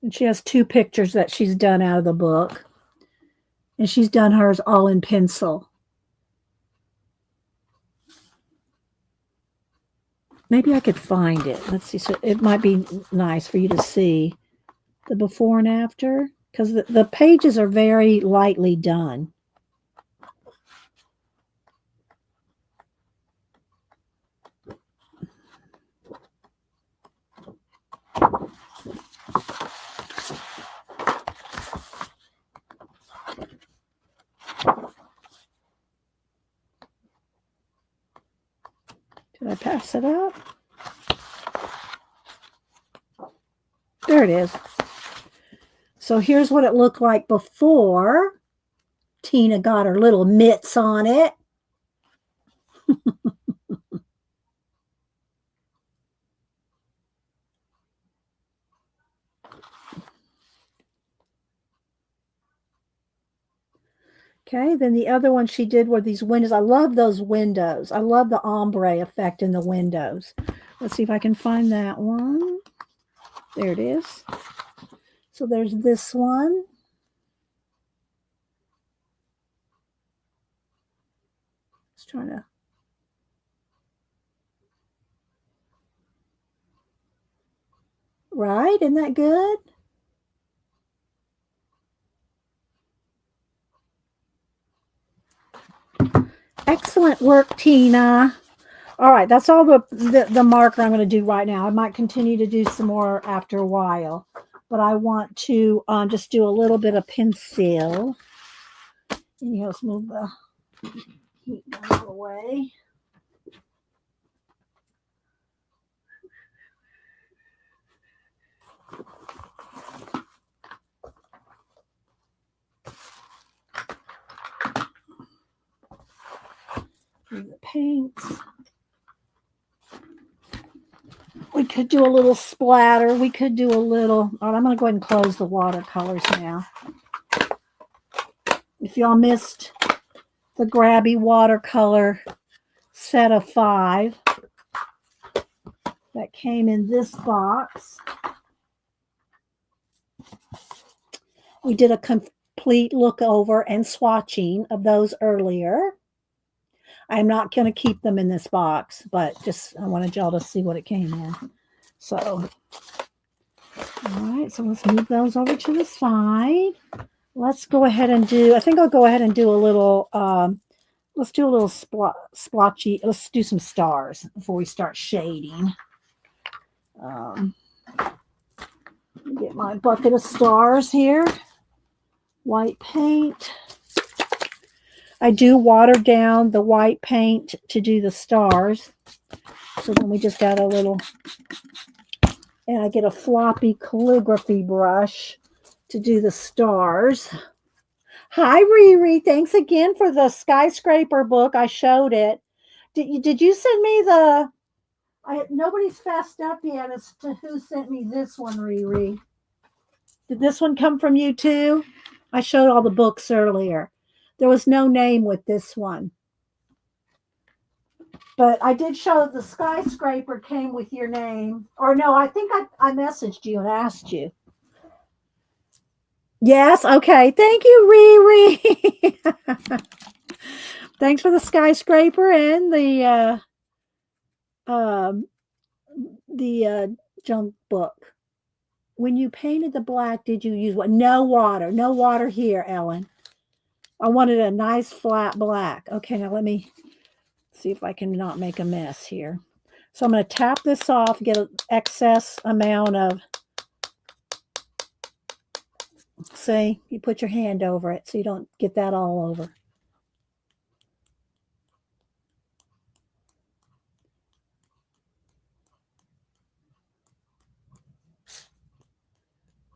And she has two pictures that she's done out of the book. And she's done hers all in pencil. Maybe I could find it. Let's see. So it might be nice for you to see the before and after, because the pages are very lightly done. Did I pass it up? There it is. So here's what it looked like before Tina got her little mitts on it. Okay, then the other one she did were these windows. I love those windows. I love the ombre effect in the windows. Let's see if I can find that one. There it is. So there's this one. Just trying to... Right? Isn't that good? Excellent work, Tina. All right, that's all the marker I'm going to do right now. I might continue to do some more after a while, but I want to just do a little bit of pencil. And let's move the heat out of the way. The paints. We could do a little splatter. We could do a little... All right, I'm going to go ahead and close the watercolors now. If y'all missed the Grabby watercolor set of 5 that came in this box, we did a complete look over and swatching of those earlier. I'm not going to keep them in this box, but just I wanted y'all to see what it came in. So, all right, so let's move those over to the side. Let's go ahead and do, I think I'll go ahead and do a little, let's do a little splotchy, let's do some stars before we start shading. Get my bucket of stars here. White paint. I do water down the white paint to do the stars. So then we just got a little, and I get a floppy calligraphy brush to do the stars. Hi, Riri. Thanks again for the skyscraper book. I showed it. Did you send me the? Nobody's fessed up yet as to who sent me this one, Riri. Did this one come from you too? I showed all the books earlier. There was no name with this one. But I did show the skyscraper came with your name. Or no, I think I messaged you and asked you. Yes, okay. Thank you, Riri. Thanks for the skyscraper and the junk book. When you painted the black, did you use what? No water. No water here, Ellen. I wanted a nice flat black. Okay, now let me see if I can not make a mess here. So I'm going to tap this off, get an excess amount of, see, you put your hand over it so you don't get that all over.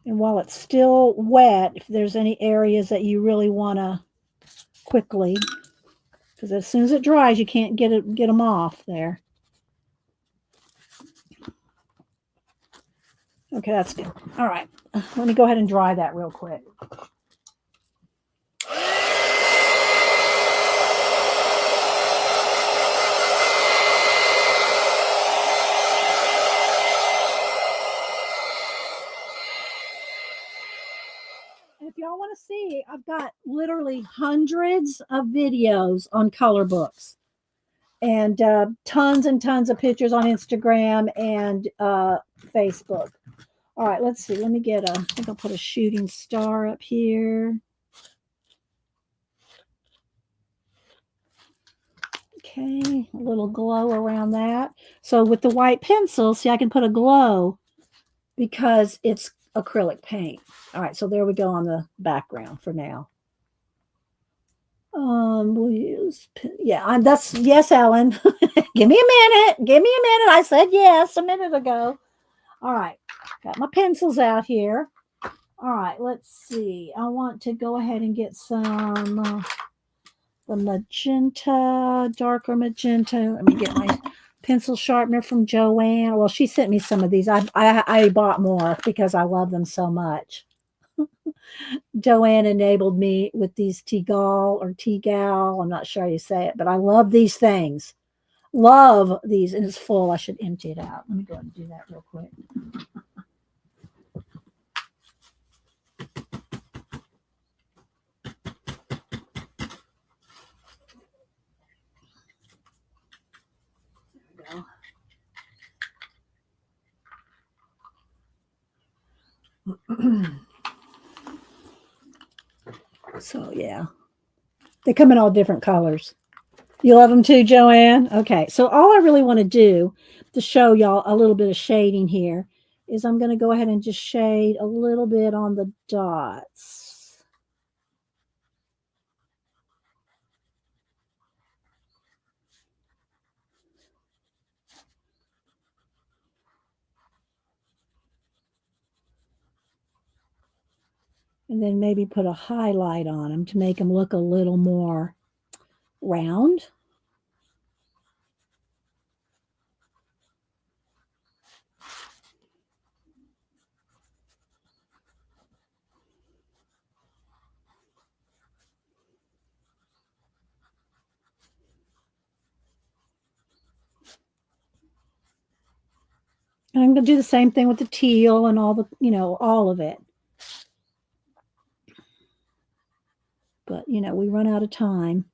And while it's still wet, if there's any areas that you really want to quickly, because as soon as it dries, you can't get them off there. Okay, that's good. All right, let me go ahead and dry that real quick. If y'all want to see, I've got literally hundreds of videos on color books and tons and tons of pictures on Instagram and Facebook. All right, let's see. Let me get I think I'll put a shooting star up here. Okay, a little glow around that. So with the white pencil, see, I can put a glow because it's acrylic paint. All right, so there we go on the background for now. We'll use, yeah, that's, yes, Ellen. Give me a minute. Give me a minute. I said yes a minute ago. All right, got my pencils out here. All right, let's see. I want to go ahead and get some the magenta, darker magenta. Let me get my pencil sharpener from Joanne. Well, she sent me some of these. I bought more because I love them so much. Joanne enabled me with these Tegal or Tegal. I'm not sure how you say it, but I love these things. Love these, and it's full. I should empty it out. Let me go ahead and do that real quick. So yeah, they come in all different colors. You love them too, Joanne? Okay, so all I really want to do to show y'all a little bit of shading here is I'm going to go ahead and just shade a little bit on the dots. And then maybe put a highlight on them to make them look a little more round. And I'm going to do the same thing with the teal and all the, all of it. But, we run out of time.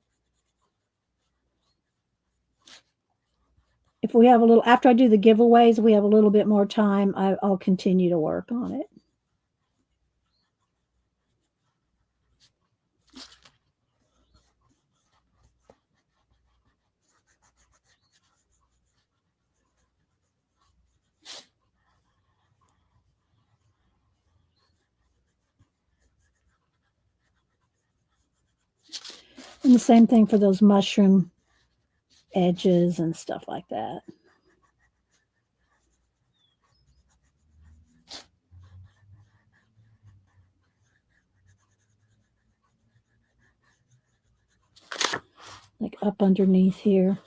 If we have a little, after I do the giveaways, we have a little bit more time, I'll continue to work on it. And the same thing for those mushroom edges and stuff like that. Like up underneath here.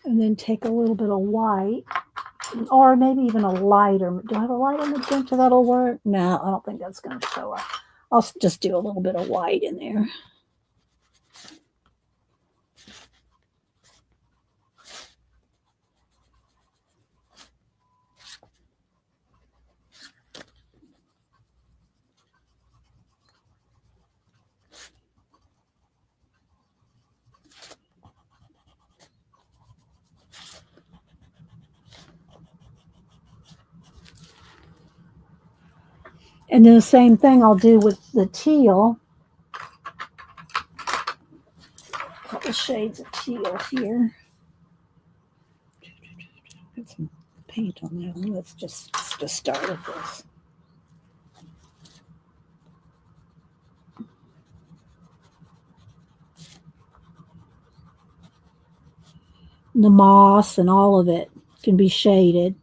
And then take a little bit of white, or maybe even a lighter. Do I have a lighter magenta that'll work? No, I don't think that's going to show up. I'll just do a little bit of white in there. And then the same thing I'll do with the teal. A couple shades of teal here. Put some paint on that one. Let's just start with this. The moss and all of it can be shaded.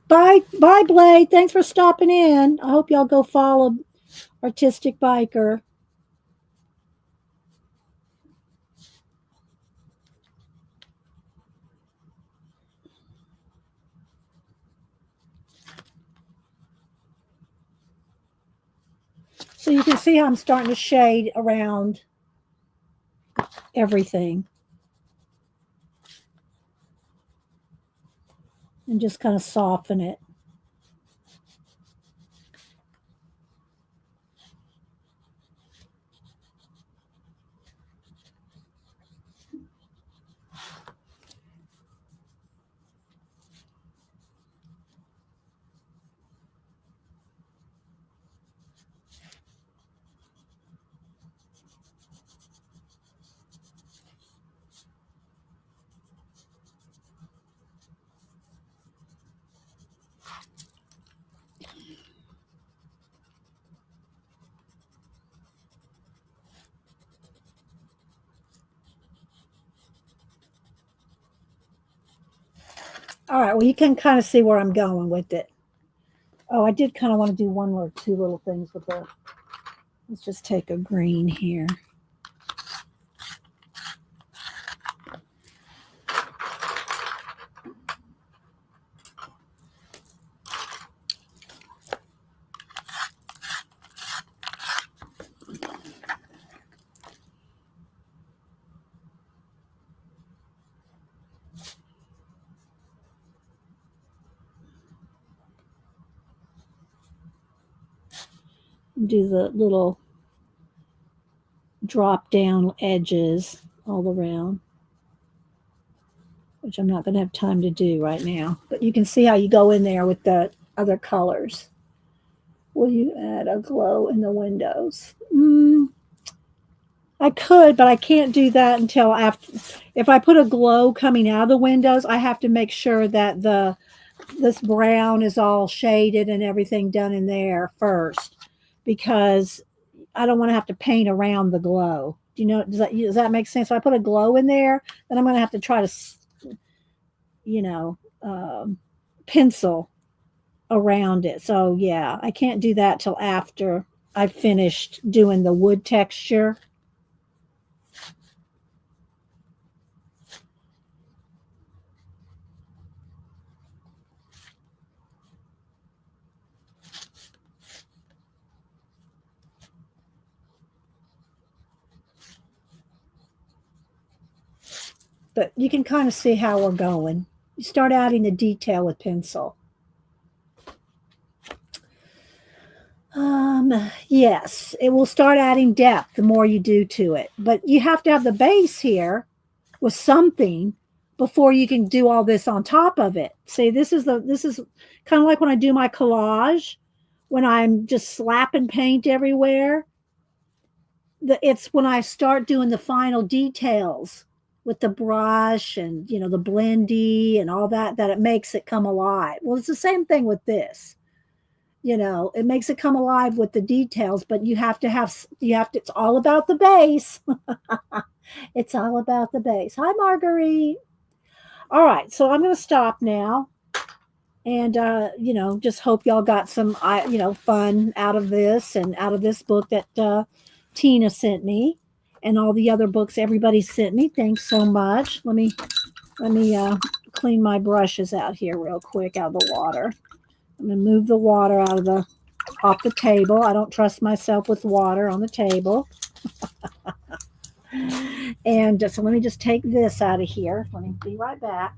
Bye, Blade. Thanks for stopping in. I hope y'all go follow Artistic Biker. So you can see how I'm starting to shade around everything. And just kind of soften it. All right, well, you can kind of see where I'm going with it. Oh, I did kind of want to do one or two little things with it. Let's just take a green here. Do the little drop down edges all around, which I'm not going to have time to do right now. But you can see how you go in there with the other colors. Will you add a glow in the windows? I could, but I can't do that until after. If I put a glow coming out of the windows, I have to make sure that this brown is all shaded and everything done in there first, because I don't want to have to paint around the glow. Do you know? Does that make sense? If I put a glow in there, then I'm going to have to try to, pencil around it. So yeah, I can't do that till after I've finished doing the wood texture. but you can kind of see how we're going. You start adding the detail with pencil. Yes, it will start adding depth the more you do to it, but you have to have the base here with something before you can do all this on top of it. See, this is kind of like when I do my collage, when I'm just slapping paint everywhere. It's when I start doing the final details with the brush and the blendy and all that it makes it come alive. Well, it's the same thing with this. It makes it come alive with the details, but it's all about the base. It's all about the base. Hi, Marguerite. All right, so I'm going to stop now. And, just hope y'all got some, fun out of this and out of this book that Tina sent me and all the other books everybody sent me. Thanks so much. Let me clean my brushes out here real quick out of the water. I'm going to move the water off the table. I don't trust myself with water on the table. And so let me just take this out of here. Let me be right back.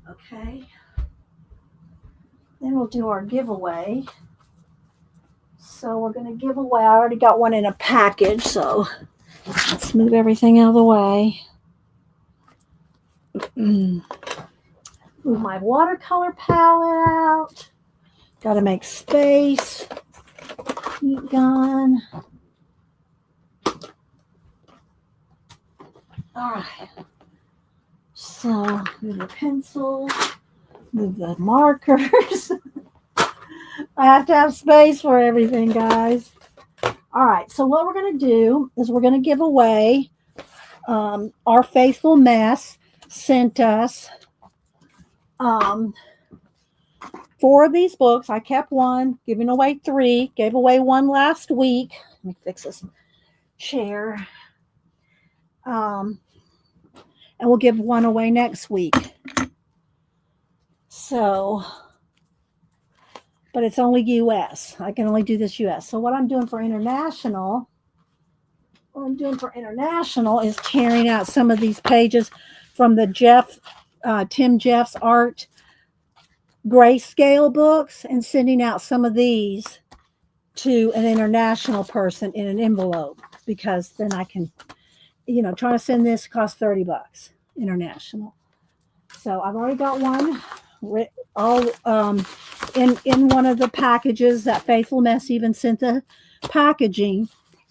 Okay. Then we'll do our giveaway. So we're going to give away, I already got one in a package, so let's move everything out of the way. Move my watercolor palette out. Got to make space. Heat gun. All right. So move the pencils, move the markers. I have to have space for everything, guys. All right. So what we're going to do is we're going to give away our faithful Mess sent us 4 of these books. I kept one, giving away 3, gave away 1 last week. Let me fix this chair. And we'll give 1 away next week. So, but it's only US. I can only do this US. So what I'm doing for international, is tearing out some of these pages from the Tim Jeff's art grayscale books and sending out some of these to an international person in an envelope, because then I can, trying to send this costs $30 international. So I've already got one all in one of the packages that Faithful Mess even sent the packaging.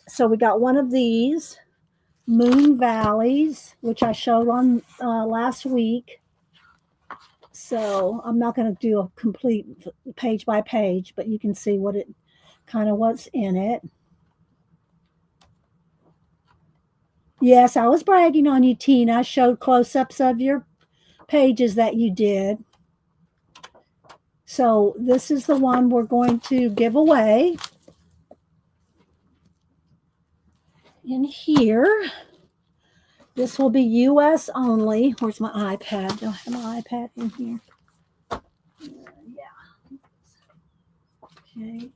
So we got one of these Moon Valleys, which I showed on last week. So I'm not going to do a complete page by page, but you can see what's in it. Yes, I was bragging on you, Tina. I showed close-ups of your pages that you did. So this is the one we're going to give away. In here, this will be US only. Where's my iPad? Do I have my iPad in here? Yeah. Okay.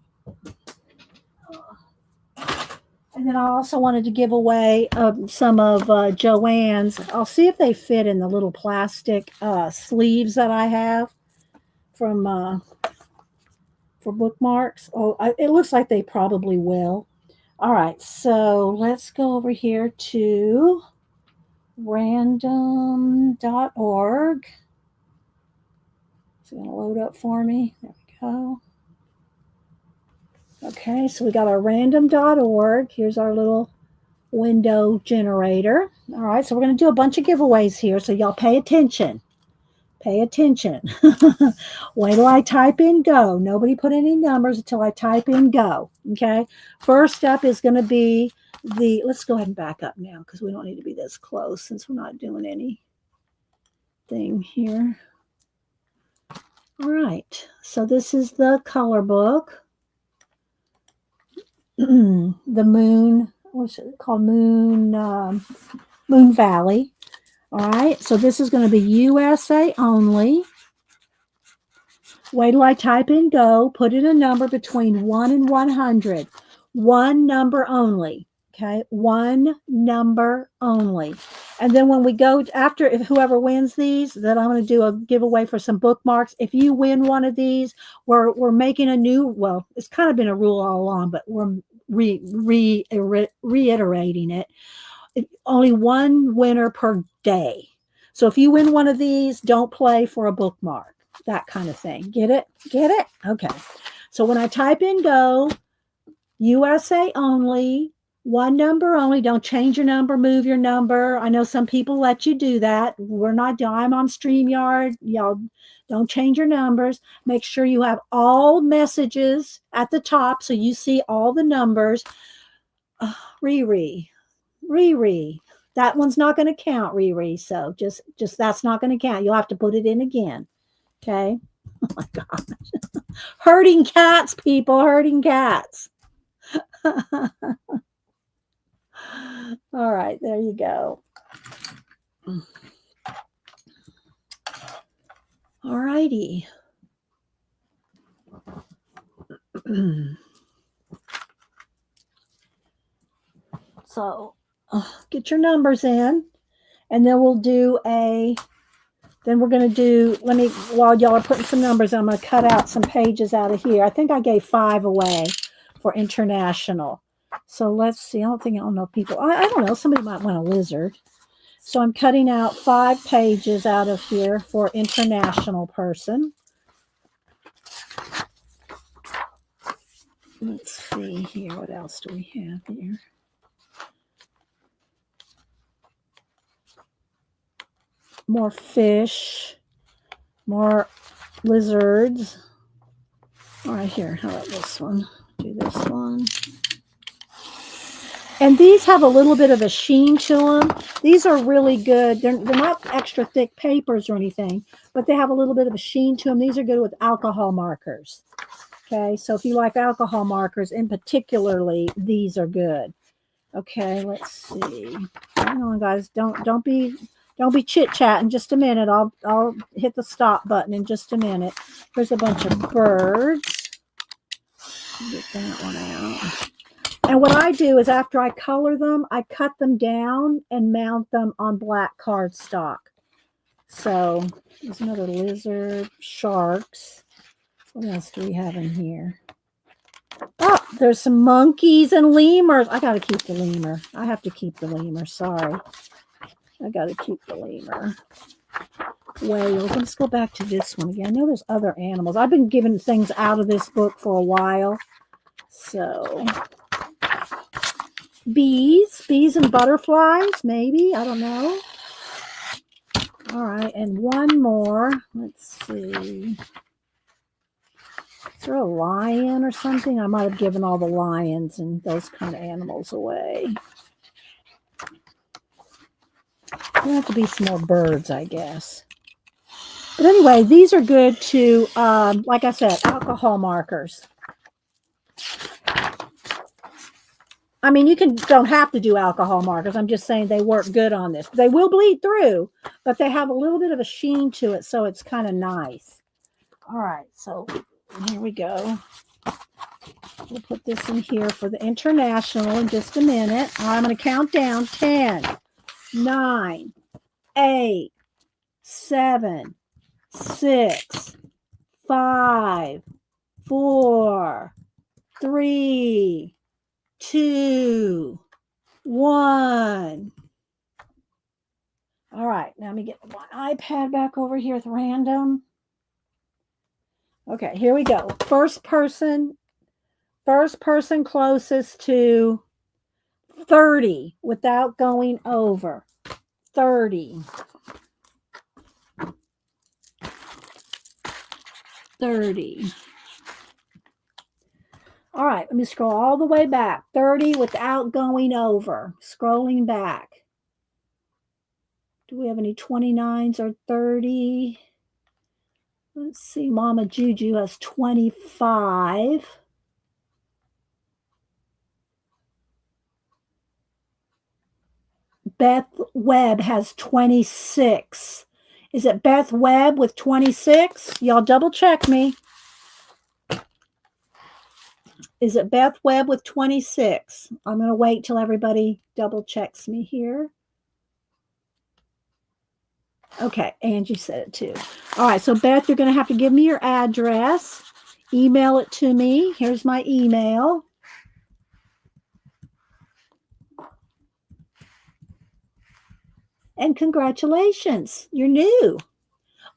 And then I also wanted to give away some of Joanne's. I'll see if they fit in the little plastic sleeves that I have from for bookmarks. Oh, it looks like they probably will. All right, so let's go over here to random.org. It's going to load up for me. There we go. Okay, so we got our random.org. Here's our little window generator. All right, so we're going to do a bunch of giveaways here, so y'all pay attention. Pay attention. Wait till I type in go. Nobody put any numbers until I type in go. Okay, first up is going to be let's go ahead and back up now because we don't need to be this close since we're not doing anything here. All right, so this is the color book. The Moon, what's it called? Moon Valley. All right, so this is going to be USA only. Wait till I type in go, put in a number between 1 and 100. One number only. Okay, one number only. And then when we go after, if whoever wins these, then I'm going to do a giveaway for some bookmarks. If you win one of these, we're making a new, well, it's kind of been a rule all along, but we're reiterating it. Only one winner per day. So if you win one of these, don't play for a bookmark, that kind of thing. Get it? Get it? Okay. So when I type in go, USA only, one number only. Don't change your number, move your number. I know some people let you do that. We're not, I'm on StreamYard. Y'all don't change your numbers. Make sure you have all messages at the top so you see all the numbers. Riri, that one's not going to count, Riri. So just that's not going to count. You'll have to put it in again. Okay. Oh my gosh. Herding cats, people, herding cats. All right, there you go. All righty. So get your numbers in, and then we'll do then we're going to do, while y'all are putting some numbers, I'm going to cut out some pages out of here. I think I gave 5 away for international. So let's see. I don't know people. I don't know. Somebody might want a lizard. So I'm cutting out 5 pages out of here for international person. Let's see here. What else do we have here? More fish, more lizards. All right, here. How about this one? Do this one. And these have a little bit of a sheen to them. These are really good. They're not extra thick papers or anything, but they have a little bit of a sheen to them. These are good with alcohol markers. Okay, so if you like alcohol markers, in particularly, these are good. Okay, let's see. Hang on, guys. Don't be chit-chatting. Just a minute. I'll hit the stop button in just a minute. There's a bunch of birds. Get that one out. And what I do is after I color them, I cut them down and mount them on black cardstock. So there's another lizard, sharks. What else do we have in here? Oh, there's some monkeys and lemurs. I got to keep the lemur. I have to keep the lemur. Sorry. I got to keep the lemur. Whales. Let's go back to this one again. I know there's other animals. I've been giving things out of this book for a while. So bees and butterflies, maybe. I don't know. All right. And one more. Let's see. Is there a lion or something? I might have given all the lions and those kind of animals away. There have to be some more birds, I guess. But anyway, these are good to, like I said, alcohol markers. I mean, you don't have to do alcohol markers. I'm just saying they work good on this. They will bleed through, but they have a little bit of a sheen to it, so it's kind of nice. All right, so here we go. We'll put this in here for the international in just a minute. I'm going to count down 10, 9, 8, 7, 6, 5, 4, 3, 2, 1. All right, now let me get my iPad back over here with random. Okay, here we go. First person closest to 30 without going over. 30. 30. All right, let me scroll all the way back. 30 without going over. Scrolling back. Do we have any 29s or 30? Let's see. Mama Juju has 25. Beth Webb has 26. Is it Beth Webb with 26? Y'all double check me. Is it Beth Webb with 26? I'm going to wait till everybody double checks me here. Okay, Angie said it too. All right, so Beth, you're going to have to give me your address. Email it to me. Here's my email. And congratulations, you're new.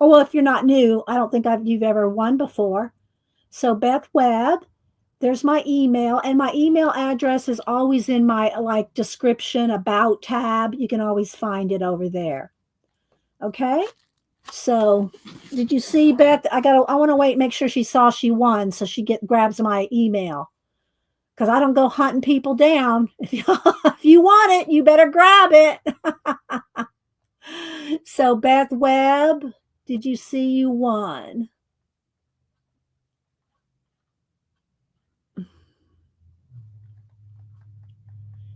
Oh, well, if you're not new, I don't think you've ever won before. So Beth Webb, there's my email, and my email address is always in my description about tab. You can always find it over there. Okay. So did you see Beth? I want to wait, make sure she saw she won. So she grabs my email, because I don't go hunting people down. If you want it, you better grab it. So Beth Webb, did you see you won?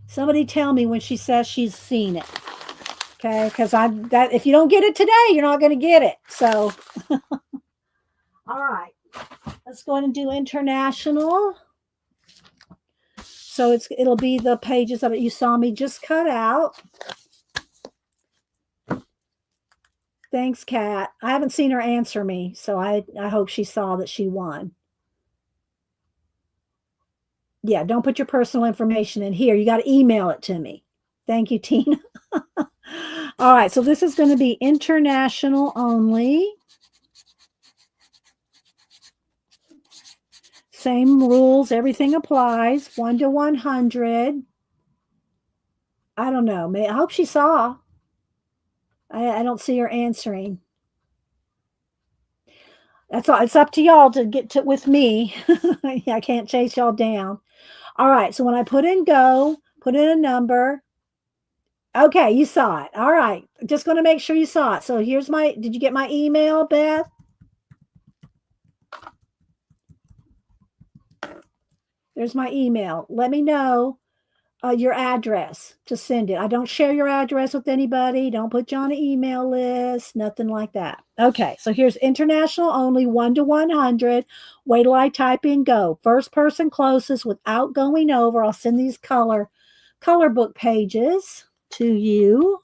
Somebody tell me when she says she's seen it. Okay, because if you don't get it today, you're not going to get it. So, all right, let's go ahead and do international. So it'll be the pages of it you saw me just cut out. Thanks, Kat. I haven't seen her answer me, so I hope she saw that she won. Yeah, don't put your personal information in here. You got to email it to me. Thank you, Tina. All right, so this is going to be international only. Same rules, everything applies. 1 to 100. I don't know. I hope she saw. I don't see her answering. That's all. It's up to y'all to get to with me. I can't chase y'all down. All right, so when I put in go, put in a number. Okay, you saw it. All right. Just going to make sure you saw it. So here's did you get my email, Beth? There's my email. Let me know your address to send it. I don't share your address with anybody. Don't put you on an email list, nothing like that. Okay, so here's international only, 1 to 100. Wait till I type in go. First person closest without going over. I'll send these color book pages to you.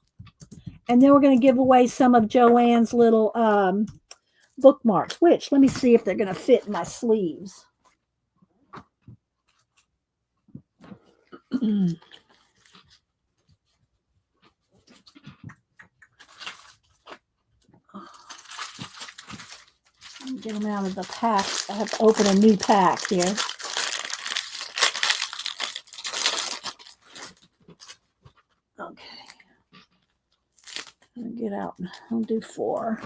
And then we're going to give away some of Joanne's little bookmarks, which let me see if they're going to fit in my sleeves. Get them out of the pack. I have to open a new pack here. Okay. Get out. I'll do 4.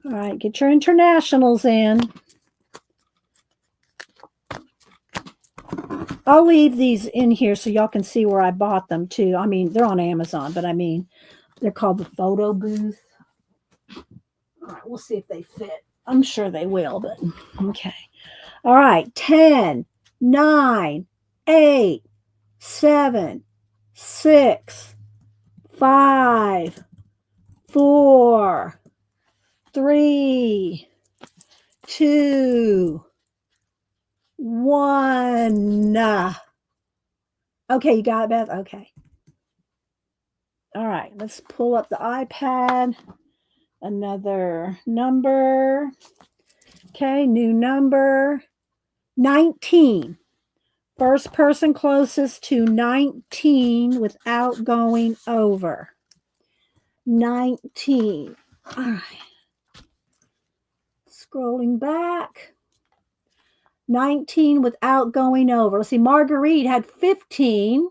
All right, get your internationals in. I'll leave these in here so y'all can see where I bought them too. I mean, they're on Amazon, but I mean, they're called the photo booth. All right, we'll see if they fit. I'm sure they will, but okay. All right, 10, 9, 8, 7, 6, 5, 4, 3, 2, 1. Okay, you got it, Beth? Okay. All right, let's pull up the iPad. Another number. Okay, new number. 19. First person closest to 19 without going over. 19. All right. Scrolling back. 19 without going over. Let's see, Marguerite had 15.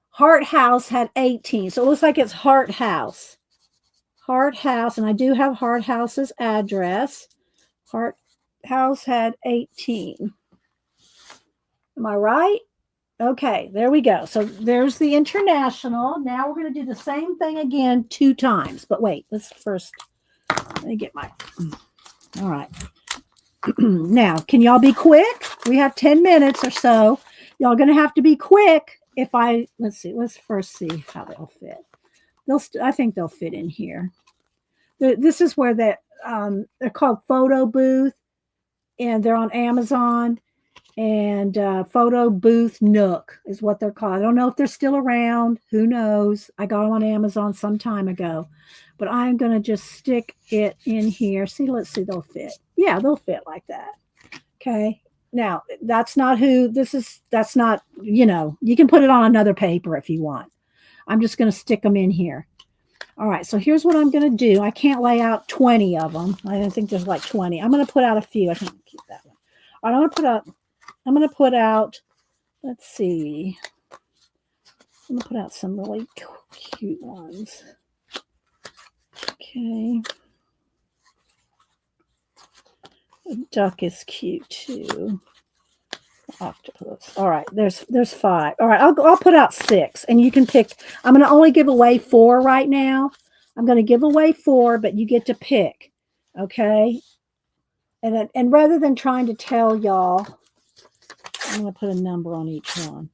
Heart House had 18. So it looks like it's Heart House. Heart House, and I do have Heart House's address. Heart House had 18. Am I right? Okay, there we go. So there's the international. Now we're going to do the same thing again 2 times. But wait, let's first, let me get my, all right. Now, can y'all be quick? We have 10 minutes or so. Y'all going to have to be quick. Let's first see how they'll fit. I think they'll fit in here. This is where they're called Photo Booth, and they're on Amazon. And Photo Booth Nook is what they're called. I don't know if they're still around. Who knows? I got them on Amazon some time ago. But I'm going to just stick it in here. See, let's see, they'll fit. Yeah, they'll fit like that. Okay. Now, that's not who this is. That's not, you can put it on another paper if you want. I'm just going to stick them in here. All right. So here's what I'm going to do. I can't lay out 20 of them. I don't think there's like 20. I'm going to put out a few. I can keep that one. All right, I'm going to put out, let's see. I'm going to put out some really cute ones. Okay. The duck is cute too. Octopus. All right, there's 5. All right, I'll put out 6, and you can pick. I'm going to only give away 4 right now. I'm going to give away 4, but you get to pick. Okay. And rather than trying to tell y'all, I'm going to put a number on each one.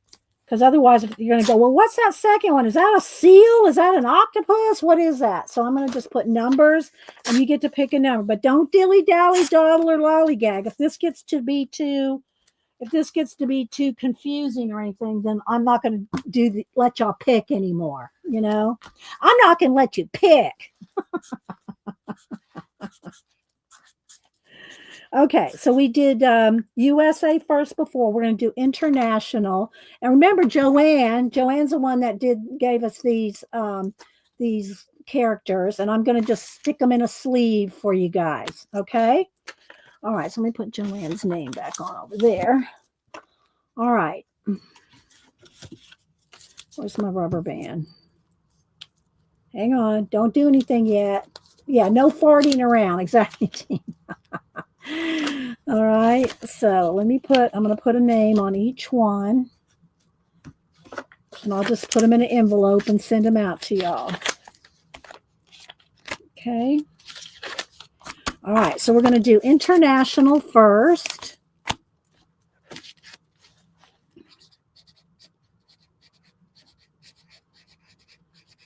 Because otherwise, if you're going to go, well, what's that second one? Is that a seal? Is that an octopus? What is that? So I'm going to just put numbers, and you get to pick a number. But don't dilly-dally, dawdle, or lollygag. If this gets to be too confusing or anything, then I'm not going to let y'all pick anymore. I'm not going to let you pick. Okay, so we did USA first before. We're going to do international. And remember, Joanne's the one that gave us these characters, and I'm going to just stick them in a sleeve for you guys. Okay. All right, so let me put Joanne's name back on over there. All right. Where's my rubber band? Hang on. Don't do anything yet. Yeah, no farting around. Exactly. All right, so I'm going to put a name on each one, and I'll just put them in an envelope and send them out to y'all. Okay. All right, so we're going to do international first.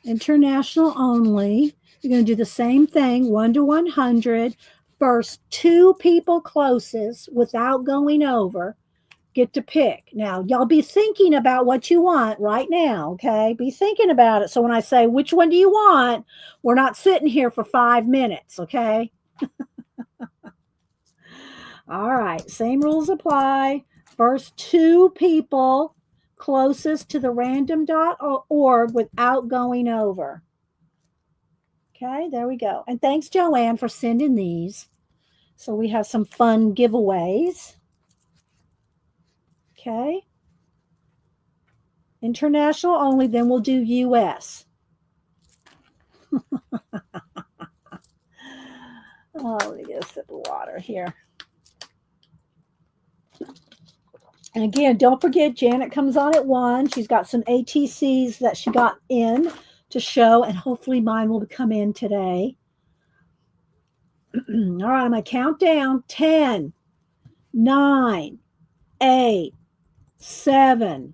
International only. You're going to do the same thing, 1 to 100. First 2 people closest without going over get to pick. Now, y'all be thinking about what you want right now, okay? Be thinking about it. So when I say, which one do you want? We're not sitting here for 5 minutes, okay? All right, same rules apply. First 2 people closest to the random.org without going over. Okay, there we go. And thanks, Joanne, for sending these. So we have some fun giveaways. Okay. International only, then we'll do US. Oh, let me get a sip of water here. And again, don't forget, Janet comes on at 1. She's got some ATCs that she got in to show, and hopefully mine will come in today. All right, I'm going to count down. 10, 9, 8, 7,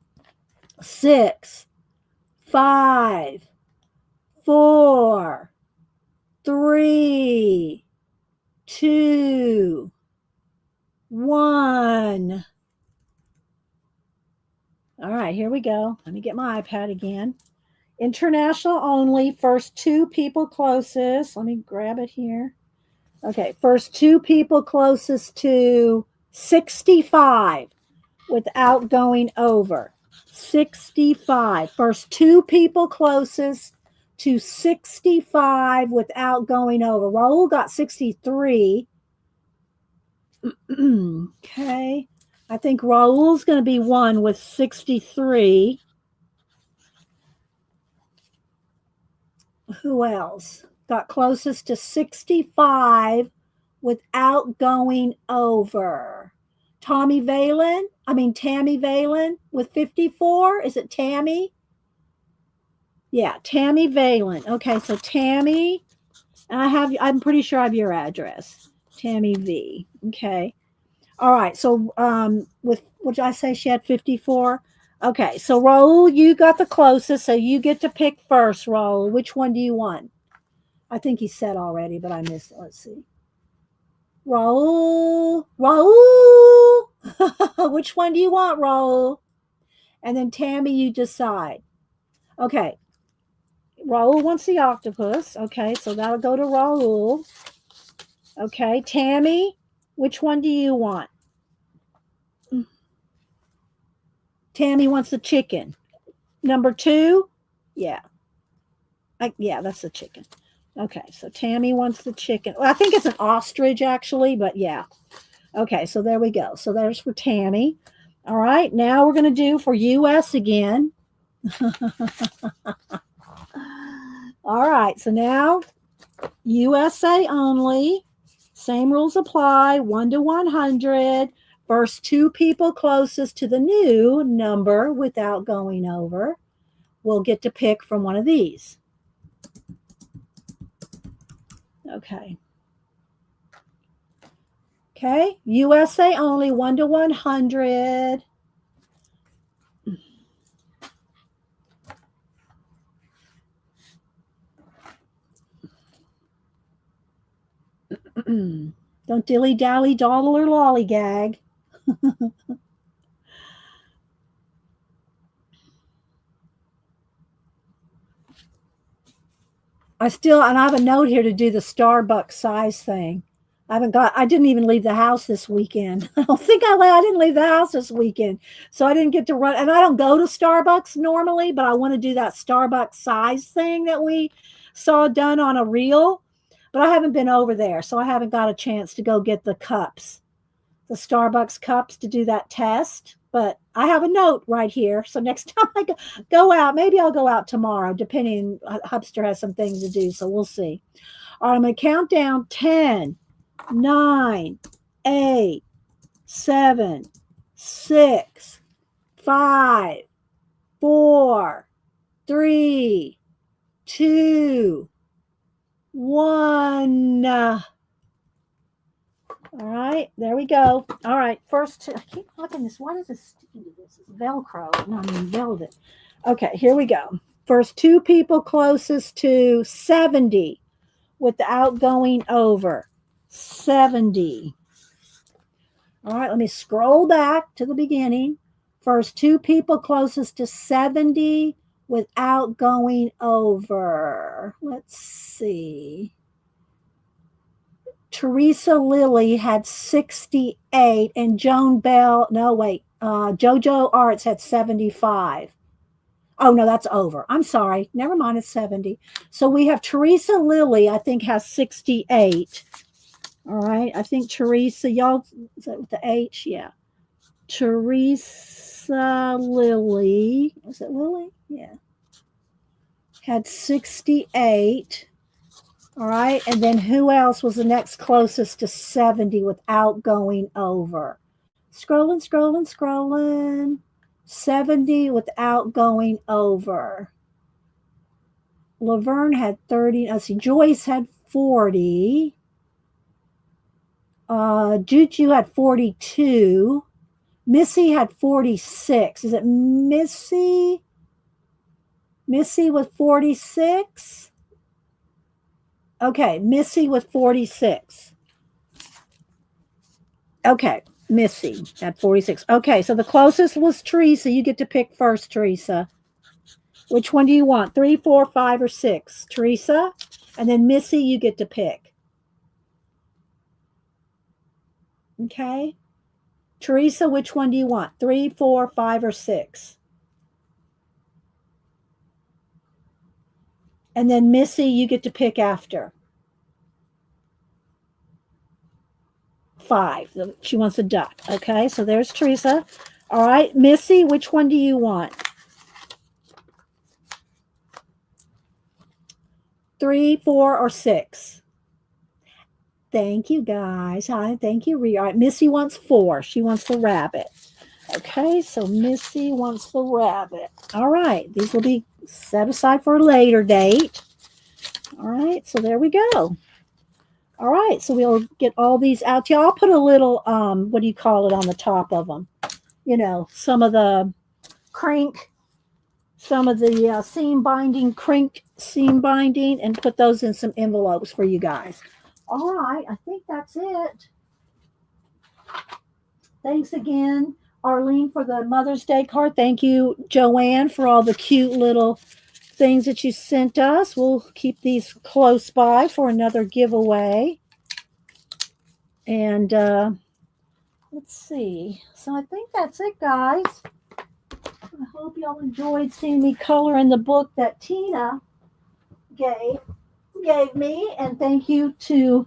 6, 5, 4, 3, 2, 1. All right, here we go. Let me get my iPad again. International only, first 2 people closest. Let me grab it here. Okay, first 2 people closest to 65 without going over. 65. First 2 people closest to 65 without going over. Raul got 63. Okay. I think Raul's going to be one with 63. Who else got closest to 65 without going over? Tammy Valen with 54. Is it Tammy? Yeah, Tammy Valen. Okay, so Tammy, and I'm pretty sure I have your address. Tammy V. Okay. All right. So what did I say? She had 54. Okay, so Raul, you got the closest, so you get to pick first, Raul. Which one do you want? I think he said already, but I missed it. Let's see. Raul. Raul. Which one do you want, Raul? And then Tammy, you decide. Okay. Raul wants the octopus. Okay, so that'll go to Raul. Okay, Tammy, which one do you want? Tammy wants the chicken. Number 2? Yeah. Yeah, that's the chicken. Okay, so Tammy wants the chicken. Well, I think it's an ostrich, actually, but yeah. Okay, so there we go. So there's for Tammy. All right, now we're going to do for US again. All right, so now USA only. Same rules apply, 1 to 100. First 2 people closest to the new number without going over will get to pick from one of these. Okay. Okay, USA only, 1 to 100. Don't dilly-dally, dawdle, or lollygag. I have a note here to do the Starbucks size thing. I didn't even leave the house this weekend. I don't think I didn't leave the house this weekend. So I didn't get to run. And I don't go to Starbucks normally, but I want to do that Starbucks size thing that we saw done on a reel. But I haven't been over there. So I haven't got a chance to go get the cups, the Starbucks cups to do that test. But I have a note right here. So next time I go out, maybe I'll go out tomorrow, depending. Hubster has some things to do. So we'll see. All right, I'm going to count down 10. 9, 8, 7, 6, 5, 4, 3, 2, 1. All right, there we go. All right, first, I keep looking this. What is this sticky to this? It's Velcro, not even velvet. Okay, here we go. First 2 people closest to 70 without going over. 70. All right, let me scroll back to the beginning. First 2 people closest to 70 without going over. Let's see. Teresa Lilly had 68 and Joan Bell, JoJo Arts had 75. Oh, no, that's over. I'm sorry. Never mind, it's 70. So we have Teresa Lilly, I think, has 68. All right, I think Teresa, y'all, is that with the H? Yeah. Teresa Lilly, was it Lilly? Yeah. Had 68. All right, and then who else was the next closest to 70 without going over? Scrolling, scrolling, scrolling. 70 without going over. Laverne had 30. Let's see, Joyce had 40. Juju had 42. Missy had 46. Is it Missy? Missy with 46? Okay, Missy with 46. Okay, Missy had 46. Okay, so the closest was Teresa. You get to pick first, Teresa. Which one do you want? 3, 4, 5, or 6? Teresa? And then Missy, you get to pick. Okay. Teresa, which one do you want? 3, 4, 5, or 6? And then Missy, you get to pick after. 5. She wants a duck. Okay, so there's Teresa. All right, Missy, which one do you want? 3, 4, or 6? Thank you, guys. Hi, thank you, Rhea. All right, Missy wants 4. She wants the rabbit. Okay, so Missy wants the rabbit. All right, these will be set aside for a later date. All right, so there we go. All right, so we'll get all these out to you. I'll put a little, what do you call it, on the top of them. You know, some of the crank some of the seam binding, crink seam binding, and put those in some envelopes for you guys. All right, I think that's it. Thanks again, Arlene, for the Mother's Day card. Thank you, Joanne, for all the cute little things that you sent us. We'll keep these close by for another giveaway. And let's see. So I think that's it, guys. I hope y'all enjoyed seeing me color in the book that Tina gave me. And thank you to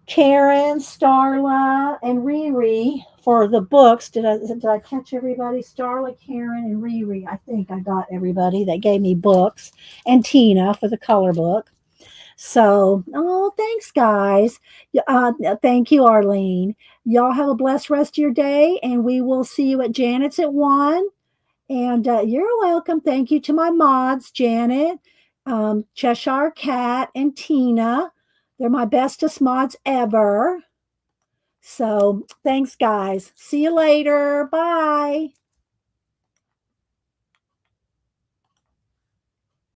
Karen, Starla, and Riri for the books. Did I catch everybody? Starla, Karen, and Riri. I think I got everybody that gave me books, and Tina for the color book. So, oh, thanks, guys. Thank you, Arlene. Y'all have a blessed rest of your day, and we will see you at Janet's at 1. And you're welcome. Thank you to my mods, Janet, Cheshire Cat, and Tina. They're my bestest mods ever. So thanks, guys. See you later. Bye.